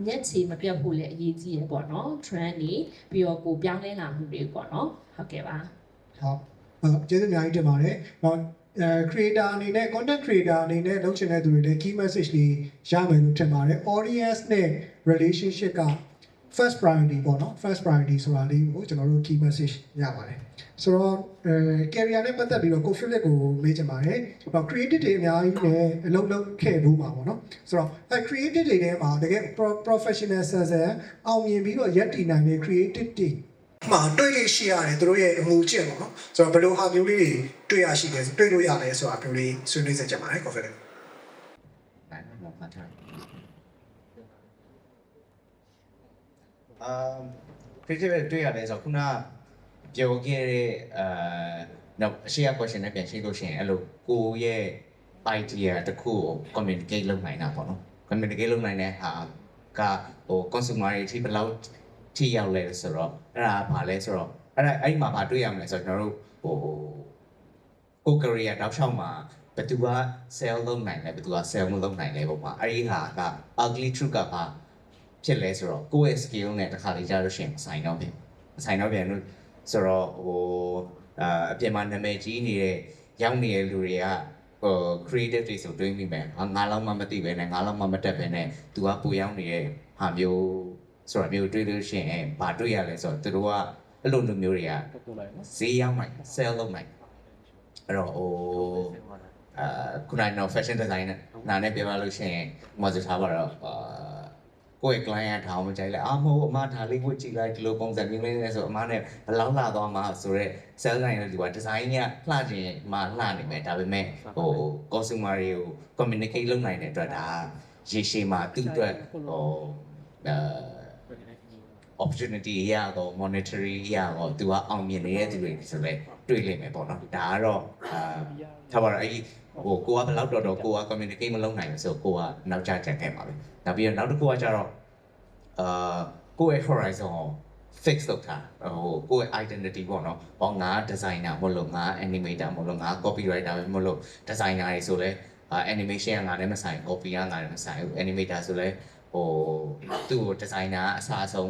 မျက်ခြေမပြတ်ဖို့လည်းအရေးကြီးရပေါ့နော် trend တွေပြီးတော့ကိုပြောင်းလဲလာမှုတွေပေါ့နော်ဟုတ်ကဲ့ပါ ဟုတ်ကျေးဇူးအများကြီးတင်ပါတယ်။တော့creator အနေနဲ့ content creator အနေနဲ့လုပ်ချင်တဲ့သူတွေလည်း key message လေးရမယ်လို့ထင်ပါတယ်။ audience နဲ့ relationship က first priority ပေါ့နော် first priority ဆိုတာလေးကိုကျွန်တော်တို့ key message ရပါတယ်။ဆိုတော့career နဲ့ပတ်သက်ပြီးတော့ကို Philip ကိုမေးချင်ပါတယ်။တော့ creative တွေအများကြီးနဲ့အလုပ်လုပ်ခဲ့လို့ပါပေါ့နော်။ဆိုတော့creative တွေထဲမှာတကယ် professional ဆန်ဆန်အောင်မြင်ပြီးတော့ရပ်တည်နိုင်တဲ့ creative တွေမှာတွေ့ရရှိရတယ်သူတို့ရဲ့အမှုကျင့်ပေါ့နော်ဆိုတော့ဘယ်လိုဟာမျိုးလေးတွေတွေ့ရရှိတယ်တွေ့လို့ရတယ်ဆိုတာမျိုးလေးဆွေးနွေးစေချင်ပါတယ်ကိုဖက်တယ် နိုင်မှာမှတ်ထားcreative တွေ့ရတယ်ဆိုတော့ခုနပြောခဲ့တဲ့နောက်အရှိရ question နဲ့ပြန်ရှင်းလို့ရှိရင်အဲ့လိုကိုရဲ့ idea တခုကို communicate လုပ်နိုင်တာပေါ့နော် communicate လုပ်နိုင်တဲ့ဟာကဟို consumer တွေထိဘယ်လောက်ထိရောက်လဲဆိုတော့အဲ့ဒါဘာလဲဆိုတော့အဲ့မှာဘာတွေ့ရမလဲဆိုတော့ကျွန်တော်တို့ဟိုကို career တောက်လျှောက်မှာဘယ်သူက sell လုပ်နိုင်လဲဘယ်သူက sell မလုပ်နိုင်လဲပေါ့မှာအဲ့ဒီဟာက ugly truth ကဘာဖြစ်လဲဆိုတော့ကိုယ့်ရဲ့ skill နဲ့တစ်ခါလေကြားလို့ရှိရင်ဆိုင်တော့ပြန်လို့ဆိုတော့ဟိုအပြင်မှာနာမည်ကြီးနေတဲ့ရောက်နေတဲ့လူတွေကဟို creative တွေဆိုတွေးမိမယ်ငါလောက်မှမသိပဲနဲ့ငါလောက်မှမတက်ပဲနဲ့ तू ကပူရောက်နေတဲ့ဟာမျိုးဆိုတော့မျိုးတွေးလို့ရှိရင်ဘာတွေ့ရလဲဆိုတော့သူတို့ကအဲ့လိုလူမျိုးတွေကဈေးရောက်နိုင် sell လုပ်နိုင်အဲ့တော့ဟိုခုနက fashion designer နားနဲ့ပြောရလို့ရှိရင်မစထားပါတော့ကိုယ့်ရဲ့ client ထောင်မကြိုက်လဲမဟုတ်အမဒါလေးကိုကြည့်လိုက်ဒီလိုပုံစံမျိုးလေးနဲ့ဆိုအမနဲ့ဘယ်လောက်လာသွားမှာဆိုတော့ sell နိုင်တဲ့လူက design ကလှချင်မှလှနေမယ်ဒါပေမဲ့ဟို consumer တွေကို communicate လုပ်နိုင်တဲ့အတွက်ဒါရေရှည်မှာသူ့အတွက်ဟိုopportunity ရတော့ monetary ရတော့သူကအောင်မြင်နေတဲ့သူတွေဆိုလဲတွေ့လိမ့်မယ်ပေါ့နော်ဒါကတော့ထားပါတော့အဲ့ဟိုကိုကဘယ်လောက်တော့ကိုက communicate မလုပ်နိုင်ဘူးဆိုကိုကနောက်ကျကြခဲ့ပါပဲနောက်ပြီးတော့နောက်တစ်ခုကကျတော့ကိုယ့်ရဲ့ horizon ကို fix လုပ်တာဟိုကိုယ့်ရဲ့ identity ပေါ့နော်ဟောငါ designer မဟုတ်လို့ငါ animator မဟုတ်လို့ငါ copywriter ပဲမဟုတ်လို့ designer တွေဆိုလဲanimation ကငါလည်းမဆိုင် copy ကငါလည်းမဆိုင်ဘူး animator ဆိုလဲဟိုသူ့ကို designer အစားဆုံး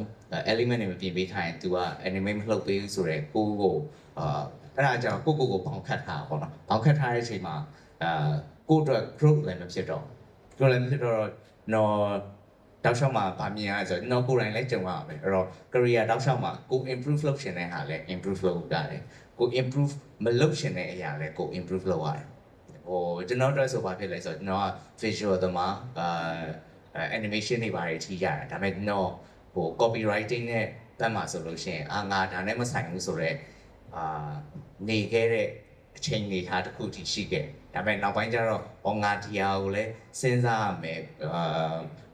element တွေမပြင်ပေးထားရင် तू က animate မလုပ်ပေးဘူးဆိုတော့ကိုအဲ့ဒါကြောင့်ကိုပေါင်ခတ်ထားတာပေါ့နော်ပေါင်ခတ်ထားတဲ့အချိန်မှာကိုအတွက် growth လည်းမဖြစ်တော့တော့တောက်လျှောက်မှာဗာမြင်ရဆိုတော့ကိုယ်တိုင်လည်းကြုံရပါပဲအဲ့တော့ career တောက်လျှောက်မှာကို improve လုပ်ရှင်တဲ့ဟာလည်း improve လုပ်ရတယ်ကို improve မလုပ်ရှင်တဲ့အရာလည်းကို improve လုပ်ရတယ်ဟိုကျွန်တော်တို့ဆိုဘာဖြစ်လဲဆိုတော့ကျွန်တော်က visual သမားanimation တွေပါတယ်ထိရတယ်ဒါပေမဲ့ကျွန်တော်ဟို copywriting နဲ့ဘက်မှာဆိုလို့ရှိရင်ငါဒါနဲ့မဆိုင်ဘူးဆိုတော့နေခဲ့တဲ့အချိန်တွေထားတစ်ခုထိရှိခဲ့ဒါပေမဲ့နောက်ပိုင်းကျတော့ငါဒီဟာကိုလည်းစဉ်းစားရမယ်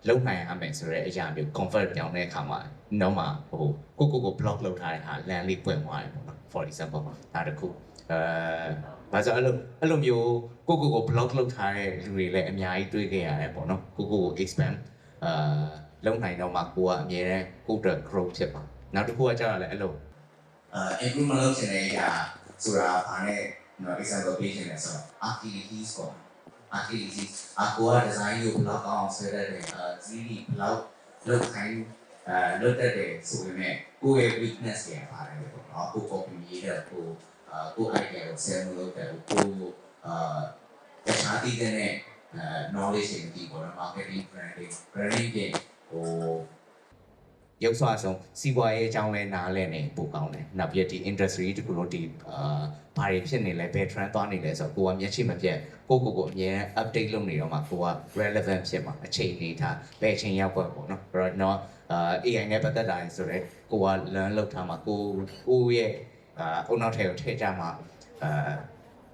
လုံနိုင်ရမယ်ဆိုတော့အရာမျိုး comfort ပြောင်းတဲ့အခါမှာတော့မှဟိုကို block လုပ်ထားတဲ့ဟာ land လေးပွင့်သွားတယ်ပေါ့နော် for example ဒါတစ်ခုဘာလို့အဲ့လိုမျိုးကို block လုပ်ထားတဲ့လူတွေလည်းအများကြီးတွေ့ခဲ့ရတယ်ပေါ့နော်ကို expand လုံနိုင်တော့မှကိုကအမြဲတမ်းကိုအတွက် growth ဖြစ်ပါနောက်တစ်ခုကကျတော့လည်းအဲ့လိုimprove လုပ်ချင်တဲ့အရာဆိုတာဘာနဲ့example ပေးချင်တယ်ဆိုတော့ activities ပေါ့ activities ကိုက design ကို block အောင်ဆွဲတဲ့ 3D block လုပ်ခိုင်းလုပ်တတ်တယ်ဆိုပေမဲ့ကိုယ့်ရဲ့ weakness တွေပါတယ်ပေါ့နော်ကို copy ရေးတဲ့ကို idea ကို sell လုပ်တယ်ကိုတခြားတည်တဲ့ knowledge တွေဒီပေါ် marketing branding ပြင်ဟိုရုပ်ဆွားဆုံးစီးပွားရေးအကြောင်းလဲနားလဲနေပို့ကောင်းတယ်နောက်ပြီးဒီ industry တခုလုံးဒီဘာတွေဖြစ်နေလဲဘယ် trend သွားနေလဲဆိုတော့ကိုကမျက်ခြေမပြတ်ကိုအမြဲ update လုပ်နေတော့မှကိုက relevant ဖြစ်မှာအချိန်နေတာဘယ်အချိန်ရောက်ပေါ့နော်အဲ့တော့AI နဲ့ပတ်သက်တာဆိုတော့ကိုက learn လုပ်ထားမှာကိုရဲ့အုံနောက်ထဲကိုထည့်ကြမှာ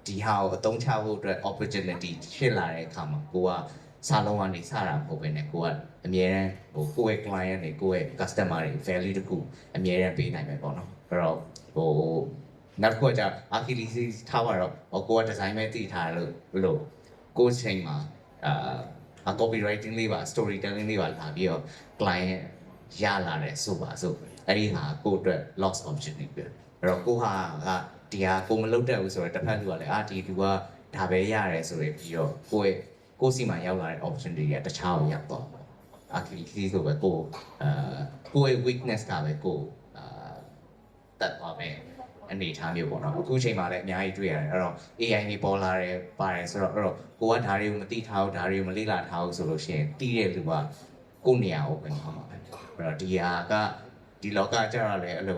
ဒီဟာကိုအသုံးချဖို့အတွက် opportunity ဖြစ်လာတဲ့အခါမှာကိုကစားလုံးကနေစတာမဟုတ်ဘဲနဲ့ကိုကအမြဲတမ်းဟိုကိုယ့်ရဲ့ client တွေကိုယ့်ရဲ့ customer တွေ value တခုအမြဲတမ်းပေးနိုင်မယ်ပေါ့နော်အဲ့တော့ဟို နောက်တစ်ခုကじゃAchilles ထားပါတော့ကိုက design ပဲတည်ထားလို့ဘလို့ကိုချိန်မှာcopywriting လေးပါ storytelling လေးပါလာပြီးတော့ client ရလာတယ်ဆိုပါစို့အဲ့ဒီဟာကိုအတွက် loss opportunity ပဲအဲ့တော့ကိုဟာကဒီဟာကိုမလုပ်တတ်ဘူးဆိုတော့တစ်ဖက်လူကလည်းဒီလူကဒါပဲရတယ်ဆိုရပြီးတော့ကိုစီမှာရောက်လာတဲ့ opportunity ကတခြားကိုရောက်တော့Achilles ဆိုပဲကိုရဲ့ weakness ကပဲကိုတတ်သွားမယ်အနေထားမျိုးပေါ့နော်အခုချိန်မှာလည်းအများကြီးတွေ့ရတယ်အဲ့တော့ AI တွေပေါ်လာတယ်ပါတယ်ဆိုတော့အဲ့တော့ကိုကဒါတွေကိုမသိထားဘူးဒါတွေကိုမလေ့လာထားဘူးဆိုလို့ရှိရင်တီးတဲ့လူကကိုယ့်နေရာကိုပဲမှာပါအဲ့တော့ဒီဟာကဒီလောကကျတော့လည်းအဲ့လို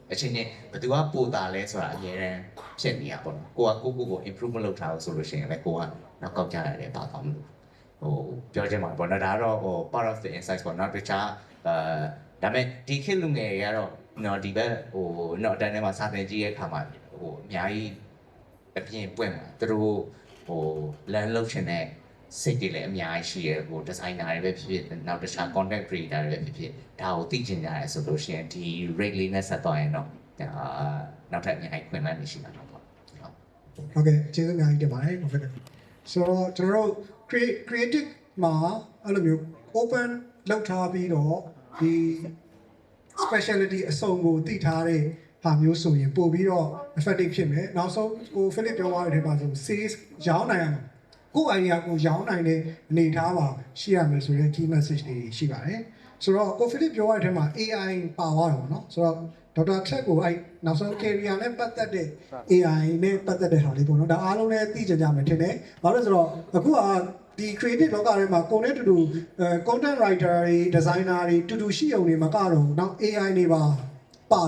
အချင်းချင်းဘယ်သူကပိုတာလဲဆိုတာအများတန်းဖြစ်နေရပေါ့နော်ကိုကို improve လုပ်ထားလို့ဆိုလို့ရှိရင်လည်းကိုကနောက်ကောက်ကြရတယ်ပါကောင်းလို့ပြောချင်မှာပေါ့နော်ဒါကတော့part of the insights ပေါ့နော်တခြားဒါပေမဲ့ဒီခေတ်လူငယ်တွေကတော့နော်ဒီဘက်နော်အတန်းထဲမှာစာသင်ကြည့်ရဲ့အခါမှာအများကြီးအပြင်ပွင့်မှာသူတို့လမ်းလှုပ်ရှင်တဲ့စိတ်တွေလည်းအများကြီးရှိရဒီဇိုင်နာတွေပဲဖြစ်ဖြစ်နောက်တခြား content creator တွေပဲဖြစ်ဖြစ်ဒါကိုသိချင်ကြရဲဆိုလို့ရှိရင်ဒီ rate လေးနဲ့ဆက်သွားရင်တော့နောက်ထပ်အများကြီးခွင့်လန်းနေရှိတာတော့ပေါ့ဟုတ်ကဲ့ကျေးဇူးအများကြီးတင်ပါတယ်ဟုတ်ကဲ့ဆိုတော့ကျွန်တော်တို့ creative မှာအဲ့လိုမျိုး open လောက်ထားပြီးတော့ဒီ specialty အစုံကိုတည်ထားတဲ့ဟာမျိုးဆိုရင်ပို့ပြီးတော့ effective ဖြစ်မယ်နောက်ဆုံးကို Philip ပြောသွားတဲ့ထဲမှာဆို sales ရောင်းနိုင်ရမှာကိုယ့် idea ကိုရောင်းနိုင်တဲ့အနေအထားမှာရှိရမယ်ဆိုတဲ့ key message တွေရှိပါတယ်ဆိုတော့ကို Philip ပြောတဲ့ထဲမှာ AI ပါသွားတယ်ပေါ့နော်ဆိုတော့ဒေါက်တာချက်ကိုနောက်ဆုံး career နဲ့ပတ်သက်တဲ့ AI နဲ့ပတ်သက်တဲ့ဟာလေးပေါ့နော်ဒါအားလုံးလည်းသိကြကြမယ်ထင်တယ်ဘာလို့လဲဆိုတော့အခုကဒီ creative လောကထဲမှာကိုယ်နဲ့တူတူ content writer တွေ designer တွေတူတူရှိအောင်နေမှာကတော့နောက် AI တွေပ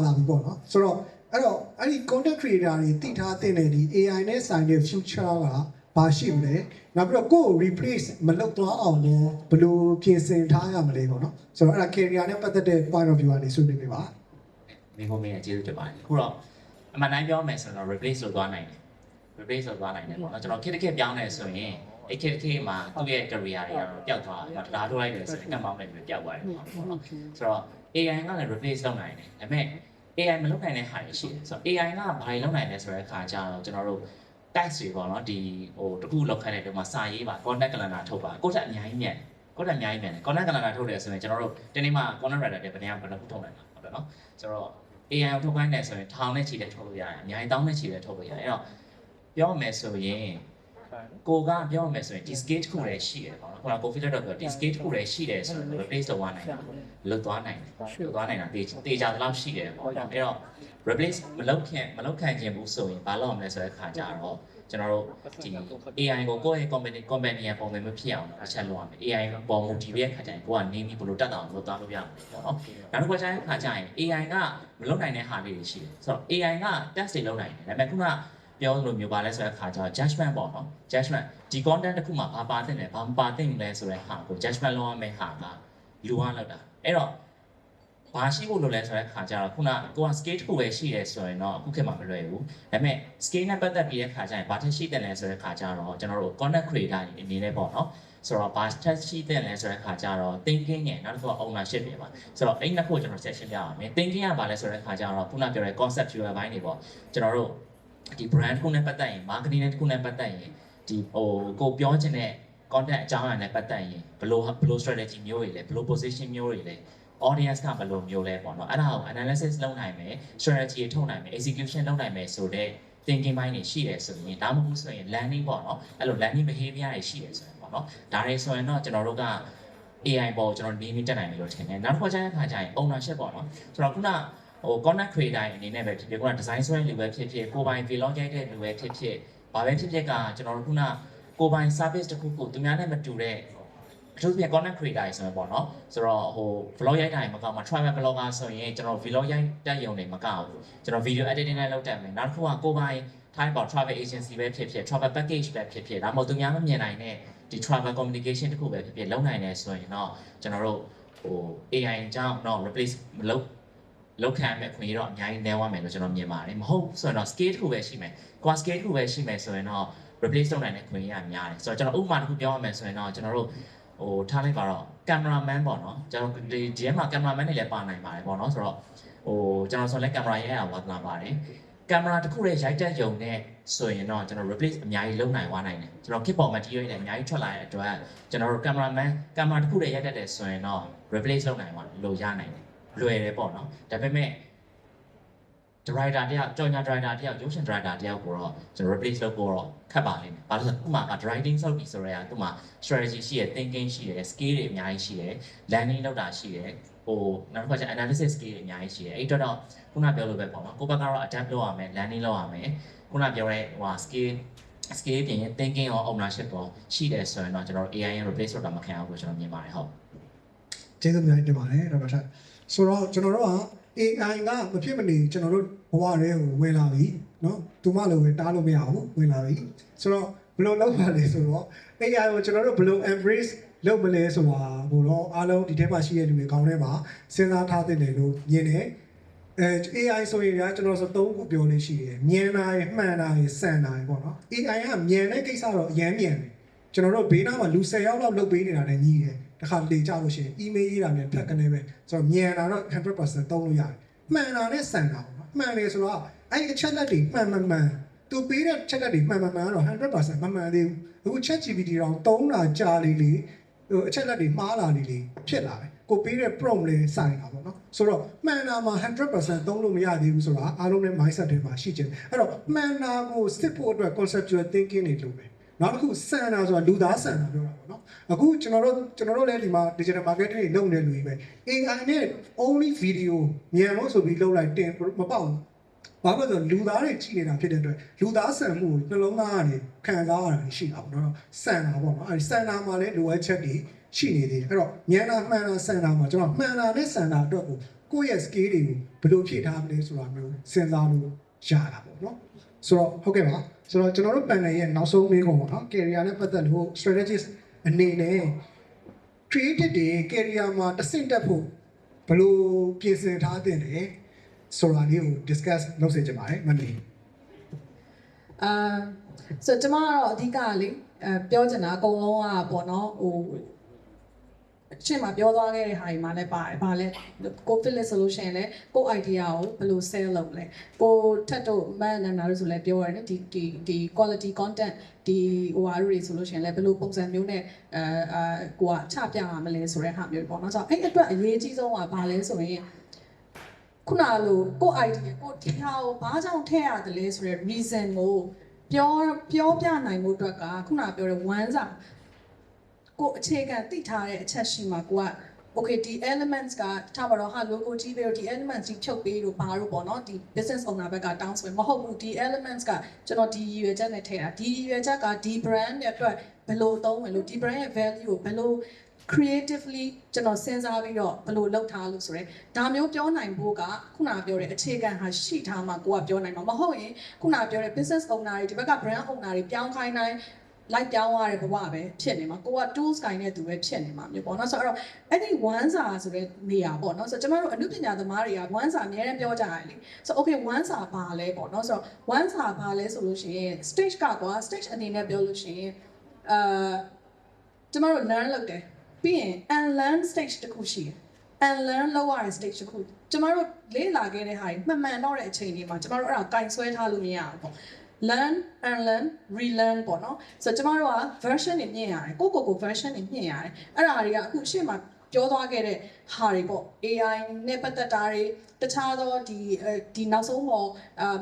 ါလာပြီပေါ့နော်ဆိုတော့အဲ့ဒီ content creator တွေတည်ထားတဲ့ဒီ AI နဲ့ဆိုင်တဲ့ future ကဘာရှိမလဲနောက်ပြီးတော့ကိုယ် replace မလုပ်သွားအောင်လည်းဘယ်လိုပြင်ဆင်ထားရမလဲပေါ့နော်ဆိုတော့အဲ့ဒါ career နဲ့ပတ်သက်တဲ့ point of view ကနေဆွေးနွေးပေးပါမိဖို့မင်းကျေးဇူးတင်ပါတယ်ခုတော့အမှန်တိုင်းပြောမယ်ဆိုတော့ replace လုပ်သွားနိုင်တယ် replace လုပ်သွားနိုင်တယ်ပေါ့နော်ကျွန်တော်ခေတ်ပြောင်းနေဆိုရင်အဲ့ခေတ်မှာသူ့ရဲ့ career တွေကတော့ပျောက်သွားတယ်တရားထုတ်လိုက်တယ်ဆိုရင်ကံမောင်းနေပြီးပျောက်သွားတယ်ပေါ့နော်ဆိုတော့ AI ကလည်း replace လုပ်နိုင်တယ်ဒါပေမဲ့ AI မလုပ်နိုင်တဲ့ဟာတွေရှိတယ်ဆိုတော့ AI ကဘာတွေလုပ်နိုင်လဲဆိုတဲ့အခါကျတော့ကျွန်တော်တို့ text တွေပေါ့နော်ဒီတခုလောက်ခိုင်းတဲ့တုန်းမှာစာရေးပါ content calendar ထုတ်ပါကိုယ့်တက်အများကြီးမြန်content calendar ထုတ်တယ်ဆိုရင်ကျွန်တော်တို့ဒီနေ့မှာ content writer တွေဘယ်နှခုထုတ်နိုင်မှာဟုတ်တယ်နော်ဆိုတော့ AI ကိုထုတ်ခိုင်းတယ်ဆိုရင်ထောင်နဲ့ချီတဲ့ထုတ်လို့ရတယ်အများကြီးတောင်းနဲ့ချီတဲ့ထုတ်လို့ရတယ်အဲ့တော့ပြောမယ်ဆိုရင်ကိုကပြောမယ်ဆိုရင်ဒီ scale တစ်ခုလည်းရှိတယ်ပေါ့နော်ခုနက Covid တော့ပြောဒီ scale တစ်ခုလည်းရှိတယ်ဆိုရင် replace လုပ်သွားနိုင်တယ်လုပ်သွားနိုင်တာတေချာတော့ရှိတယ်ပေါ့နော်အဲ့တော့ replace မလုပ်ခံခြင်းဘူးဆိုရင်ဘာလုပ်ရမလဲဆိုတဲ့အခါကျတော့ကျွန်တော်တို့ဒီ AI ကိုကိုယ့်ရဲ့ company ပုံစံမျိုးဖြစ်အောင်အချက်လုပ်ရမယ် AI ပေါ် motivate ခါကျရင်ကိုကနေပြီးဘယ်လိုတက်အောင်လုပ်သွားလို့ရမှာပေါ့နော်နောက်တစ်ခါကျရင်AI ကမလုပ်နိုင်တဲ့ဟာလေးတွေရှိတယ်ဆိုတော့ AI က test တွေလုပ်နိုင်တယ်ဒါပေမဲ့ခုနပြောလို့မျိုးပါလဲဆိုတဲ့အခါကျတော့ judgment ပေါ့နော် judgment ဒီ content တစ်ခုမှာဘာပါသင့်လဲဘာမပါသင့်လဲဆိုတဲ့ဟာကို judgment လုပ်ရမယ့်ဟာကလူကလောက်တာအဲ့တော့ဘာရှိဖို့လိုလဲဆိုတဲ့အခါကျတော့ခုနကိုက scale တစ်ခုပဲရှိရဲဆိုရင်တော့အခုခေတ်မှာမလွယ်ဘူးဒါပေမဲ့ scale နဲ့ပတ်သက်ပြီးတဲ့အခါကျရင်ဘာထက်ရှိတယ်လဲဆိုတဲ့အခါကျတော့ကျွန်တော်တို့ content creator တွေအနေနဲ့ပေါ့နော်ဆိုတော့ဘာထက်ရှိတယ်လဲဆိုတဲ့အခါကျတော့ thinking နဲ့နောက်တစ်ခုက ownership တွေပါဆိုတော့အဲ့နှစ်ခုကိုကျွန်တော်ဆက်ရှင်းပြရအောင် thinking ကဘာလဲဆိုတဲ့အခါကျတော့ခုနပြောတဲ့ conceptual ဘိုင်းတွေပေါ့ကျွန်တော်တို့ဒီ brand တစ်ခုနဲ့ပတ်သက်ရင် marketing တစ်ခုနဲ့ပတ်သက်ရင်ဒီကိုပြောချင်တဲ့ content အကြောင်းအရာနဲ့ပတ်သက်ရင်ဘယ်လို strategy မျိုးတွေလဲဘယ်လို position မျိုးတွေလဲaudience ကဘယ်လိုမျိုးလဲပေါ့နော်အဲ့ဒါကို analysis လုပ်နိုင်မယ် strategy ထုတ်နိုင်မယ် execution လုပ်နိုင်မယ်ဆိုတော့ thinking ဘိုင်းတွေရှိတယ်ဆိုရင်ဒါမှမဟုတ်ဆိုရင် learning ပေါ့နော်အဲ့လို learning behavior တွေရှိတယ်ဆိုရင်ပေါ့နော်ဒါတွေဆိုရင်တော့ကျွန်တော်တို့က AI ပေါ်ကျွန်တော် name တက်နိုင်ပြီလို့ထင်တယ်နောက်တစ်ခါကျရင် ownership ပေါ့နော်ဆိုတော့ခုနcontent creator အနေနဲ့ပဲဖြစ်ဖြစ်ခုန design ဆွဲလူပဲဖြစ်ဖြစ်ကိုပိုင် vlog ရိုက်တဲ့လူပဲဖြစ်ဖြစ်ဘာပဲဖြစ်ဖြစ်ကကျွန်တော်တို့ခုနကိုပိုင် service တစ်ခုခုသူများနဲ့မတူတဲ့အထူးသဖြင့် content creator တွေဆိုရင်ပေါ့နော်ဆိုတော့vlog ရိုက်တာတွေမကောက်မှာ travel blogger ဆိုရင်ကျွန်တော် vlog ရိုက်တက်ရုံတွေမကောက်ဘူးကျွန်တော် video editing နဲ့လုပ်တတ်မယ်နောက်တစ်ခုကကိုပိုင် time ပေါ့ travel agency ပဲဖြစ်ဖြစ် travel package ပဲဖြစ်ဖြစ်ဒါမှမဟုတ်သူများမမြင်နိုင်တဲ့ဒီ travel communication တစ်ခုပဲဖြစ်ဖြစ်လုပ်နိုင်တယ်ဆိုရင်တော့ကျွန်တော်တို့AI ကြောင့်တော့ replace မလုပ်လောက်ခံမဲ့ခွင့်ရတော့အများကြီးနည်းသွားမယ်လို့ကျွန်တော်မြင်ပါတယ်မဟုတ်ဆိုရင်တော့ scale တစ်ခုပဲရှိမယ် core scale တစ်ခုပဲရှိမယ်ဆိုရင်တော့ replace လုပ်နိုင်တဲ့ခွင့်ရများတယ်ဆိုတော့ကျွန်တော်ဥပမာတစ်ခုပြောရမယ်ဆိုရင်တော့ကျွန်တော်တို့ထားလိုက်ပါတော့ cameraman ပေါ့နော်ကျွန်တော်ဒီထဲမှာ cameraman တွေလည်းပါနိုင်ပါတယ်ပေါ့နော်ဆိုတော့ ကျွန်တော်ဆိုလည်းကင်မရာရိုက်ရဝါသနာပါတယ်ကင်မရာတစ်ခုတည်းရိုက်တက်ရုံနဲ့ဆိုရင်တော့ကျွန်တော် replace အများကြီးလုပ်နိုင်သွားနိုင်တယ်ကျွန်တော် kit format material တွေအများကြီးထွက်လာတဲ့အတွက်ကျွန်တော်တို့ကင်မရာတစ်ခုတည်းရိုက်တက်တယ်ဆိုရင်တော့ replace လုပ်နိုင်လို့ရနိုင်တယ်လွယ်တယ်ပေါ့နော်ဒါပေမဲ့ driver တယောက်ကြော်ညာ driver တယောက်ရုပ်ရှင် driver တယောက်ကိုတော့ကျွန်တော် replace လုပ်ဖို့တော့ခက်ပါလိမ့်မယ်။ဘာလို့လဲဆိုတော့ဥပမာက driving လုပ်ပြီးဆိုတော့သူမှာ strategy ရှိရယ် thinking ရှိရယ် skill တွေအများကြီးရှိရယ် landing လုပ်တာရှိရယ်နောက်တစ်ခါကျ analysis skill တွေအများကြီးရှိရယ်အဲ့တော့ခုနပြောလို့ပဲပေါ့နော်ကိုယ့်ဘက်ကတော့ adapt လုပ်ရမယ် landing လုပ်ရမယ်ခုနပြောတဲ့skill ပြင်ရင် thinking ရော ownership ရောရှိတယ်ဆိုရင်တော့ကျွန်တော်တို့ AI ရဲ့ replace လုပ်တာမခံအောင်လို့ကျွန်တော်မြင်ပါတယ်ဟုတ် ကျေးဇူးများတင်ပါတယ်ဒေါက်တာဆတ်ဆိုတော့ကျွန်တော်တို့က AI ကမဖြစ်မနေကျွန်တော်တို့ဘဝတွေကိုဝင်လာပြီเนาะသူမလည်းဝင်တားလို့မရဘူးဝင်လာပြီဆိုတော့ဘယ်လိုလုပ်ပါလဲဆိုတော့ AI ကိုကျွန်တော်တို့ဘယ်လို embrace လုပ်မလဲဆိုတာဘို့တော့အားလုံးဒီထဲမှာရှိတဲ့လူတွေခေါင်းထဲမှာစဉ်းစားထားတဲ့လေလို့မြင်တယ်AI ဆိုရင်ကကျွန်တော်ဆို3ခုပြောလို့ရှိတယ်မြင်တာရမှန်တာရစံတာရပေါ့နော် AI ကမြင်တဲ့ကိစ္စတော့အရင်မြင်တယ်ကျွန်တော်တို့ဘေးနားမှာလူ10ယောက်လောက်လုပ်ပေးနေတာနဲ့ညီးတယ်တခါလေကြလို့ရှိရင် email ရေးတာမြန်ဖြတ်ကနေပဲဆိုတော့မြင်တာတော့ 100% သုံးလို့ရတယ်မှန်တာနဲ့စံတာပေါ့နော်မှန်တယ်ဆိုတော့အဲ့အချက်လက်တွေမှန်သူပေးတဲ့ချက်လက်တွေမှန်တော့ 100% မမှန်သေးဘူးအခု ChatGPT တော့သုံးတာကြာလေအချက်လက်တွေမှားလာလေဖြစ်လာတယ်ကိုပေးတဲ့ prompt လေးစိုင်တာပေါ့နော်ဆိုတော့မှန်တာမှာ 100% သုံးလို့မရသေးဘူးဆိုတာအားလုံးနဲ့ mindset တွေမှာရှိကြတယ်အဲ့တော့မှန်တာကိုစစ်ဖို့အတွက် conceptual thinking တွေလုပ်တယ်နောက်တစ်ခုစံတာဆိုတာလူသားစံတာပြောတာပေါ့နော်အခုကျွန်တော်တို့လည်းဒီမှာ digital marketing တွေလုပ်နေလူကြီးပဲ AI နဲ့ only video မြန်လို့ဆိုပြီးလုပ်လိုက်တင်မပေါက်ဘူးဘာလို့လဲဆိုတော့လူသားတွေကြည့်နေတာဖြစ်တဲ့အတွက်လူသားစံမှုကိုနှလုံးသားကနေခံစားရတာရှိတာပေါ့နော်စံတာပေါ့နော်အဲဒီစံတာမှာလည်းလိုအပ်ချက်တွေရှိနေသေးတယ်အဲ့တော့ဉာဏ်မှန်တာစံတာမှာကျွန်တော်မှန်တာနဲ့စံတာအတွက်ကိုယ့်ရဲ့ skill တွေကိုဘယ်လိုဖြည့်ထားမလဲဆိုတာမျိုးစဉ်းစားလို့ရတာပေါ့နော်ဆိုတော့ဟုတ်ကဲ့ပါဆိုတော့ကျွန်တော်တို့ panel ရဲ့နောက်ဆုံးမေးခွန်းပေါ့နော် career နဲ့ပတ်သက်လို့ strategist အနေနဲ့ creative တွေ career မှာတဆင့်တက်ဖို့ဘယ်လိုပြင်ဆင်ထားသင့်တယ်ဆိုတာလေးကို discuss လုပ်စေချင်ပါတယ်မမေဆိုတော့ကျွန်မကတော့အဓိကလေပြောချင်တာအကုန်လုံးကပေါ့နော်ရှင်းမှာပြောသွားခဲ့တဲ့ဟာတွေမှာလည်းပါတယ်။ဘာလဲကို Philip solution လဲကို idea ကိုဘယ်လို sell လုပ်လဲ။ကိုထက်တို့မန်နနာတို့ဆိုလည်းပြောရတယ်ဒီ quality content ဒီဟိုဟာတွေဆိုလို့ရှိရင်လည်းဘယ်လိုပုံစံမျိုးနဲ့ကိုကချပြရမလဲဆိုတဲ့ဟာမျိုးပေါ့နော်။ဆိုတော့အဲ့အတွက်အရေးကြီးဆုံးကဘာလဲဆိုရင်ခုနလိုကို idea ကိုဒီဟာကိုဘာကြောင့်ထည့်ရတယ်လဲဆိုတဲ့ reason ကိုပြောပြနိုင်မှုအတွက်ကခုနပြောတဲ့ one စာကိုအခြေခံသိထားတဲ့အချက်ရှိမှာကိုက okay ဒီ elements ကထားပါတော့ဟာ logo ကြီးပြီးတော့ဒီ elements ကြီးဖြုတ်ပေးလို့ဘာလို့ပေါ့နော်ဒီ business owner ဘက်ကတောင်းဆိုရင်မဟုတ်ဘူးဒီ elements ကကျွန်တော်ဒီရည်ရွယ်ချက်နဲ့ထည့်တာဒီရည်ရွယ်ချက်ကဒီ brand ရဲ့အတွက်ဘယ်လိုသုံးမယ်လို့ဒီ brand ရဲ့ value ကိုဘယ်လို creatively ကျွန်တော်စဉ်းစားပြီးတော့ဘယ်လိုလုပ်ထားလို့ဆိုရဲဒါမျိုးပြောနိုင်ဖို့ကခုနပြောတဲ့အခြေခံဟာရှိထားမှာကိုကပြောနိုင်မှာမဟုတ်ရင်ခုနပြောတဲ့ business owner တွေဒီဘက်က brand owner တွေပြောင်းခိုင်းတိုင်းလိုက်ပြောင်းရတဲ့ဘဝပဲဖြစ်နေမှာကိုက tools ကိုင်းတဲ့သူပဲဖြစ်နေမှာမျိုးပေါ့နော်ဆိုတော့အဲ့ဒီ one စာဆိုတဲ့နေရာပေါ့နော်ဆိုတော့ကျမတို့အမှုပညာသမားတွေက one စာအများနဲ့ပြောကြရတယ်လေဆိုတော့ okay one စာဘာလဲပေါ့နော်ဆိုတော့ one စာဘာလဲဆိုလို့ရှိရင် stage ကကွာ stage အနေနဲ့ပြောလို့ရှိရင်ကျမတို့ learn လုပ်တယ်ပြီးရင် unlearn stage တစ်ခုရှိတယ် unlearn လုပ်ရတဲ့ stage တစ်ခုကျမတို့လေ့လာခဲ့တဲ့ဟာတွေမှန်တော့တဲ့အချိန်တွေမှာကျမတို့အဲ့ဒါကင်ဆွဲထားလို့မရဘူးပေါ့learn unlearn relearn ပေါ့နော်ဆိုတော့ကျမတို့က version တွေမြင်ရတယ်ကို version တွေမြင်ရတယ်အဲ့ဒါတွေကအခုရှေ့မှာပြောသွားခဲ့တဲ့ဟာတွေပေါ့ AI နဲ့ပတ်သက်တာတွေတခြားသောဒီနောက်ဆုံးပေါ်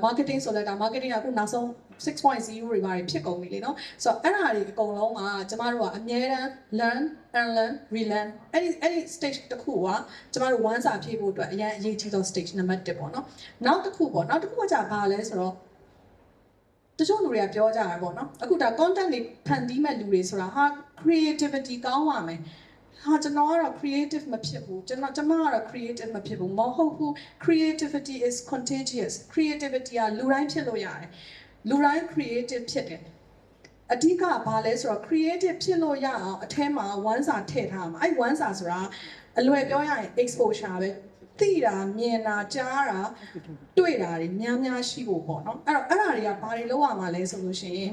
marketing ဆိုလဲဒါ marketing ကအခုနောက်ဆုံး 6.0 တွေပါဖြစ်ကုန်ပြီလေနော်ဆိုတော့အဲ့ဒါတွေအကုန်လုံးကကျမတို့ကအမြဲတမ်း learn unlearn relearn အဲ့ဒီ stage တစ်ခုကကျမတို့ one စာဖြည့်ဖို့အတွက်အရင်အရေးကြီးသော stage နံပါတ်1ပေါ့နော်နောက်တစ်ခုကကြာဘာလဲဆိုတော့တချို့လူတွေကပြောကြတာပေါ့နော်အခုဒါ content တွေဖန်တီးမဲ့လူတွေဆိုတာဟာ creativity ကောင်းပါမယ်ဟာကျွန်တော်ကတော့ creative မဖြစ်ဘူးကျမကတော့ creative မဖြစ်ဘူးမဟုတ်ဘူး creativity is contagious creativity ကလူတိုင်းဖြစ်လို့ရတယ်လူတိုင်း creative ဖြစ်တယ်အဓိကဘာလဲဆိုတော့ creative ဖြစ်လို့ရအောင်အထဲမှာ one စာထည့်ထားမှာအဲ့ one စာဆိုတာအလွယ်ပြောရရင် exposure ပဲသိတာမြင်တာကြားတာတွေ့တာတွေများရှိဖို့ပေါ့နော်အဲ့ဒါတွေကဘာတွေလောက်ရမှာလဲဆိုလို့ရှိရင်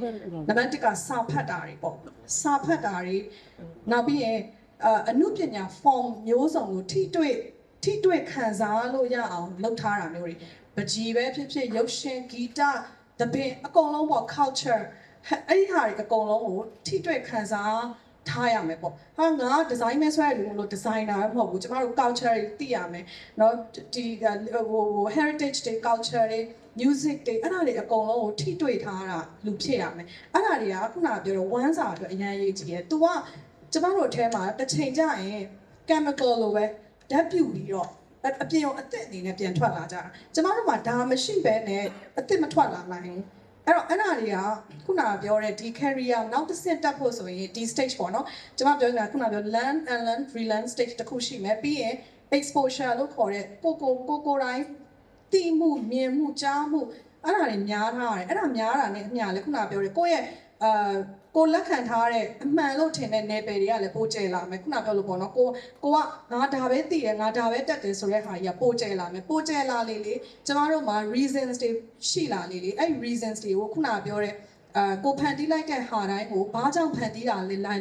နံပါတ်1ကစာဖတ်တာတွေပေါ့စာဖတ်တာတွေနောက်ပြီးရင်အနုပညာ form မျိုးစုံကိုထိတွေ့ ထိတွေ့ခံစားလို့ရအောင်လုပ်ထားတာမျိုးတွေပကြီးပဲဖြစ်ဖြစ်ရုပ်ရှင်ဂီတသပင်အကုန်လုံးပေါ့ culture အဲ့ဒီဟာတွေအကုန်လုံးကိုထိတွေ့ခံစားထားရမယ်ပေါ့ဟာငါ design မဲဆွဲရလို့မလို့ designer မဟုတ်ဘူးကျမတို့ culture တွေသိရမယ်เนาะဒီဟို heritage တွေ culture တွေ music တွေအဲ့ဒါတွေအကုန်လုံးကိုထိတွေ့ထားတာလူဖြစ်ရမယ်အဲ့ဒါတွေကခုနကပြောတော့ဝမ်းစာအတွက်အရင်ရေးကြည့်ရဲ तू ကကျမတို့အထဲမှာတစ်ချိန်ကျရင် chemical လိုပဲဓာတ်ပြုပြီးတော့အပြင်အသစ်အနေနဲ့ပြန်ထွက်လာကြတာကျမတို့မှာဒါမရှိဘဲနဲ့အသစ်မထွက်လာနိုင်ဘူးအဲ့တော့အဲ့ဒါတွေကခုနကပြောတဲ့ဒီ career နောက်တစ်ဆင့်တက်ဖို့ဆိုရင်ဒီ stage ပေါ့နော်ကျမပြောနေတာခုနကပြော learn and learn freelance stage တစ်ခုရှိမယ်ပြီးရင် exposure လို့ခေါ်တဲ့ကိုတိုင်းသိမှုမြင်မှုကြားမှုအဲ့ဒါတွေများထားတယ်အဲ့ဒါများတာနဲ့အမျှလေခုနကပြောတယ်ကိုယ့်ရဲ့ကိုလက်ခံထားတဲ့အမှန်လို့ထင်တဲ့နယ်ပယ်တွေကလည်းပိုကျဲလာမယ်ခုနပြောလို့ပေါ့နော်ကိုကငါဒါပဲသိတယ်ငါဒါပဲတက်တယ်ဆိုတဲ့ဟာကြီးကပိုကျဲလာမယ်ပိုကျဲလာလေကျမတို့မှာ reasons တွေရှိလာလေအဲ့ reasons တွေကိုခုနပြောတဲ့ကိုဖန်တီးလိုက်တဲ့ဟာတိုင်းကိုဘာကြောင့်ဖန်တီးတာ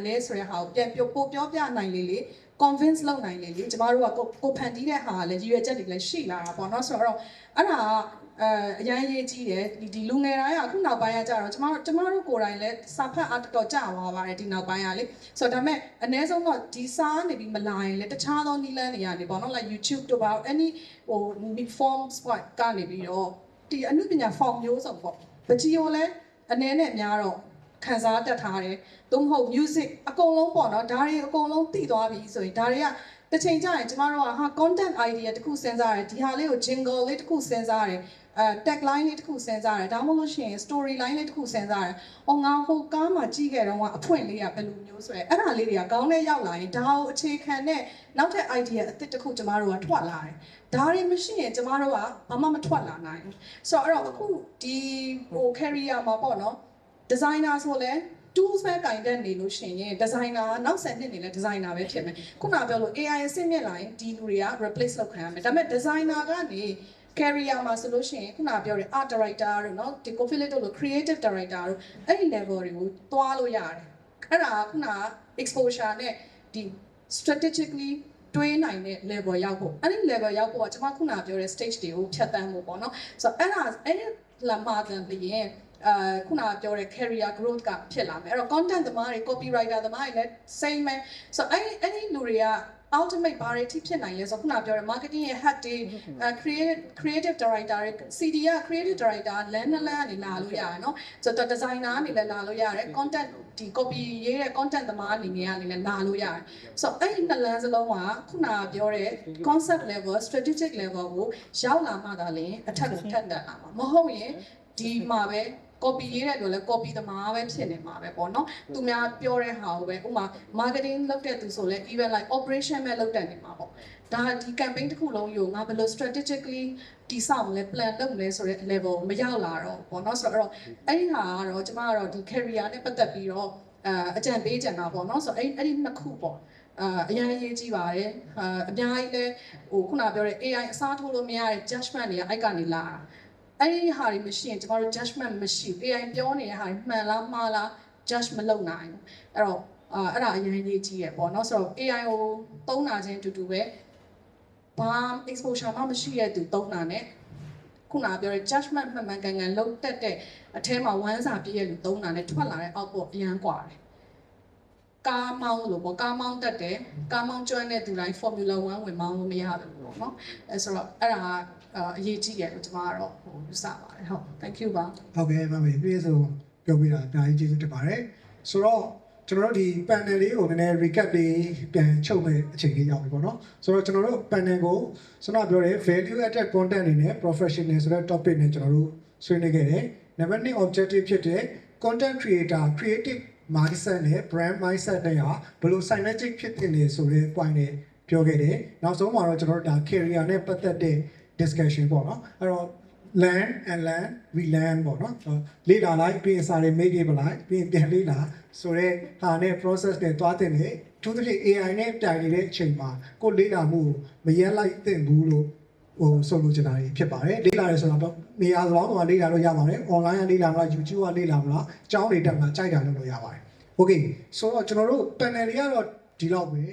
လဲဆိုတဲ့ဟာကိုပြန်ပြောပြနိုင်လေ convince လုပ်နိုင်လေကျမတို့ကကိုဖန်တီးတဲ့ဟာကလည်းရည်ရွယ်ချက်တွေလည်းရှိလာတာပေါ့နော်ဆိုတော့အဲ့ဒါအရင်ရေးကြည့်တယ်ဒီလူငယ်တိုင်းကအခုနောက်ပိုင်းကကြတော့ကျမတို့ကိုယ်တိုင်လည်းစာဖတ်အားတော်ကြာသွားပါတယ်ဒီနောက်ပိုင်းကလေဆိုတော့ဒါပေမဲ့အနည်းဆုံးတော့ဒီစာနေပြီးမလာရင်လည်းတခြားသောနည်းလမ်းတွေကနေပေါ့နော် like YouTube တို့ပါ any ဟို forms ကနေပြီးတော့ဒီအနုပညာ form မျိုးစုံပေါ့ပကြီးကိုလည်းအနည်းနဲ့များတော့ခန်းစားတက်ထားတယ်သို့မဟုတ် music အကုန်လုံးပေါ့နော်ဒါတွေအကုန်လုံးတည်သွားပြီဆိုရင်ဒါတွေကတစ်ချိန်ကျရင်ကျမတို့ကဟာ content idea တခုစဉ်းစားတယ်ဒီဟာလေးကို jingle လေးတခုစဉ်းစားတယ်tag line လေးတခုစဉ်းစားတယ်ဒါမှမဟုတ်လို့ရှိရင် story line လေးတခုစဉ်းစားတယ်။အော်ငါဟိုကားမှာကြည့်ခဲ့တော့ကအဖွင့်လေးကဘယ်လိုမျိုးဆိုရဲအဲ့ဒါလေးတွေကကောင်းတဲ့ရောက်လာရင်ဒါကိုအခြေခံတဲ့နောက်ထပ် idea အသစ်တစ်ခုကျမတို့ကထွက်လာတယ်။ဒါတွေမရှိရင်ကျမတို့ကဘာမှမထွက်လာနိုင်ဘူး။ဆိုတော့အဲ့တော့အခုဒီဟို career မှာပေါ့နော် designer ဆိုလဲ tools ပဲကင်တဲ့နေလို့ရှိရင် designer နောက်ဆက်နှစ်နေလဲ designer ပဲဖြစ်မယ်။ခုနပြောလို့ AI အဆင့်မြင့်လာရင်ဒီလူတွေက replace လုပ်ခံရမယ်။ဒါပေမဲ့ designer ကနေcareer မှာဆိုလို့ရှိရင်ခုနပြောတဲ့ art director တို့เนาะဒီ co-affiliate တို့လို creative director တို့အဲ့ဒီ level တွေကိုတွားလို့ရတယ်အဲ့ဒါကခုန exposure နဲ့ဒီ strategically တွေးနိုင်တဲ့ level ရောက်ဖို့အဲ့ဒီ level ရောက်ဖို့ကကျွန်မခုနပြောတဲ့ stage တွေကိုဖြတ်သန်းဖို့ပေါ့เนาะဆိုတော့အဲ့ဒီလာမှတန်ပြီးရင်ခုနပြောတဲ့ career growth ကဖြစ်လာမယ်အဲ့တော့ content သမားတွေ copywriter သမားတွေလည်း same ပဲဆိုတော့အဲ့ဒီလူတွေကultimate ဘာတွေထိဖြစ်နိုင်လဲဆိုခုနပြောတဲ့ marketing ရဲ့ hack တွေ creative director တွေ CD က creative director လမ်းကနေလာလို့ရတယ်เนาะဆိုတော့ designer အနေနဲ့လာလို့ရတယ် content ဒီ copy ရေးတဲ့ content သမားအနေနဲ့လာလို့ရတယ်ဆိုတော့အဲ့ဒီနှစ်လမ်းစလုံးကခုနပြောတဲ့ concept level strategic level ကိုရောက်လာမှသာလျှင်အထက်ကိုထပ်တက်လာမှာမဟုတ်ရင်ဒီမှာပဲcopy ရေးတဲ့လူလည်း copy သမားပဲဖြစ်နေမှာပဲပေါ့နော်သူများပြောတဲ့ဟာကိုပဲဥပမာ marketing လုပ်တဲ့သူဆိုလည်း even like operation ပဲလုပ်တဲ့နေမှာပေါ့ဒါဒီ campaign တစ်ခုလုံးယူငါဘယ်လို strategically တိစောက်မလဲ plan လုပ်မလဲဆိုတဲ့ level မရောက်လာတော့ပေါ့နော်ဆိုတော့အဲ့ဒီဟာကတော့ကျမကတော့ဒီ career နဲ့ပတ်သက်ပြီးတော့အကြံပေးချင်တာပေါ့နော်ဆိုတော့အဲ့ဒီနှစ်ခုပေါ့အရင်ရေးကြည့်ပါတယ်အများကြီးလဲဟိုခုနပြောတဲ့ AI အစားထိုးလို့မရတဲ့ judgment တွေကအဲ့ကနေလာတာအဲ့ဒီဟာတွေမရှိရင်ကျမတို့ judgment မရှိဘူး AI ပြောနေတဲ့ဟာတွေမှန်လားမှားလား judge မလုပ်နိုင်ဘူးအဲ့တော့အဲ့ဒါအရင်ရေးကြည့်ရပေါ့နော်ဆိုတော့ AI ကိုသုံးတာချင်းတူတူပဲဘာ exposure မှမရှိရတူသုံးတာ ਨੇ ခုနပြောတဲ့ judgment မှန်မှန်ကန်ကန်လုပ်တတ်တဲ့အထဲမှာဝမ်းစာပြည့်ရလူသုံးတာ ਨੇ ထွက်လာတဲ့ output အရန်กว่าတယ်ကားမောင်းလို့ပေါ့ကားမောင်းတတ်တယ်ကားမောင်းကျွမ်းတဲ့သူတိုင်း Formula 1 ဝင်မောင်းလို့မရဘူးပေါ့နော်အဲဆိုတော့အဲ့ဒါအရေးကြီးတယ်လို့ကျွန်မကတော့ဟိုယူဆပါတယ်ဟုတ် thank you ပါ ဟုတ်ကဲ့ပါမယ်ပြည့်စုံပြောပြတာအများကြီးကျေးဇူးတင်ပါတယ်ဆိုတော့ကျွန်တော်တို့ဒီ panel လေးကိုနည်းနည်း recap လေးပြန်ချုပ်မဲ့အချိန်လေးရောက်ပြီပေါ့နော်ဆိုတော့ကျွန်တော်တို့ panel ကိုဆွမ်းပြောတဲ့ value added content အနေနဲ့ professional ဆိုတဲ့ topic နဲ့ကျွန်တော်တို့ဆွေးနွေးခဲ့တယ် number 1 objective ဖြစ်တဲ့ content creator creative mindset နဲ့ brand mindset နဲ့ဟာဘယ်လို synergistic ဖြစ်နေဆိုတဲ့ point နဲ့ပြောခဲ့တယ်နောက်ဆုံးမှာတော့ကျွန်တော်တို့ဒါ career နဲ့ပတ်သက်တဲ့ discussion ပေါ့နော်အဲ့တော့ learn and learn we learn ပေါ့နော်လေ့လာလိုက်ပြီးစာတွေ make ပြလိုက်ပြီးပြန်လေ့လာဆိုတော့ဟာနဲ့ process တွေတွားတင်တယ်သူတို့ AI နဲ့တိုင်နေတဲ့အချိန်မှာကိုလေ့လာမှုမရက်လိုက်သင့်ဘူးလို့ဟိုဆိုလိုချင်တာဖြစ်ပါတယ်လေ့လာရဲဆိုတော့နေရာသဘောမှာလေ့လာလို့ရပါတယ် online ကလေ့လာမလား YouTube ကလေ့လာမလားအကြောင်းတွေတက်မှာကြိုက်တာလုပ်လို့ရပါတယ် okay ဆိုတော့ကျွန်တော်တို့ panel တွေကတော့ဒီလောက်ပဲ